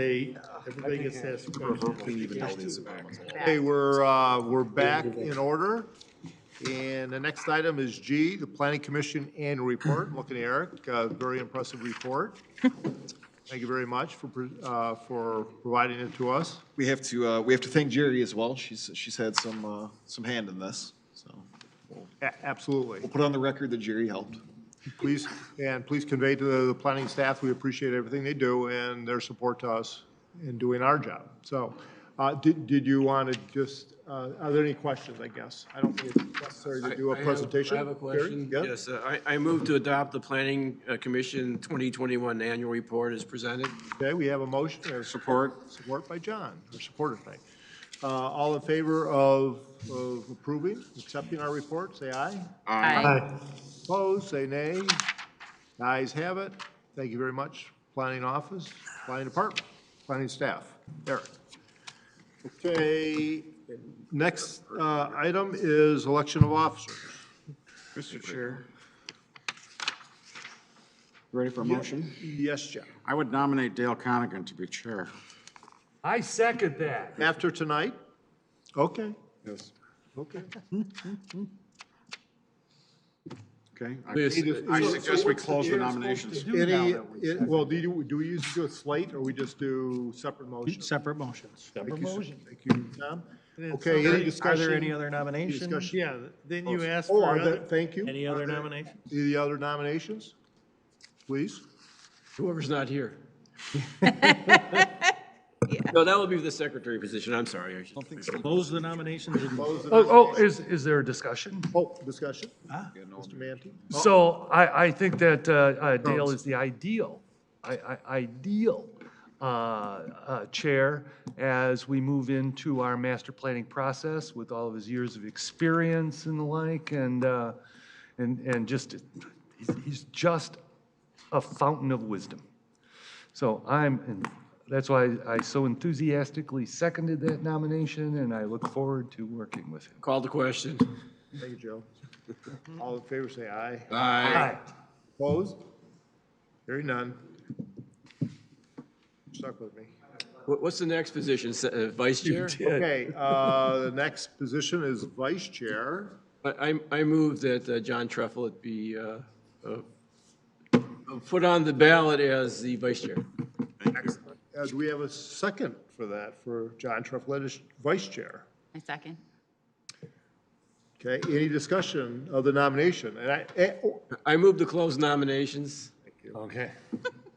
Hey, everybody gets to ask a question.
Okay, we're back in order. And the next item is G, the Planning Commission Annual Report. I'm looking at Eric, very impressive report. Thank you very much for providing it to us.
We have to thank Jerry as well. She's had some hand in this, so.
Absolutely.
We'll put on the record that Jerry helped.
Please convey to the planning staff, we appreciate everything they do and their support to us in doing our job. So, did you want to just, are there any questions, I guess? I don't think it's necessary to do a presentation.
I have a question.
Gary?
Yes, I move to adopt the Planning Commission 2021 Annual Report as presented.
Okay, we have a motion. Support by John, or supported by. All in favor of approving, accepting our report, say aye.
Aye.
Opposed, say nay. The ayes have it. Thank you very much, Planning Office, Planning Department, Planning Staff. Eric. Okay, next item is election of officers.
Mr. Chair. Ready for a motion?
Yes, John.
I would nominate Dale Conigan to be chair.
I second that.
After tonight? Okay.
Yes.
Okay.
Okay. I suggest we close the nominations.
Well, do we usually do a slate, or we just do separate motions?
Separate motions.
Thank you, Tom. Okay, any discussion?
Are there any other nominations?
Discussion?
Yeah, then you ask
Oh,
for other.
thank you.
Any other nominations?
Any other nominations? Please.
Whoever's not here. No, that will be the secretary position. I'm sorry. I should-
Close the nominations.
Is there a discussion?
Oh, discussion? Mr. Manty?
So I think that Dale is the ideal chair as we move into our master planning process with all of his years of experience and the like, and just, he's just a fountain of wisdom. So that's why I so enthusiastically seconded that nomination, and I look forward to working with him.
Call the question.
Thank you, Joe. All in favor, say aye.
Aye.
Opposed? Hearing none. Stuck with me.
What's the next position? Vice chair?
Okay, the next position is vice chair.
I move that John Treffelett be put on the ballot as the vice chair.
Do we have a second for that, for John Treffelett as vice chair?
I second.
Okay, any discussion of the nomination? And
I move to close nominations.
Okay.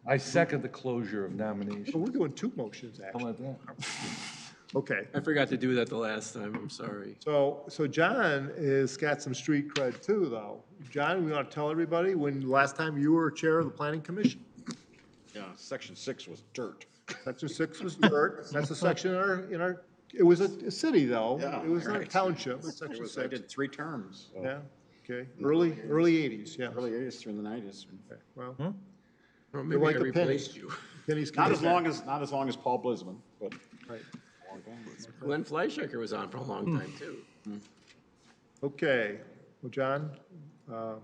I second the closure of nominations.
we're doing two motions,
How
actually.
about that?
Okay,
I forgot to do that the last time. I'm sorry.
so John has got some street cred too, though. John, we want to tell everybody when last time you were chair of the planning commission?
Yeah, section 6 was dirt.
Section 6 was dirt. That's a section in our, it was a city, though.
Yeah,
It was not a
right.
township, it's
It
section
was, I
6.
did 3 terms. So.
Yeah, okay. Early 80s, yeah.
Early 80s through the 90s.
Well,
Or
you're
maybe
like
I
a penny.
replaced you.
Penny's
Not
coming
as
back.
long as Paul Blisman, but
Right.
a long time.
Glenn Fleischaker was on for a long time, too.
Okay, well, John, I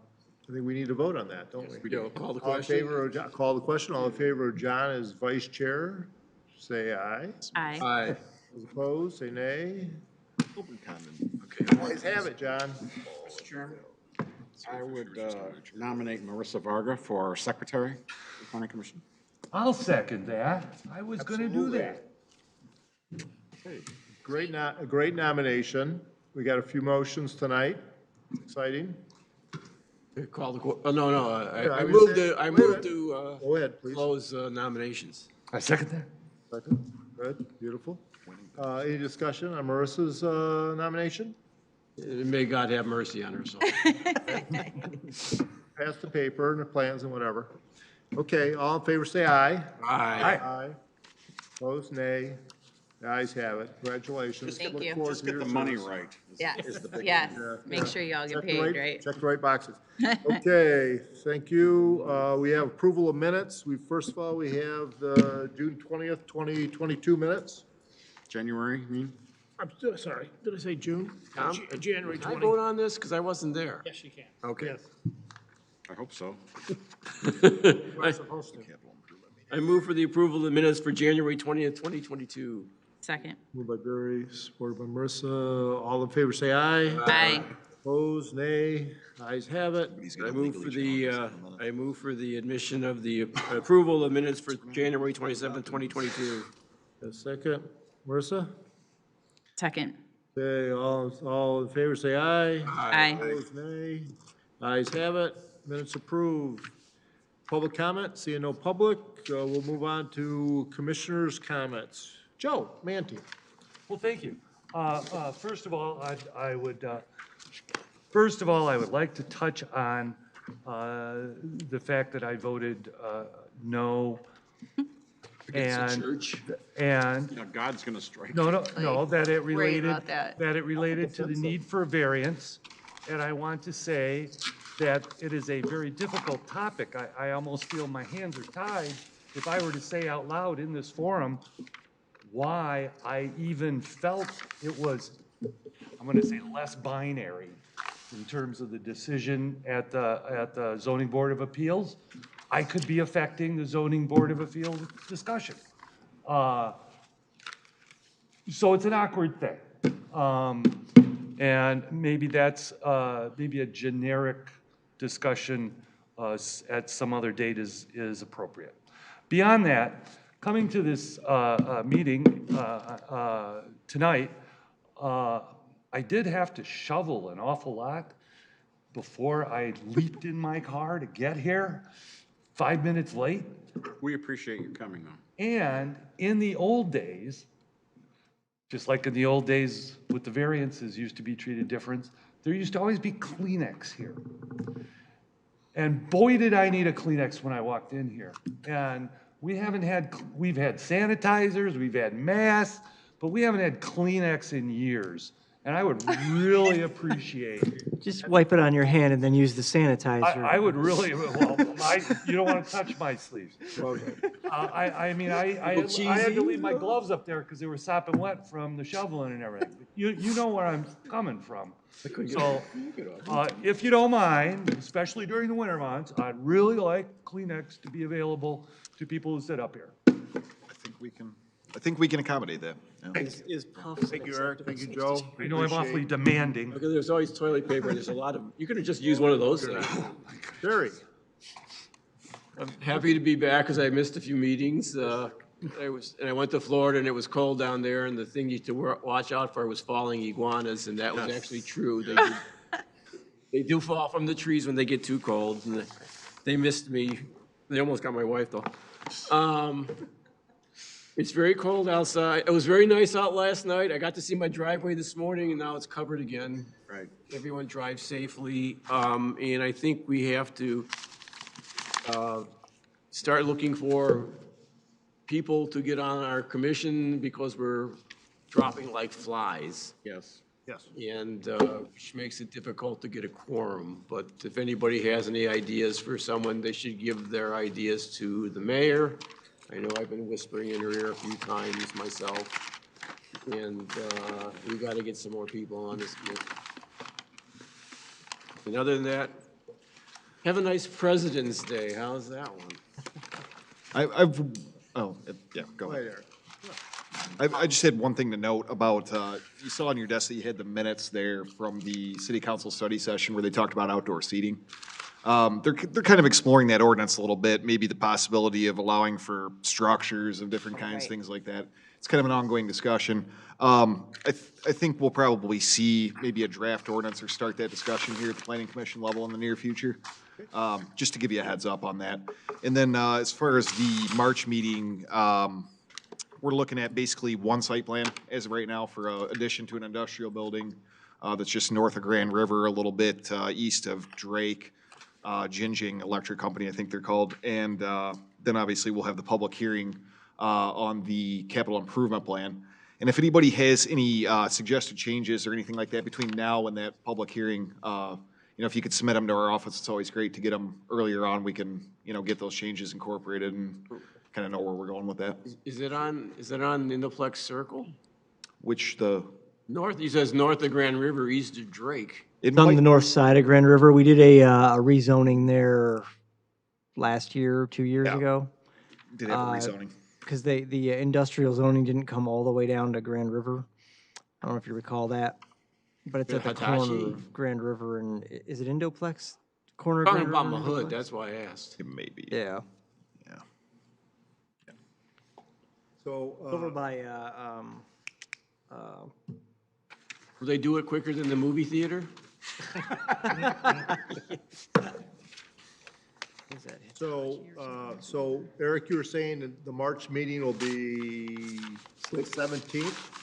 think we need to vote on that, don't we?
We do. Call the
All in
question.
favor of, call the question, all in favor of John as vice chair, say aye.
Aye.
Aye.
Those opposed, say nay.
Okay.
Ayes have it, John.
Mr. Chairman, I would nominate Marissa Varga for secretary of the planning commission.
I'll second that. I was going to do that.
Great nomination. We got a few motions tonight. Exciting.
Call the, no, I
was
moved
saying-
to, I
wait a
moved
minute.
to
Go ahead, please.
close nominations.
I second that.
Second. Good, beautiful. Any discussion on Marissa's nomination?
May God have mercy on her soul.
Pass the paper and the plans and whatever. Okay, all in favor, say aye.
Aye.
Aye. Opposed, nay. The ayes have it. Congratulations.
Thank
Look
you.
forward
Just
to
get the
your
money
service.
right.
Yes,
is the big
yes.
one.
Make sure you all get
Check the
paid, right?
Check the right boxes. Okay, thank you. We have approval of minutes. First of all, we have the June 20th, 2022 minutes.
January, you mean?
I'm sorry, did I say June?
Tom?
January
Can I
20.
vote on this? Because I wasn't there.
Yes, you can.
Okay.
Yes.
I hope so.
We're supposed to.
I move for the approval of the minutes for January 20th, 2022.
Second.
Moved by Barry, supported by Marissa. All in favor, say aye.
Aye.
Opposed, nay. Ayes have it.
I move for the admission of the approval of minutes for January 27th, 2022.
A second. Marissa?
Second.
Okay, all in favor, say aye.
Aye.
Opposed, nay. Ayes have it. Minutes approved. Public comment, seeing no public, we'll move on to commissioners' comments. Joe Manty.
Well, thank you. First of all, I would like to touch on the fact that I voted no.
Against the church?
And
You know, God's going to strike.
no, that it
Worried
related,
about that.
it related to the need for a variance. And I want to say that it is a very difficult topic. I almost feel my hands are tied if I were to say out loud in this forum why I even felt it was, I'm going to say, less binary in terms of the decision at the Zoning Board of Appeals. I could be affecting the Zoning Board of Appeals discussion. So it's an awkward thing. And maybe that's, maybe a generic discussion at some other date is appropriate. Beyond that, coming to this meeting tonight, I did have to shovel an awful lot before I leaped in my car to get here, 5 minutes late.
We appreciate you coming, though.
And in the old days, just like in the old days with the variances used to be treated different, there used to always be Kleenex here. And boy, did I need a Kleenex when I walked in here. And we've had sanitizers, we've had masks, but we haven't had Kleenex in years. And I would really appreciate.
Just wipe it on your hand and then use the sanitizer.
I would really, well, you don't want to touch my sleeves. I mean, I had to leave my gloves up there because they were sopping wet from the shoveling and everything. You know where I'm coming from. So, if you don't mind, especially during the winter months, I'd really like Kleenex to be available to people who sit up here.
I think we can accommodate that. Yeah.
Is puffs.
Thank you, Eric. Thank you, Joe.
I know I'm awfully demanding.
Because there's always toilet paper, and there's a lot of, you could have just used one of those things.
Barry.
I'm happy to be back because I missed a few meetings. And I went to Florida and it was cold down there, and the thing you had to watch out for was falling iguanas, and that was actually true. They do fall from the trees when they get too cold, and they missed me. They almost got my wife though. It's very cold outside. It was very nice out last night. I got to see my driveway this morning, and now it's covered again.
Right.
Everyone drives safely, and I think we have to start looking for people to get on our commission because we're dropping like flies.
Yes.
Yes.
And which makes it difficult to get a quorum. But if anybody has any ideas for someone, they should give their ideas to the mayor. I know I've been whispering in her ear a few times myself. And we got to get some more people on this committee. And other than that, have a nice President's Day. How's that one?
Yeah, go ahead. I just had one thing to note about, you saw on your desk that you had the minutes there from the city council study session where they talked about outdoor seating. They're kind of exploring that ordinance a little bit, maybe the possibility of allowing for structures of different kinds, things like that. It's kind of an ongoing discussion. I think we'll probably see maybe a draft ordinance or start that discussion here at the planning commission level in the near future. Just to give you a heads up on that. And then as far as the March meeting, we're looking at basically one site plan as of right now for addition to an industrial building that's just north of Grand River, a little bit east of Drake, Jinjing Electric Company, I think they're called. And then obviously we'll have the public hearing on the capital improvement plan. And if anybody has any suggested changes or anything like that between now and that public hearing, you know, if you could submit them to our office, it's always great to get them earlier on. We can, you know, get those changes incorporated and kind of know where we're going with that.
Is it on Indoplex Circle?
Which the?
North, he says north of Grand River, east of Drake.
It's on the north side of Grand River. We did a rezoning there last year, 2 years ago.
Did have a rezoning.
Because the industrial zoning didn't come all the way down to Grand River. I don't know if you recall that, but it's at the corner
Hitachi?
of Grand River and, is it Indoplex? Corner of
Talking
Grand
about
River and
Mahood,
Indoplex?
that's why I asked.
It may be.
Yeah.
So,
Over by,
Will they do it quicker than the movie theater?
so Eric, you were saying that the March meeting will be 17th?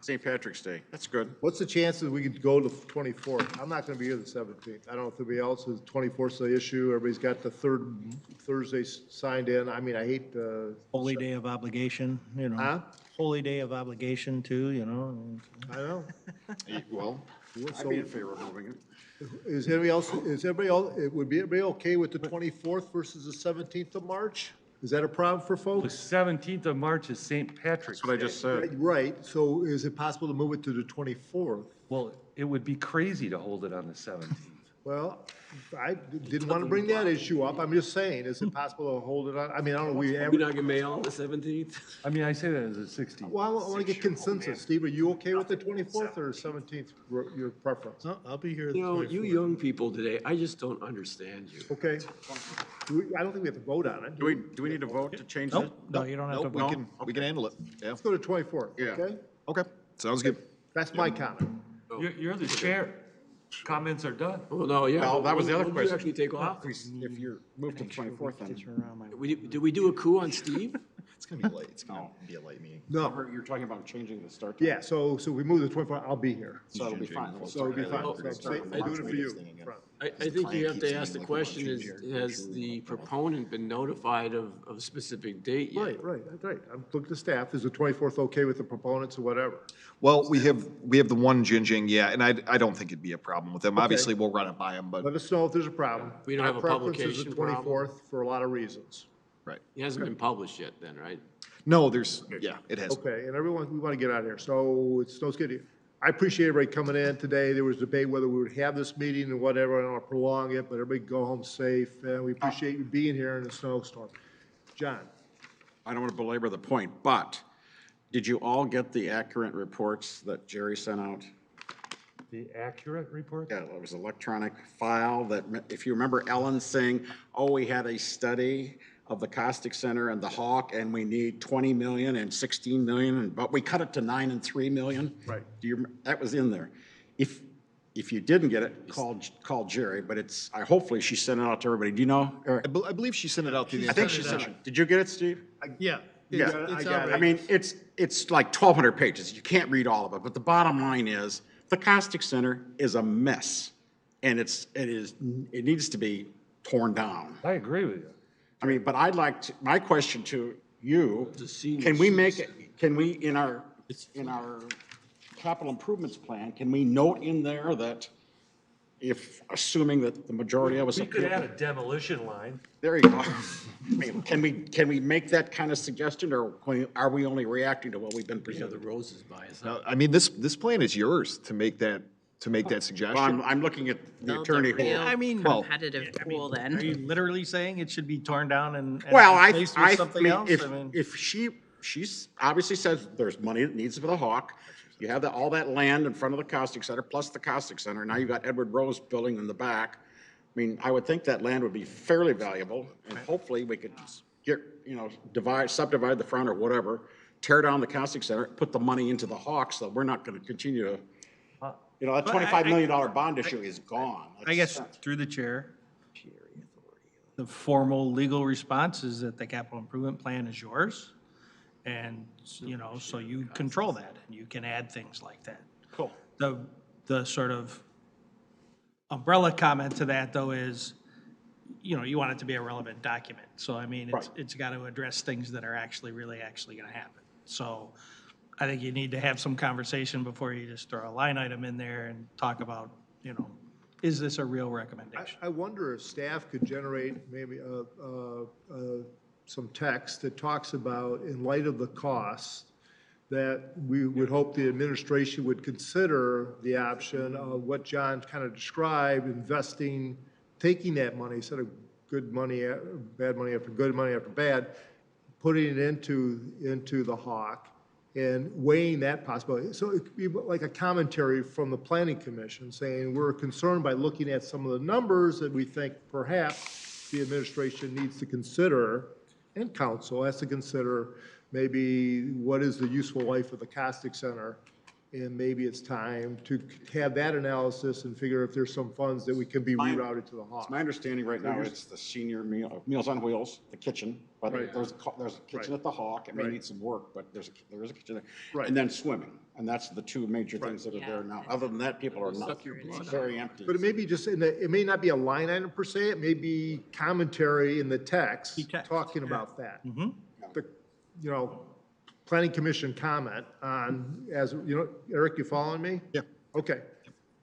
St. Patrick's Day, that's good.
What's the chances we could go to 24th? I'm not going to be here the 17th. I don't know if anybody else is, 24th is the issue. Everybody's got the third Thursday signed in. I mean, I hate
Holy day of obligation, you know.
Huh?
Holy day of obligation too, you know.
I know.
Well,
I'd be in favor of moving it.
Is everybody else, would be everybody okay with the 24th versus the 17th of March? Is that a problem for
The
folks?
17th of March is St. Patrick's
That's what I
Day.
just said.
Right, so is it possible to move it to the 24th?
Well, it would be crazy to hold it on the 17th.
Well, I didn't want to bring that issue up. I'm just saying, is it possible to hold it on? I mean, I don't know, we have.
We not get mail on the 17th?
I mean, I say that as a 16th.
Well, I want to get consensus. Steve, are you okay with the 24th or 17th, your preference?
No, I'll be here the
You know, you
24th.
young people today, I just don't understand you.
Okay. I don't think we have to vote on it.
Do we need to vote to change that?
Nope, no, you don't have to
Nope,
vote.
we can handle it. Yeah.
Let's go to 24th,
Yeah.
okay?
Okay, sounds good.
That's my comment.
You're the chair. Comments are done.
Well, no, yeah.
Well, that was the other
When do
question.
you actually take off?
If you're moved to the 24th, then.
Did we do a coup on Steve?
It's gonna be late. It's gonna be a late meeting.
No,
You're talking about changing the start time.
yeah, so we move to 24th, I'll be here.
So it'll be fine.
So it'll be fine. So I'm saying, I'm doing it for you.
I think you have to ask the question, has the proponent been notified of a specific date yet?
Right. I'm looking at the staff. Is the 24th okay with the proponents or whatever?
Well, we have the one Jinjing, yeah, and I don't think it'd be a problem with them. Obviously, we'll run it by them, but
Let us know if there's a problem.
We don't have a
My preference is
publication
the
problem?
24th for a lot of reasons.
right.
It hasn't been published yet then, right?
No, it has.
Okay, and everyone, we want to get out of here, so it's good. I appreciate everybody coming in today. There was debate whether we would have this meeting and whatever. I don't want to prolong it, but everybody go home safe, and we appreciate you being here in the snowstorm. John?
I don't want to belabor the point, but did you all get the accurate reports that Jerry sent out?
The accurate report?
Yeah, it was an electronic file that, if you remember Ellen saying, oh, we had a study of the caustic center and the Hvac, and we need 20 million and 16 million, but we cut it to 9 and 3 million.
Right.
That was in there. If you didn't get it, call Jerry, but hopefully she sent it out to everybody. Do you know, Eric?
I believe she sent it out to the.
I think she sent it. Did you get it, Steve?
Yeah.
Yeah,
It's
got
all
it.
I mean, it's like 1,200 pages. You can't read all of it, but the bottom line is, the caustic center is a mess, and it needs to be torn down.
I agree with you.
I mean, but my question to you, can we make it, in our capital improvements plan, can we note in there that assuming that the majority of us.
We could add a demolition line.
There you go. I mean, can we make that kind of suggestion, or are we only reacting to what we've been presented?
The roses by us.
No, I mean, this plan is yours to make that suggestion.
Well, I'm looking at the attorney who.
Real
I mean-
competitive pool
Are
then.
you literally saying it should be torn down and
Well,
replaced with something else?
if she's obviously says there's money that needs for the Hvac, you have all that land in front of the caustic center, plus the caustic center, now you've got Edward Rose building in the back. I mean, I would think that land would be fairly valuable, and hopefully we could get, subdivide the front or whatever, tear down the caustic center, put the money into the Hvac, so we're not gonna continue to, that $25 million bond issue is gone.
I guess through the chair, the formal legal response is that the capital improvement plan is yours. And, so you control that and you can add things like that.
Cool.
The sort of umbrella comment to that though is, you want it to be a relevant document. So I mean, it's got to address things that are really going to happen. So I think you need to have some conversation before you just throw a line item in there and talk about, is this a real recommendation?
I wonder if staff could generate maybe some text that talks about, in light of the costs, that we would hope the administration would consider the option of what John kind of described, investing, taking that money, instead of good money, bad money after good, money after bad, putting it into the Hvac and weighing that possibility. So it could be like a commentary from the planning commission saying, we're concerned by looking at some of the numbers that we think perhaps the administration needs to consider, and council has to consider, maybe what is the useful life of the Costic Center, and maybe it's time to have that analysis and figure if there's some funds that we can be rerouted to the Hvac.
It's my understanding right now, it's the senior Meals on Wheels, the kitchen, but
Right.
there's a kitchen at the Hawk. It may
Right.
need some work, but there is a kitchen there.
Right.
And then swimming, and that's the two major things that are there now. Other than that, people are not, it's very empty.
But it may be just it may not be a line item per se, it may be commentary in the text talking about that. The, you know, planning commission comment on, as, you know, Eric, you following me?
Yeah.
Okay,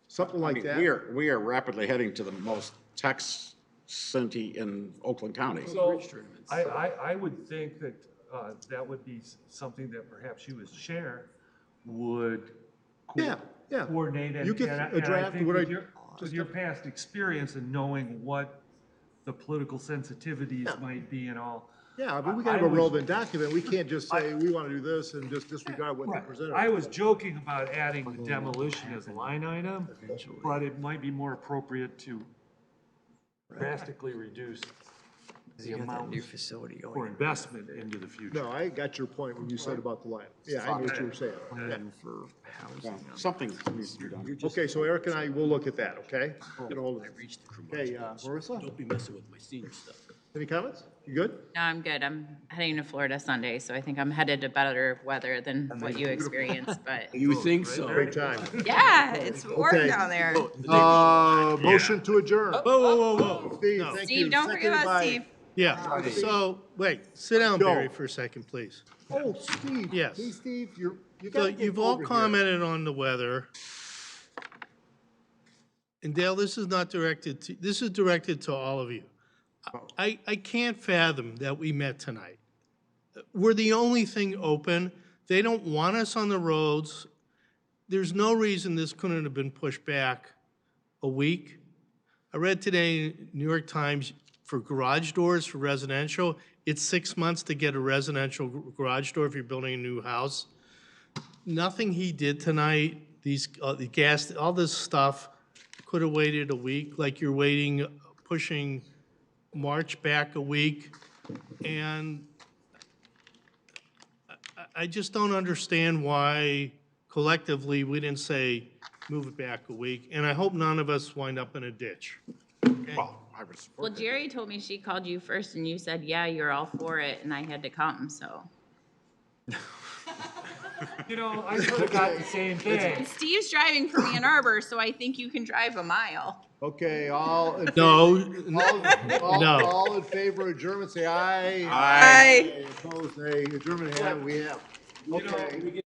something
I
like
mean,
that.
we are rapidly heading to the most tax city in Oakland County.
So I would think that that would be something that perhaps you as chair would
Yeah, yeah.
coordinate.
You get a draft, what
With your past experience and knowing what the political sensitivities might be and all.
Yeah, but we gotta have a relevant document, we can't just say, we wanna do this and just disregard what they presented.
I was joking about adding the demolition as a line item, but it might be more appropriate to drastically reduce the amount
new facility going
for investment into the future.
No, I got your point when you said about the line. Yeah, I know what you were saying. Yeah.
for housing.
Something needs to be done.
Okay, so Eric and I will look at that, okay? Get a hold of it. Okay, Marissa?
Don't be messing with my senior stuff.
Any comments? You good?
No, I'm good. I'm heading to Florida Sunday, so I think I'm headed to better weather than what you experienced, but
You think so?
Great time.
yeah, it's warm
Okay.
down there.
Motion to adjourn.
Whoa.
Steve,
No.
thank you.
Steve, don't forget
Seconded
about
by-
Steve.
Yeah, so, wait, sit down,
Joe.
Barry, for a second, please.
Oh, Steve.
Yes.
Hey, Steve, you
So
gotta get
you've all
over here.
commented on the weather. And Dale, this is not directed to, this is directed to all of you. I can't fathom that we met tonight. We're the only thing open. They don't want us on the roads. There's no reason this couldn't have been pushed back a week. I read today in New York Times, for garage doors for residential, it's 6 months to get a residential garage door if you're building a new house. Nothing he did tonight, these, the gas, all this stuff could have waited a week, like you're waiting, pushing March back a week. And I just don't understand why collectively we didn't say, move it back a week. And I hope none of us wind up in a ditch.
Well, I would support
Well, Jerry told me she called you first and you said, yeah, you're all for it, and I had to come, so.
You know, I could have got the same thing.
Steve's driving from Ann Arbor, so I think you can drive a mile.
Okay, all in
No,
favor, all in favor of adjournment, say aye.
Aye.
Opposed, nay. Adjournment, we have. Okay.